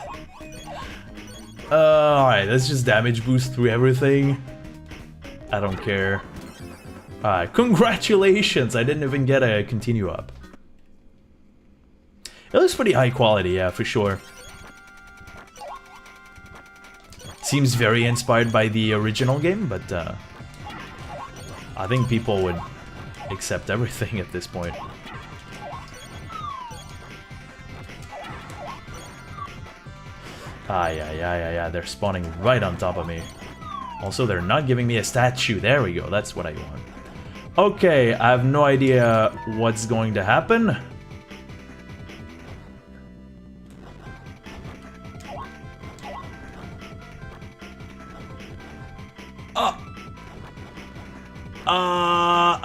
Alright, let's just damage boost through everything. I don't care. Alright, congratulations! I didn't even get a continue up. It looks pretty high quality, yeah, for sure. Seems very inspired by the original game, but I think people would accept everything at this point. Yeah, they're spawning right on top of me. Also, they're not giving me a statue. There we go, that's what I want. Okay, I have no idea what's going to happen.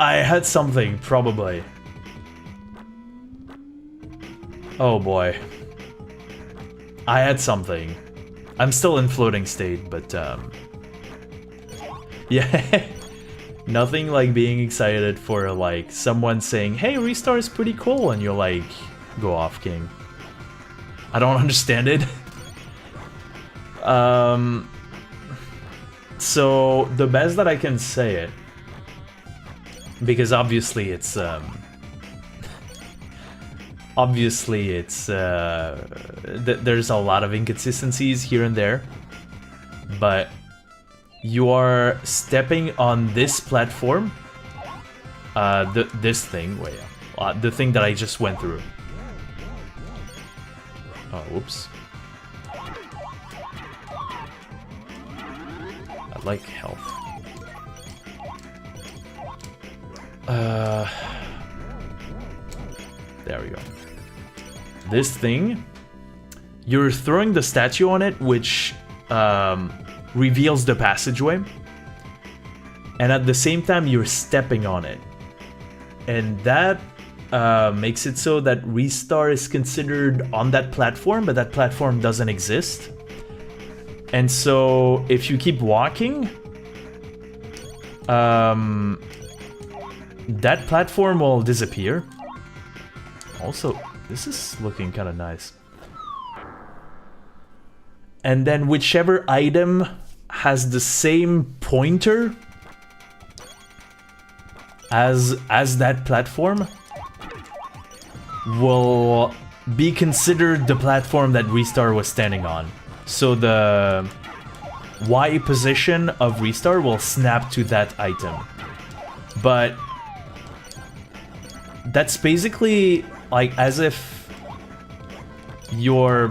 I had something, probably. Oh boy. I had something. I'm still in floating state, but yeah. Nothing like being excited for like someone saying, hey, Ristar is pretty cool, and you're like, go off, king. I don't understand it. So the best that I can say it, because obviously it's there's a lot of inconsistencies here and there, but you are stepping on this platform, this thing, wait, the thing that I just went through. Oh, whoops. I like health. There we go. This thing, you're throwing the statue on it, which reveals the passageway, and at the same time you're stepping on it, and that makes it so that Ristar is considered on that platform, but that platform doesn't exist. And so if you keep walking, that platform will disappear. Also, this is looking kind of nice. And then whichever item has the same pointer as that platform will be considered the platform that Ristar was standing on. So the Y position of Ristar will snap to that item. But that's basically like as if you're...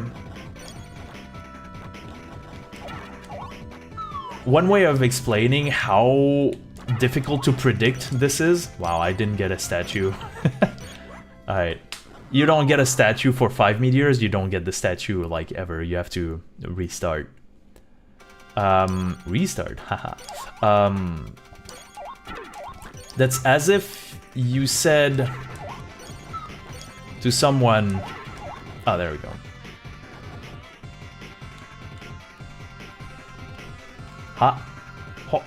One way of explaining how difficult to predict this is... Wow, I didn't get a statue. Alright. You don't get a statue for 5 meteors, you don't get the statue like ever. You have to restart. Restart, haha. That's as if you said to someone... Oh, there we go. Ha. Ho.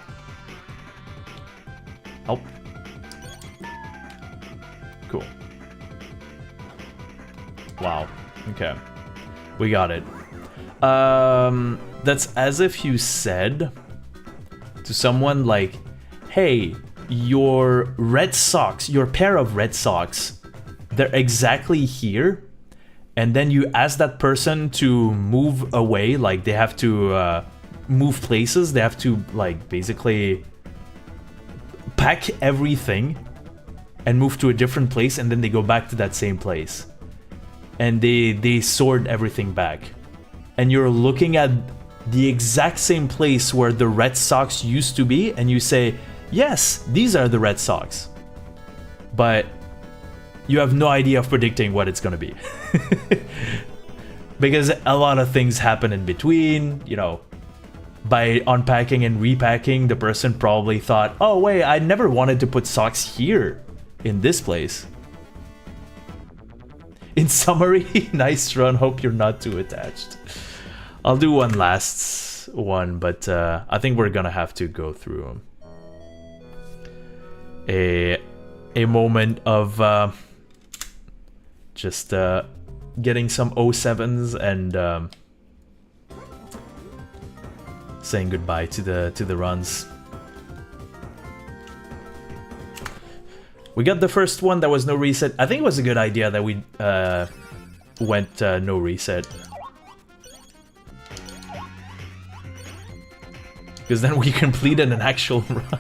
Help. Cool. Wow. Okay. We got it. That's as if you said to someone like, hey, your red socks, your pair of red socks, they're exactly here. And then you ask that person to move away, like they have to move places. They have to like basically pack everything and move to a different place, and then they go back to that same place. And they sort everything back. And you're looking at the exact same place where the red socks used to be, and you say, yes, these are the red socks. But you have no idea of predicting what it's gonna be. Because a lot of things happen in between, you know, by unpacking and repacking, the person probably thought, oh wait, I never wanted to put socks here in this place. In summary, nice run, hope you're not too attached. I'll do one last one, but I think we're gonna have to go through a moment of just getting some 07s and saying goodbye to the runs. We got the first one, there was no reset. I think it was a good idea that we went no reset. Because then we completed an actual run.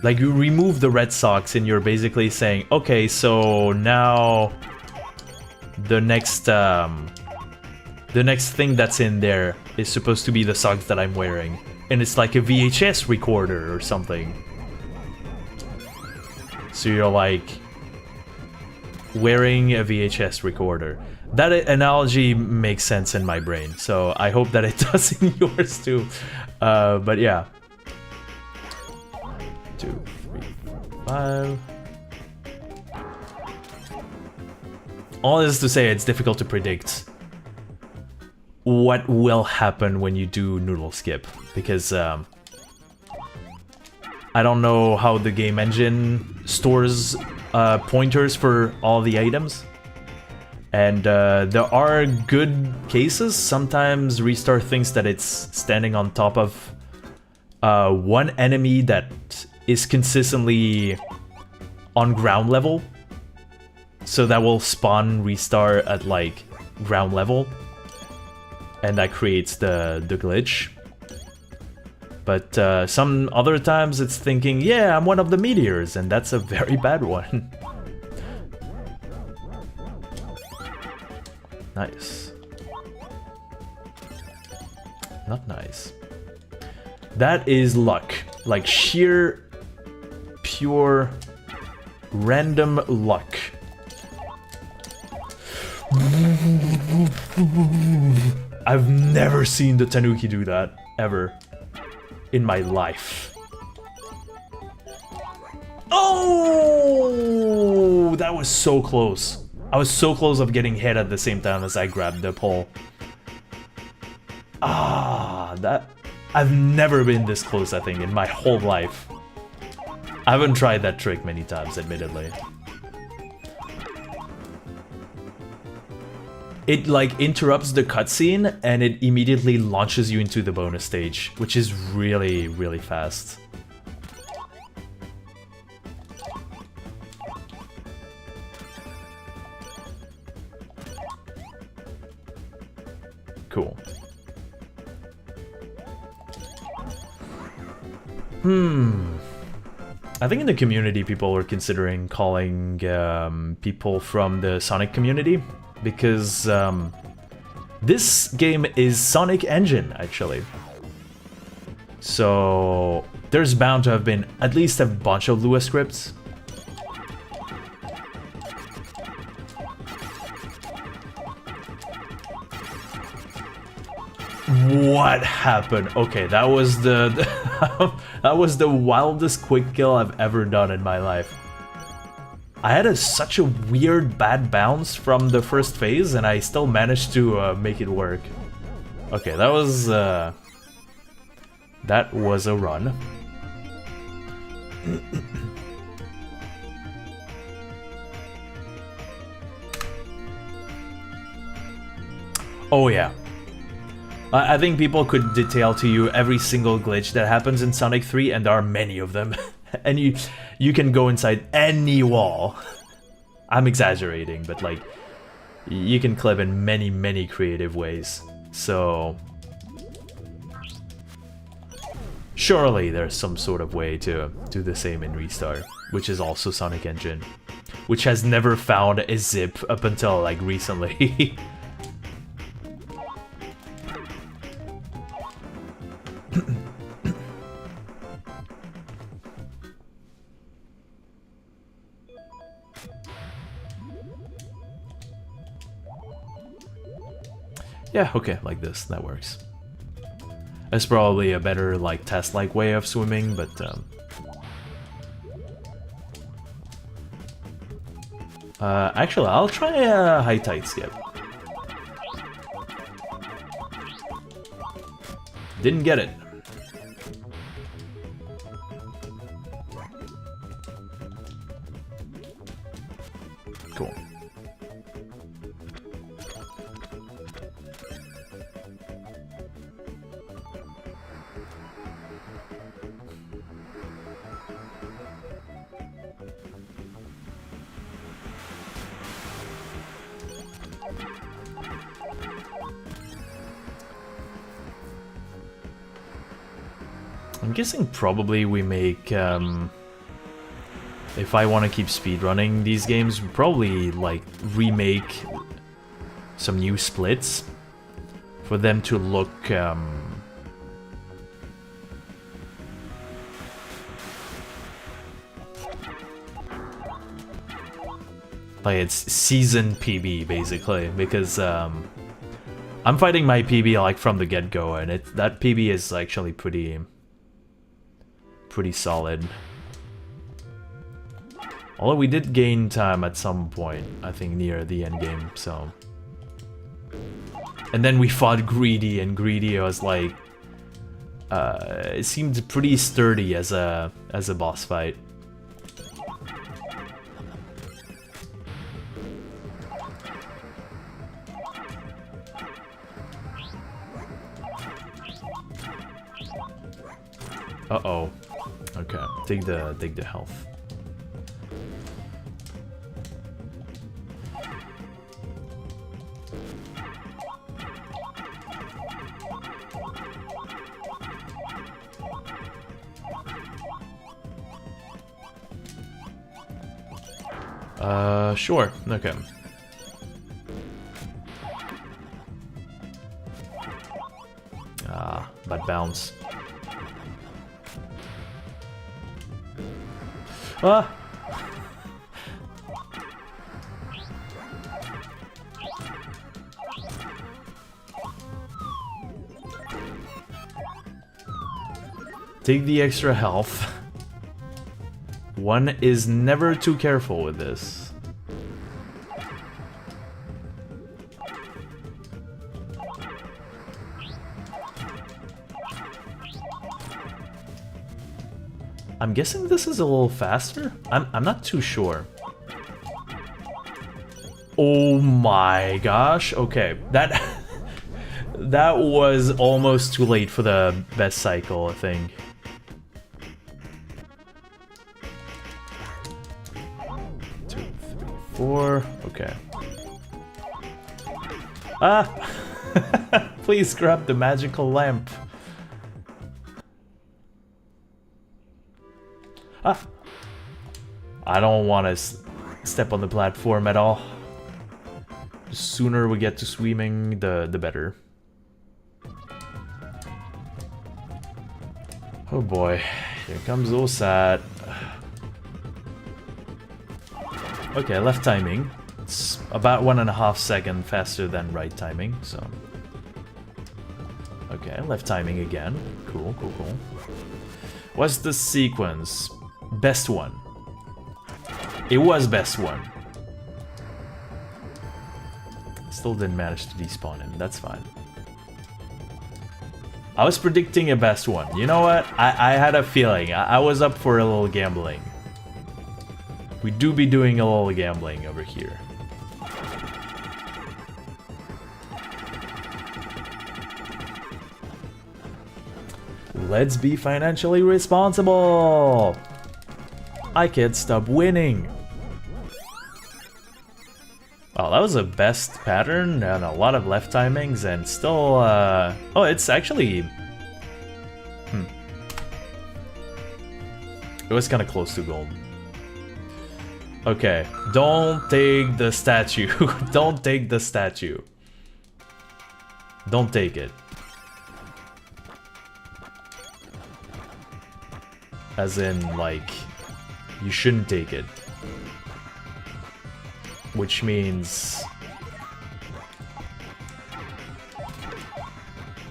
Like, you remove the red socks and you're basically saying, okay, so now the next thing that's in there is supposed to be the socks that I'm wearing. And it's like a VHS recorder or something. So you're like wearing a VHS recorder. That analogy makes sense in my brain, so I hope that it does in yours too. But yeah. 2, 3, 4, 5. All this is to say, it's difficult to predict what will happen when you do Noodle skip, because I don't know how the game engine stores pointers for all the items. And there are good cases. Sometimes Ristar thinks that it's standing on top of one enemy that is consistently on ground level. So that will spawn Ristar at like ground level. And that creates the glitch. But some other times it's thinking, yeah, I'm one of the meteors, and that's a very bad one. Nice. Not nice. That is luck. Like sheer, pure, random luck. I've never seen the Tanuki do that, ever. In my life. Oh! That was so close. I was so close of getting hit at the same time as I grabbed the pole. Ah, that... I've never been this close, I think, in my whole life. I haven't tried that trick many times, admittedly. It, like, interrupts the cutscene, and it immediately launches you into the bonus stage, which is really, really fast. Cool. I think in the community people were considering calling people from the Sonic community, because this game is Sonic Engine, actually. So there's bound to have been at least a bunch of Lua scripts. What happened? Okay, that was the that was the wildest quick kill I've ever done in my life. I had such a weird bad bounce from the first phase, and I still managed to make it work. Okay, that was a run. Oh yeah. I think people could detail to you every single glitch that happens in Sonic 3, and there are many of them. And you can go inside any wall. I'm exaggerating, but like, you can clip in many, many creative ways. So surely there's some sort of way to do the same in Ristar, which is also Sonic Engine, which has never found a zip up until like recently. Yeah, okay, like this, that works. That's probably a better, like, test-like way of swimming, but, actually, I'll try a high tide skip. Didn't get it. Cool. I'm guessing probably we make, if I want to keep speedrunning these games, we probably, like, remake some new splits for them to look, like it's season PB, basically, because, I'm fighting my PB, like, from the get-go, and that PB is actually pretty solid. Although we did gain time at some point, I think near the end game, so. And then we fought Greedy, and Greedy was like, it seemed pretty sturdy as a boss fight. Uh-oh. Okay, take the health. Sure. Okay. Ah, bad bounce. Ah! Take the extra health. One is never too careful with this. I'm guessing this is a little faster? I'm not too sure. Oh my gosh, okay. That that was almost too late for the best cycle, I think. Two, three, four, okay. Ah! Please grab the magical lamp. Ah! I don't want to step on the platform at all. The sooner we get to swimming, the better. Oh boy, here comes Osat. Okay, left timing. It's about 1.5 seconds faster than right timing, so... Okay, left timing again. Cool, cool, cool. What's the sequence? Best one. It was best one. Still didn't manage to despawn him, that's fine. I was predicting a best one. You know what? I had a feeling. I was up for a little gambling. We do be doing a little gambling over here. Let's be financially responsible! I can't stop winning! Well, that was a best pattern and a lot of left timings and still, oh, it's actually... It was kinda close to gold. Okay, don't take the statue. Don't take the statue. Don't take it. As in, like, you shouldn't take it. Which means...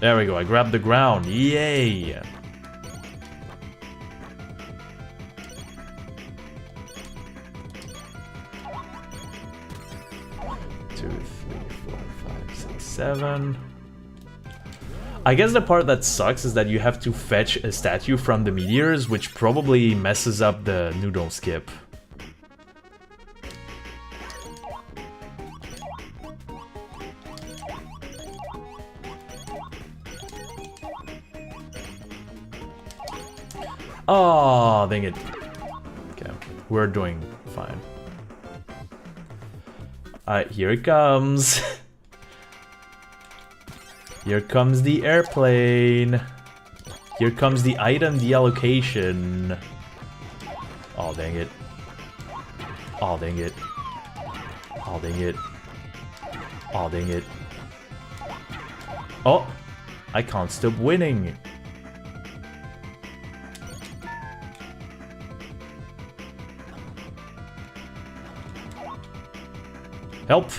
There we go, I grabbed the ground. Yay! 2, 3, 4, 5, 6, 7. I guess the part that sucks is that you have to fetch a statue from the meteors, which probably messes up the Noodle skip. Oh, dang it. Okay, we're doing fine. Alright, here it comes. Here comes the airplane. Here comes the item deallocation. Oh, dang it. Oh, dang it. Oh, dang it. Oh, dang it. Oh! I can't stop winning. Help!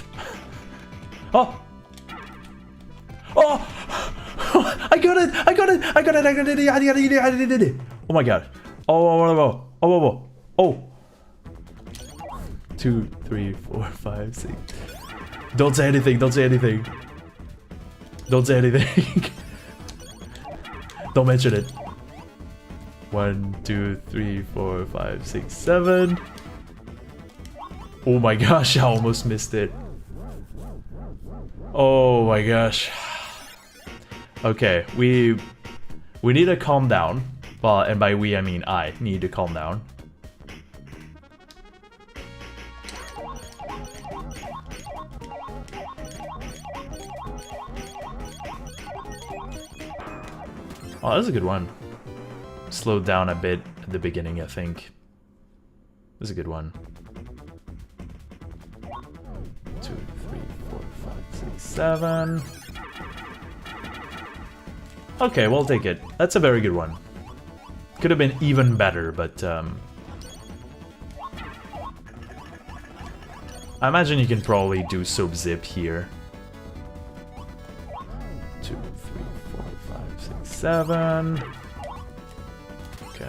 Oh! Oh! I got it! I got it! I got it! I got it! I did it! Oh my god! Oh! 2, 3, 4, 5, 6. Don't say anything! Don't say anything! Don't say anything! Don't mention it! 1, 2, 3, 4, 5, 6, 7. Oh my gosh, I almost missed it. Oh my gosh. Okay, we need to calm down. Well, and by we I mean I need to calm down. Oh, that was a good one. Slowed down a bit at the beginning, I think. That was a good one. 2, 3, 4, 5, 6, 7. Okay, we'll take it. That's a very good one. Could have been even better, but I imagine you can probably do soap zip here. 2, 3, 4, 5, 6, 7. Okay.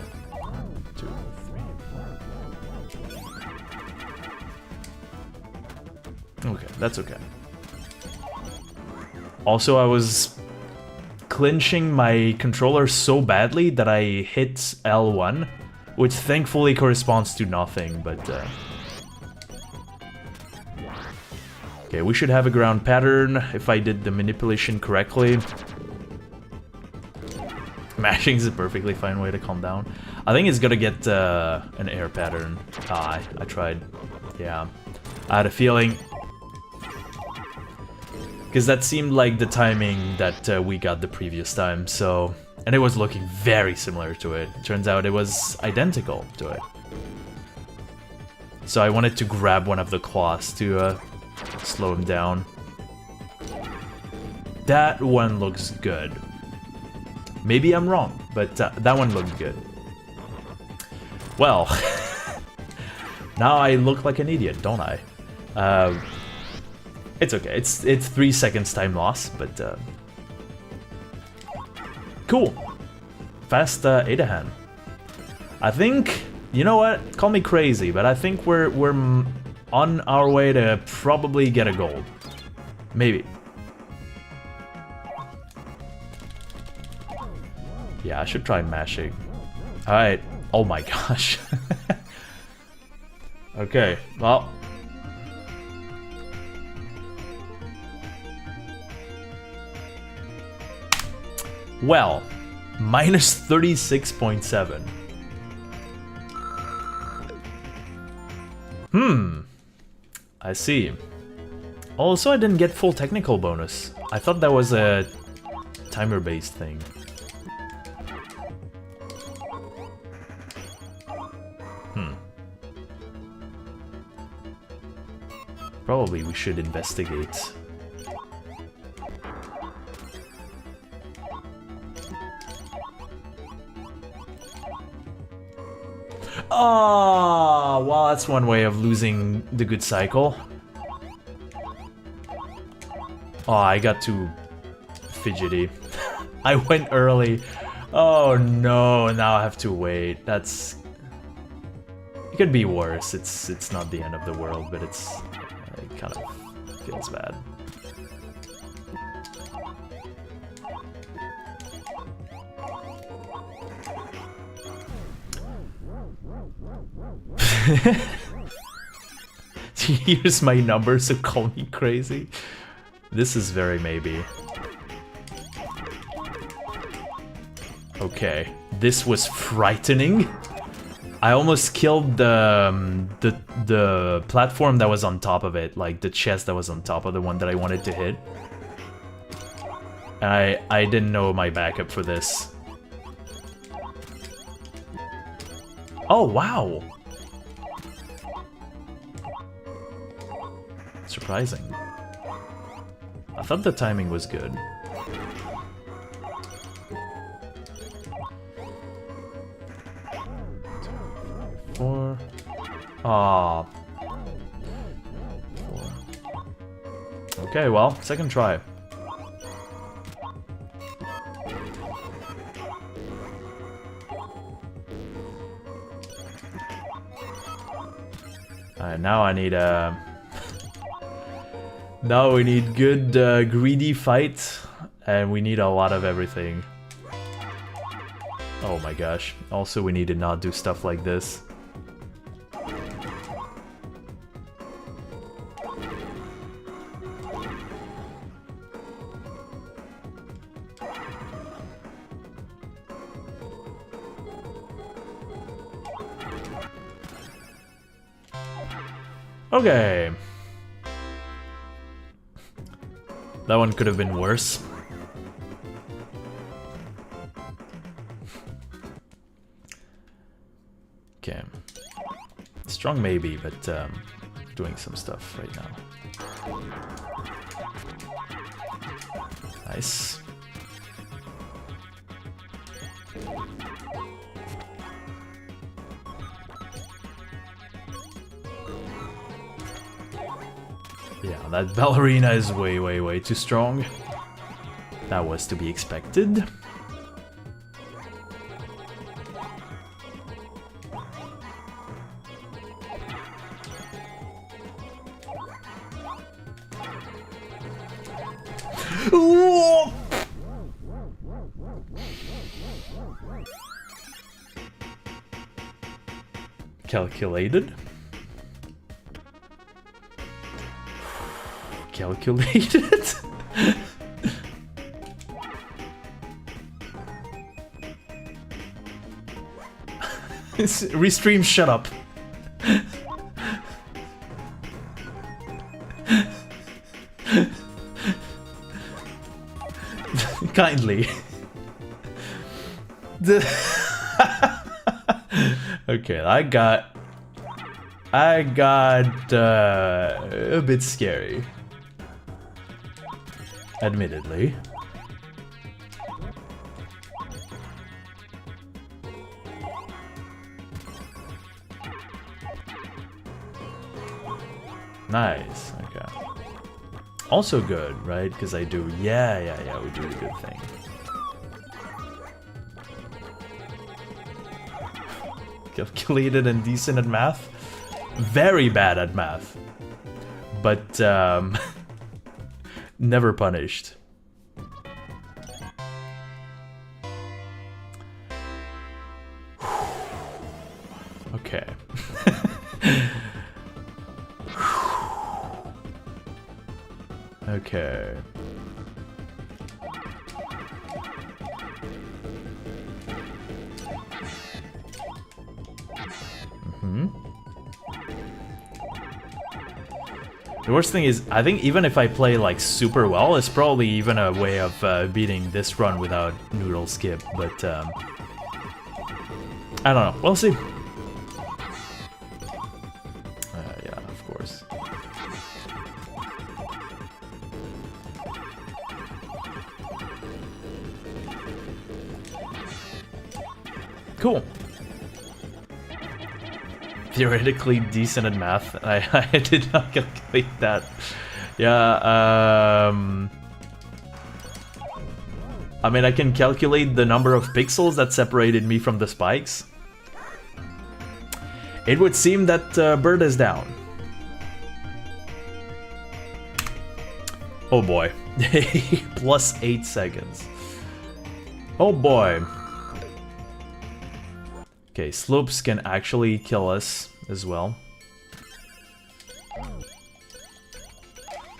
2, 3, 4. Okay, that's okay. Also, I was clinching my controller so badly that I hit L1, which thankfully corresponds to nothing, but okay, we should have a ground pattern if I did the manipulation correctly. Mashing is a perfectly fine way to calm down. I think it's gonna get an air pattern. Ah, I tried. Yeah, I had a feeling. Because that seemed like the timing that we got the previous time, so... And it was looking very similar to it. Turns out it was identical to it. So I wanted to grab one of the claws to slow him down. That one looks good. Maybe I'm wrong, but that one looked good. Well, now I look like an idiot, don't I? It's okay. It's 3 seconds time loss, but cool. Fast Adahan. I think, you know what? Call me crazy, but I think we're on our way to probably get a gold. Maybe. Yeah, I should try mashing. All right. Oh my gosh. Okay. Well. Well, minus 36.7. I see. Also, I didn't get full technical bonus. I thought that was a timer-based thing. Probably we should investigate. Oh, well, that's one way of losing the good cycle. Oh, I got too fidgety. I went early. Oh no, now I have to wait. That's... It could be worse. It's not the end of the world, but it kind of feels bad. Here's my number, so call me crazy. This is very maybe. Okay, this was frightening. I almost killed the platform that was on top of it, like the chest that was on top of the one that I wanted to hit. And I didn't know my backup for this. Oh, wow! Surprising. I thought the timing was good. Four. Ah. Okay, well, second try. Alright, now I need a... Now we need good greedy fight, and we need a lot of everything. Oh my gosh. Also, we need to not do stuff like this. Okay. That one could have been worse. Okay. Strong maybe, but doing some stuff right now. Nice. Yeah, that ballerina is way, way, way too strong. That was to be expected. Ooh! Calculated? Calculated? Restream, shut up. Kindly. Okay, I got a bit scary. Admittedly. Nice, okay. Also good, right? Because I do, yeah, we do a good thing. Calculated and decent at math. Very bad at math. But, never punished. Okay. Okay. The worst thing is, I think even if I play like super well, it's probably even a way of beating this run without Noodle skip, but I don't know, we'll see. Yeah, of course. Cool. Theoretically decent at math. I did not calculate that. Yeah, I mean, I can calculate the number of pixels that separated me from the spikes. It would seem that bird is down. Oh boy. Plus 8 seconds. Oh boy. Okay, slopes can actually kill us as well.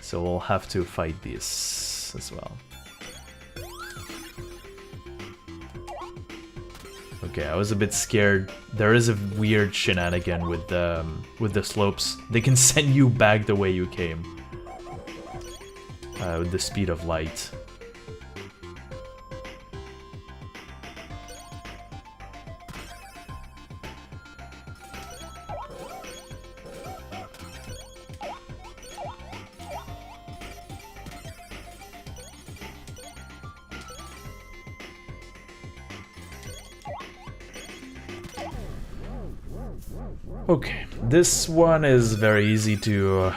So we'll have to fight this as well. Okay, I was a bit scared. There is a weird shenanigan with the slopes. They can send you back the way you came. With the speed of light. Okay, this one is very easy to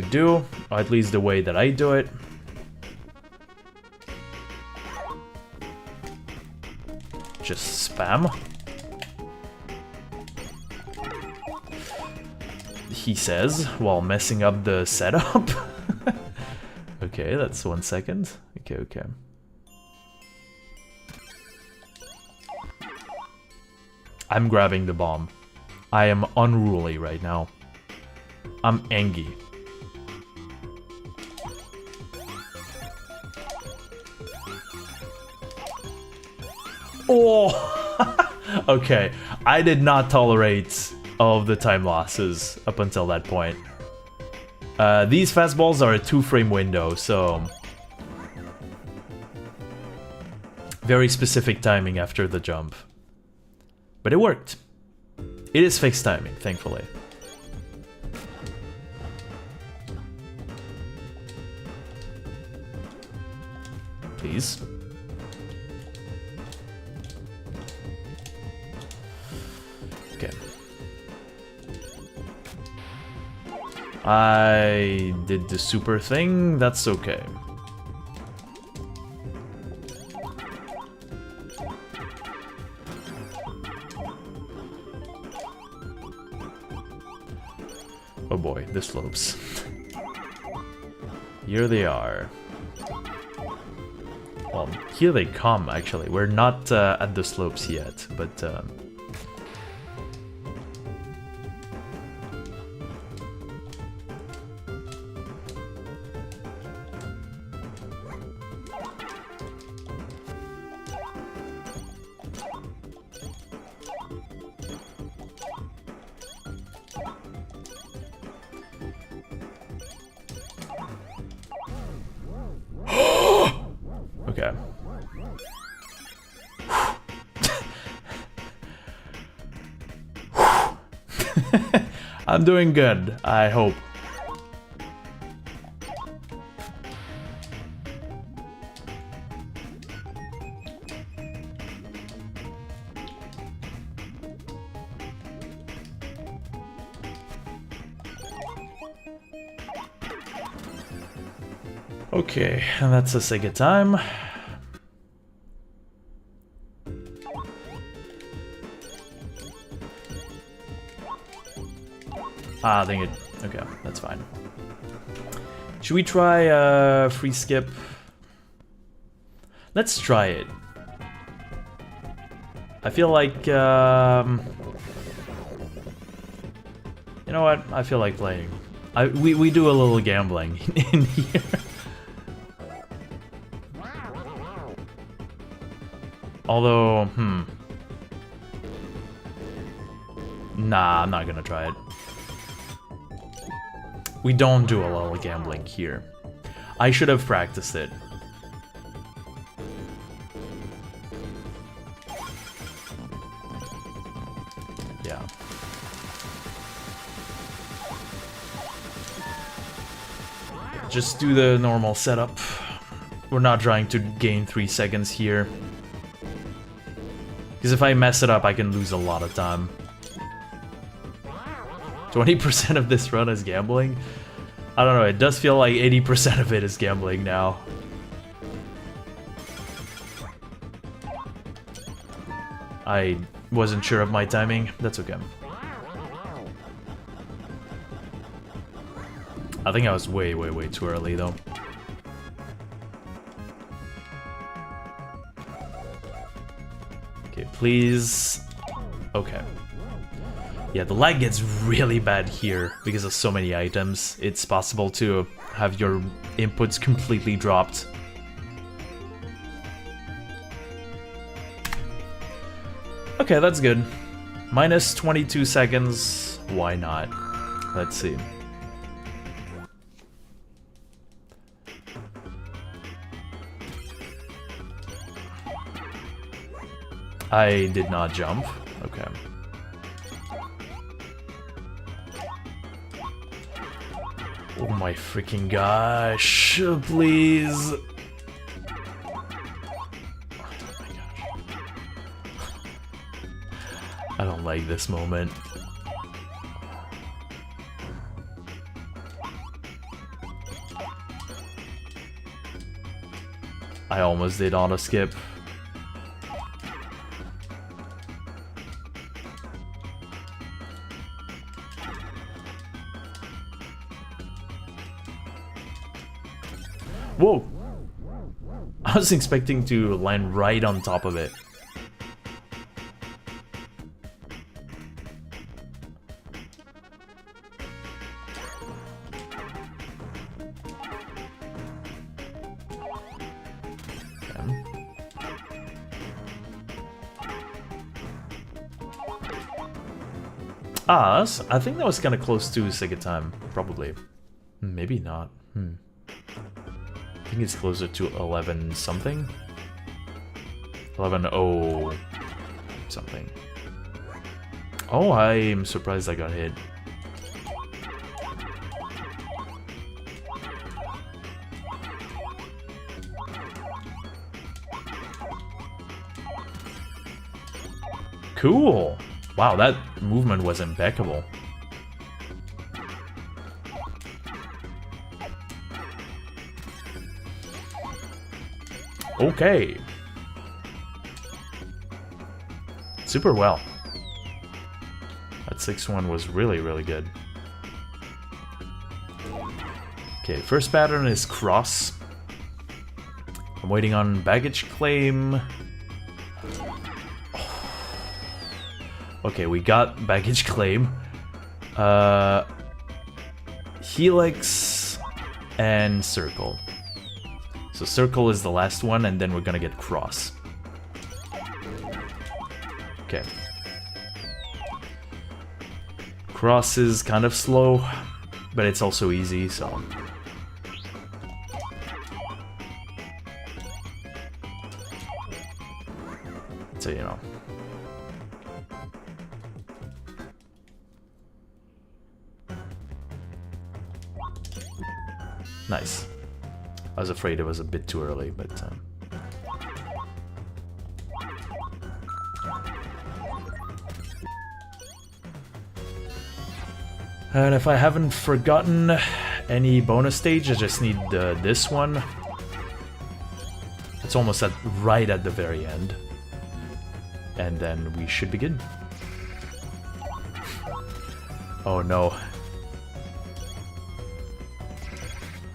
do, or at least the way that I do it. Just spam. He says, while messing up the setup. Okay, that's 1 second. Okay. I'm grabbing the bomb. I am unruly right now. I'm angry. Oh! Okay, I did not tolerate all of the time losses up until that point. These fastballs are a 2-frame window, so... very specific timing after the jump. But it worked. It is fixed timing, thankfully. Please. Okay. I did the super thing, that's okay. Oh boy, the slopes. Here they are. Well, here they come, actually. We're not at the slopes yet, but... okay. I'm doing good, I hope. Okay, and that's a second time. Ah, dang it. Okay, that's fine. Should we try free skip? Let's try it. I feel like you know what? I feel like playing. We do a little gambling in here. Although, nah, I'm not gonna try it. We don't do a lot of gambling here. I should have practiced it. Yeah. Just do the normal setup. We're not trying to gain 3 seconds here. Because if I mess it up, I can lose a lot of time. 20% of this run is gambling? I don't know, it does feel like 80% of it is gambling now. I wasn't sure of my timing. That's okay. I think I was way too early, though. Okay, please. Okay. Yeah, the lag gets really bad here because of so many items. It's possible to have your inputs completely dropped. Okay, that's good. Minus 22 seconds. Why not? Let's see. I did not jump. Okay. Oh my freaking gosh, please. Oh my gosh. I don't like this moment. I almost did auto skip. Whoa! I was expecting to land right on top of it. Okay. Ah, I think that was kind of close to second time, probably. Maybe not. I think it's closer to 11 something. 11-0 something. Oh, I'm surprised I got hit. Cool! Wow, that movement was impeccable. Okay. Super well. That 6-1 was really good. Okay, first pattern is cross. I'm waiting on baggage claim. Okay, we got baggage claim. Helix and circle. So circle is the last one, and then we're gonna get cross. Okay. Cross is kind of slow, but it's also easy, so... So, you know. Nice. I was afraid it was a bit too early, but... And if I haven't forgotten any bonus stage, I just need this one. It's almost right at the very end. And then we should be good. Oh no.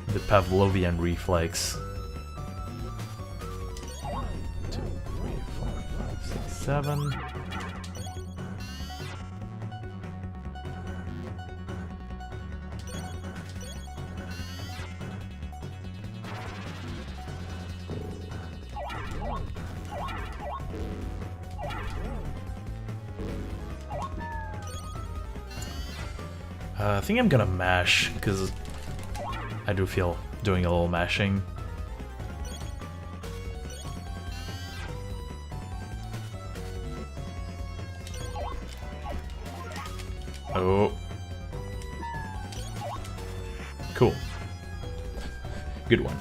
The Pavlovian reflex. 1, 2, 3, 4, 5, 6, 7. I think I'm gonna mash, because I do feel doing a little mashing. Oh. Cool. Good one.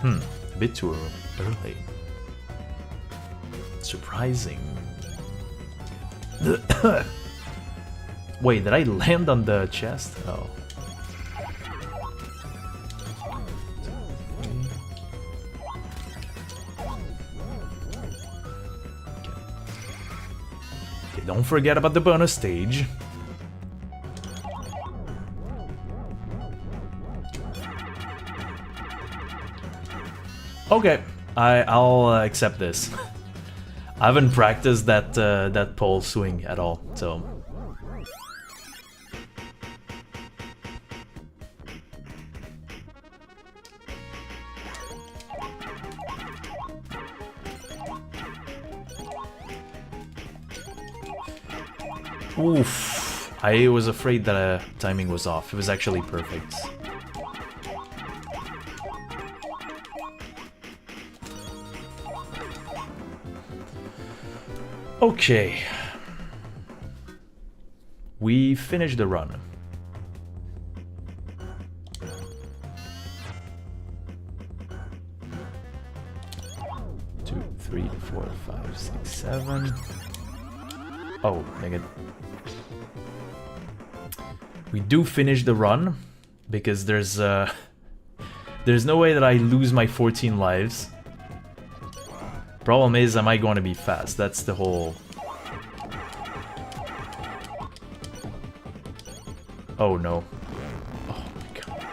A bit too early. Surprising. Wait, did I land on the chest? Oh. Okay, don't forget about the bonus stage. Okay, I'll accept this. I haven't practiced that pole swing at all, so. Oof! I was afraid that timing was off. It was actually perfect. Okay. We finished the run. Two, 3, 4, 5, 6, 7. Oh, dang it. We do finish the run because there's no way that I lose my 14 lives. Problem is, am I going to be fast? That's the whole... Oh no. Oh my god.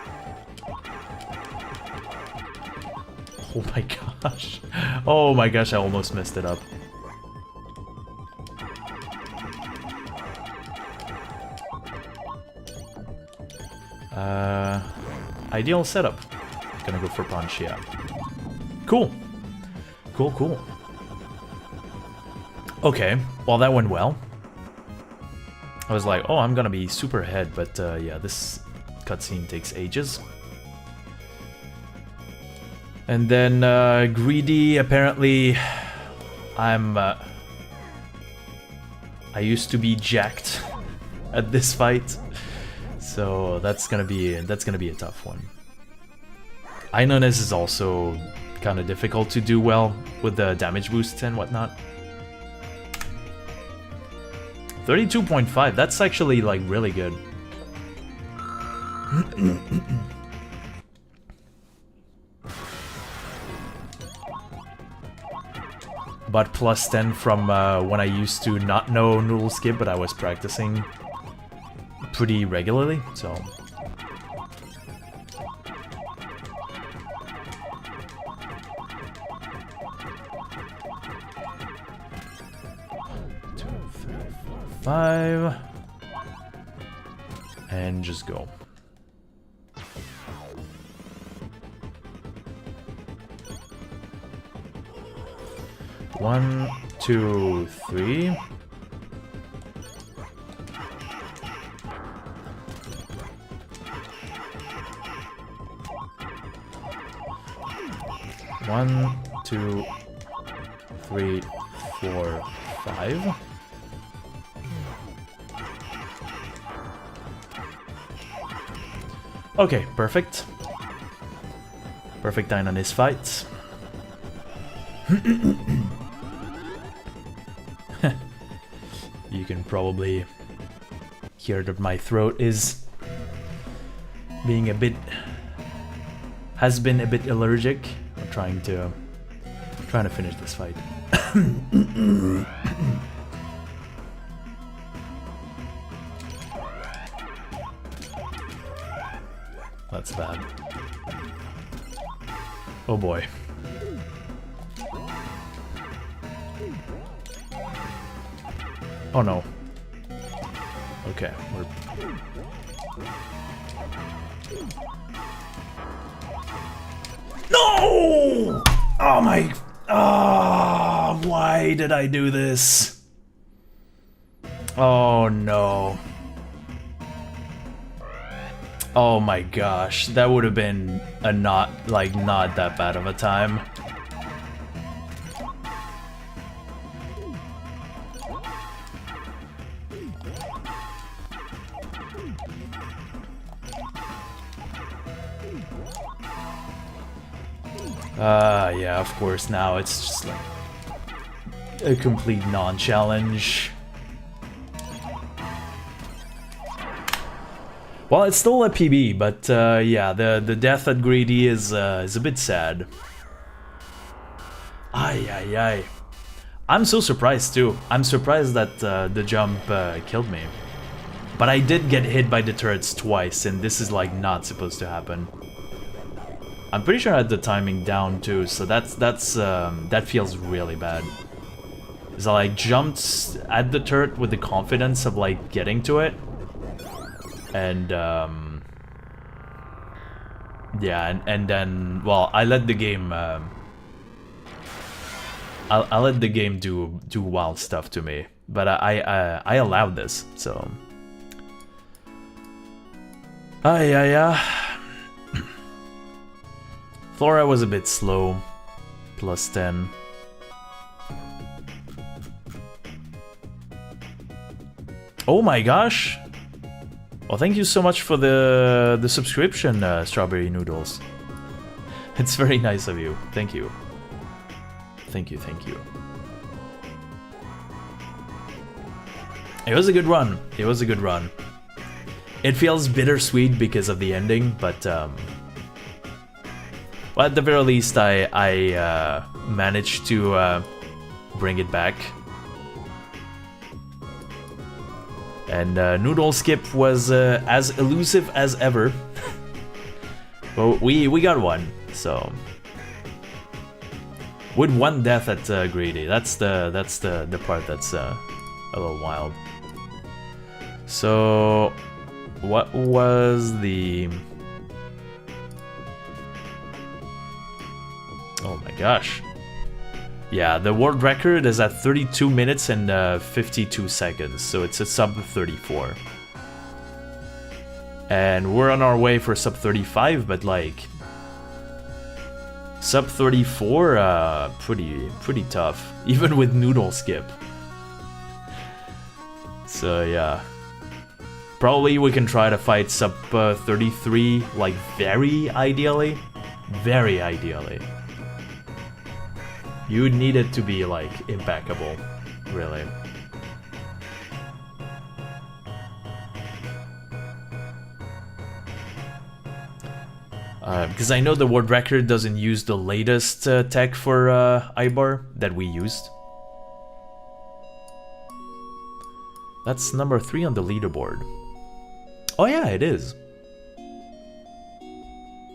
Oh my gosh. Oh my gosh, I almost messed it up. Ideal setup. Gonna go for punch, yeah. Cool. Cool, cool. Okay, well that went well. I was like, oh, I'm gonna be super ahead, but yeah, this cutscene takes ages. And then Greedy, apparently, I used to be jacked at this fight, so that's gonna be a tough one. Inonis is also kind of difficult to do well with the damage boosts and whatnot. 32.5, that's actually like really good. But plus 10 from when I used to not know Noodle skip, but I was practicing pretty regularly, so... Five, and just go. One, two, three. One, two, three, 4, 5. Okay, perfect. Perfect time on this fight. You can probably hear that my throat is being has been a bit allergic. I'm trying to finish this fight. That's bad. Oh boy. Oh no. Okay, we're... No! Oh my... Ah, why did I do this? Oh no. Oh my gosh, that would have been a not that bad of a time. Yeah, of course, now it's just like a complete non-challenge. Well, it's still a PB, but yeah, the death at Greedy is a bit sad. Ay, ay, ay. I'm so surprised too. I'm surprised that the jump killed me. But I did get hit by the turrets twice, and this is like not supposed to happen. I'm pretty sure I had the timing down too, so that feels really bad. So I like jumped at the turret with the confidence of like getting to it, and yeah, and then well, I let the game. I'll let the game do wild stuff to me, but I allowed this, so. Yeah. Flora was a bit slow. Plus 10. Oh my gosh! Well, thank you so much for the subscription, Strawberry Noodles. It's very nice of you. Thank you. Thank you, thank you. It was a good run. It was a good run. It feels bittersweet because of the ending, but well, at the very least, I managed to bring it back. And Noodle Skip was as elusive as ever. Well, we got one, so with one death at Greedy. That's the part that's a little wild. So what was the? Oh my gosh. Yeah, the world record is at 32 minutes and 52 seconds, so it's a sub 34. And we're on our way for sub 35, but like sub 34, pretty tough, even with Noodle Skip. So yeah, probably we can try to fight sub 33, like very ideally. You would need it to be like impeccable, really. Because I know the world record doesn't use the latest tech for Ibar that we used. That's number 3 on the leaderboard. Oh yeah, it is.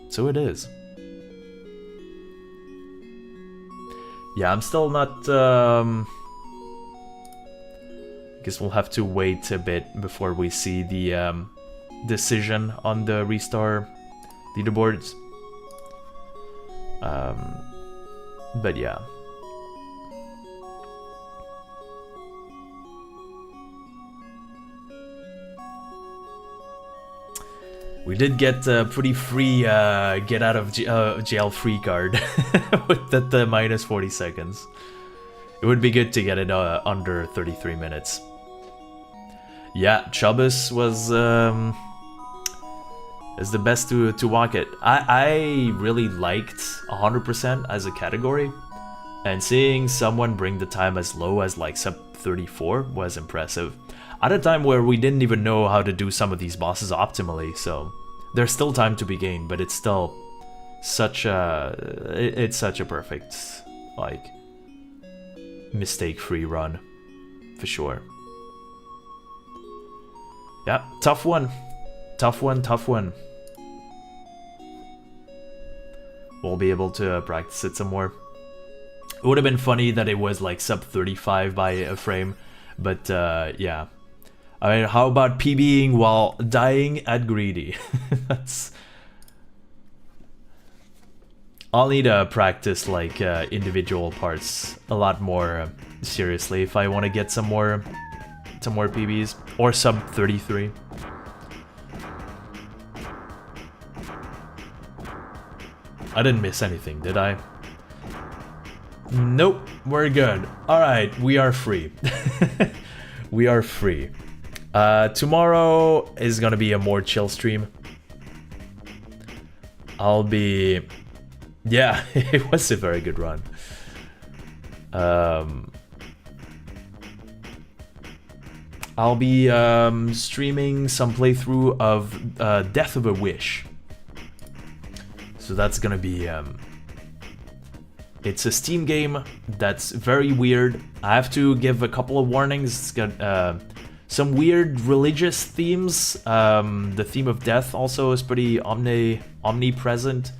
So it is. Yeah, I'm still not, guess we'll have to wait a bit before we see the decision on the Ristar leaderboards. But yeah. We did get a pretty free get out of jail free card with that minus 40 seconds. It would be good to get it under 33 minutes. Yeah, Chubbas was is the best to walk it. I really liked 100% as a category, and seeing someone bring the time as low as like sub 34 was impressive. At a time where we didn't even know how to do some of these bosses optimally, so there's still time to be gained, but it's still such a it's such a perfect, like, mistake-free run for sure. Yeah, tough one. Tough one. We'll be able to practice it some more. It would have been funny that it was like sub 35 by a frame, but yeah. I mean, how about PBing while dying at Greedy? That's. I'll need to practice like individual parts a lot more seriously if I want to get some more PBs or sub 33. I didn't miss anything, did I? Nope, we're good. Alright, we are free. We are free. Tomorrow is gonna be a more chill stream. I'll be Yeah, it was a very good run. I'll be streaming some playthrough of Death of a Wish. So that's gonna be... it's a Steam game that's very weird. I have to give a couple of warnings. It's got some weird religious themes. The theme of death also is pretty omnipresent.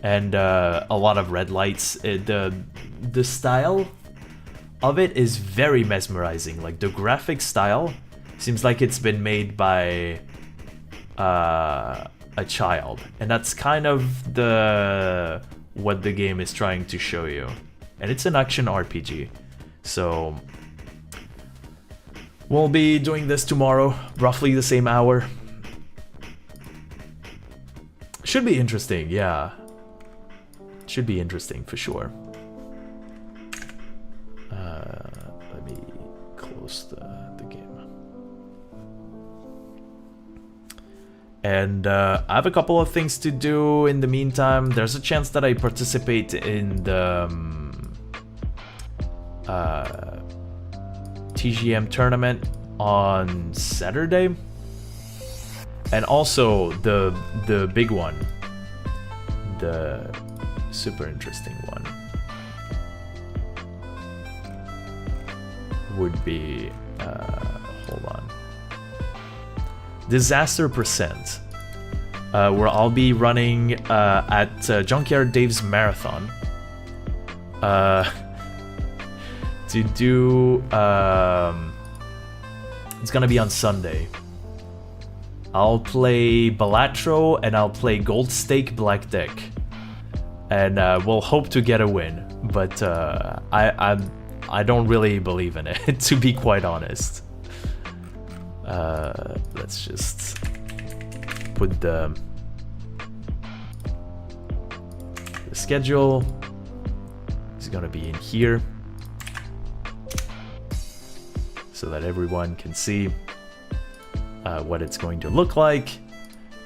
And a lot of red lights. The style of it is very mesmerizing. Like, the graphic style seems like it's been made by a child, and that's kind of what the game is trying to show you. And it's an action RPG, so we'll be doing this tomorrow, roughly the same hour. Should be interesting, yeah. Should be interesting for sure. Let me close the game. And I have a couple of things to do in the meantime. There's a chance that I participate in the TGM tournament on Saturday. And also the big one. The super interesting one would be hold on, Disaster Percent, where I'll be running at Junkyard Dave's marathon to do it's gonna be on Sunday. I'll play Balatro and I'll play Gold Stake Black Deck, and we'll hope to get a win, but I don't really believe in it, to be quite honest. Let's just put the schedule. It's gonna be in here so that everyone can see what it's going to look like.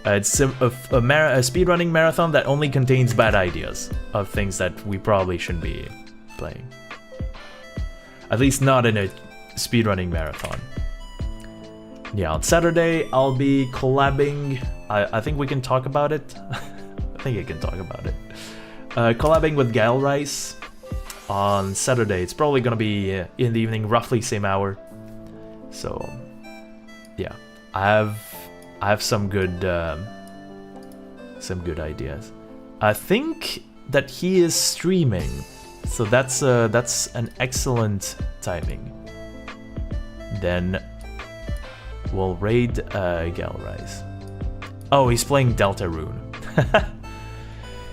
It's a speedrunning marathon that only contains bad ideas of things that we probably shouldn't be playing. At least not in a speedrunning marathon. Yeah, on Saturday I'll be collabing. I think we can talk about it. I think I can talk about it. Collabing with Gail Rice on Saturday. It's probably gonna be in the evening, roughly same hour. So yeah, I have some good ideas. I think that he is streaming, so that's an excellent timing. Then we'll raid Galrise. Oh, he's playing Deltarune.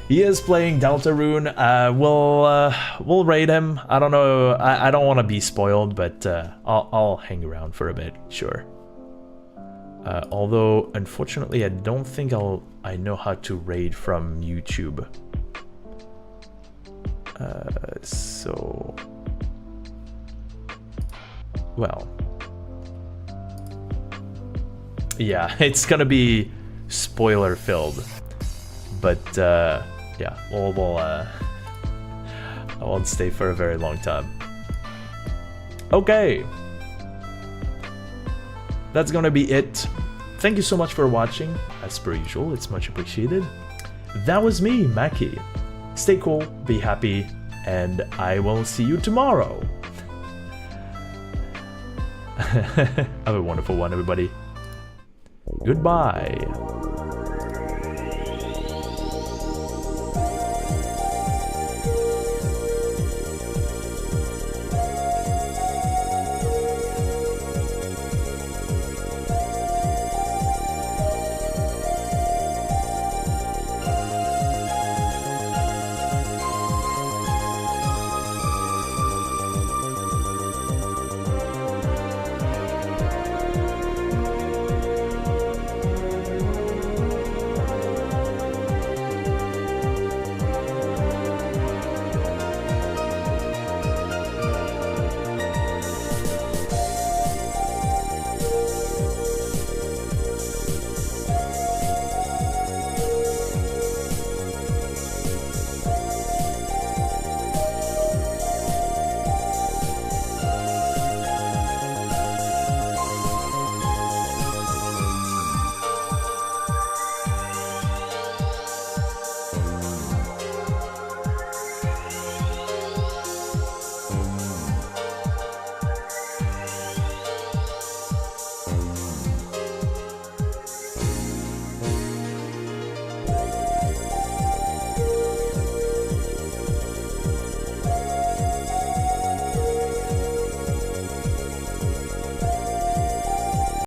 He is playing Deltarune. We'll raid him. I don't know. I don't want to be spoiled, but I'll hang around for a bit. Sure. Although, unfortunately, I don't think I know how to raid from YouTube. So, well, yeah, it's gonna be spoiler filled, but yeah, I won't stay for a very long time. Okay. That's gonna be it. Thank you so much for watching. As per usual, it's much appreciated. That was me, Mackie. Stay cool, be happy, and I will see you tomorrow. Have a wonderful one, everybody. Goodbye.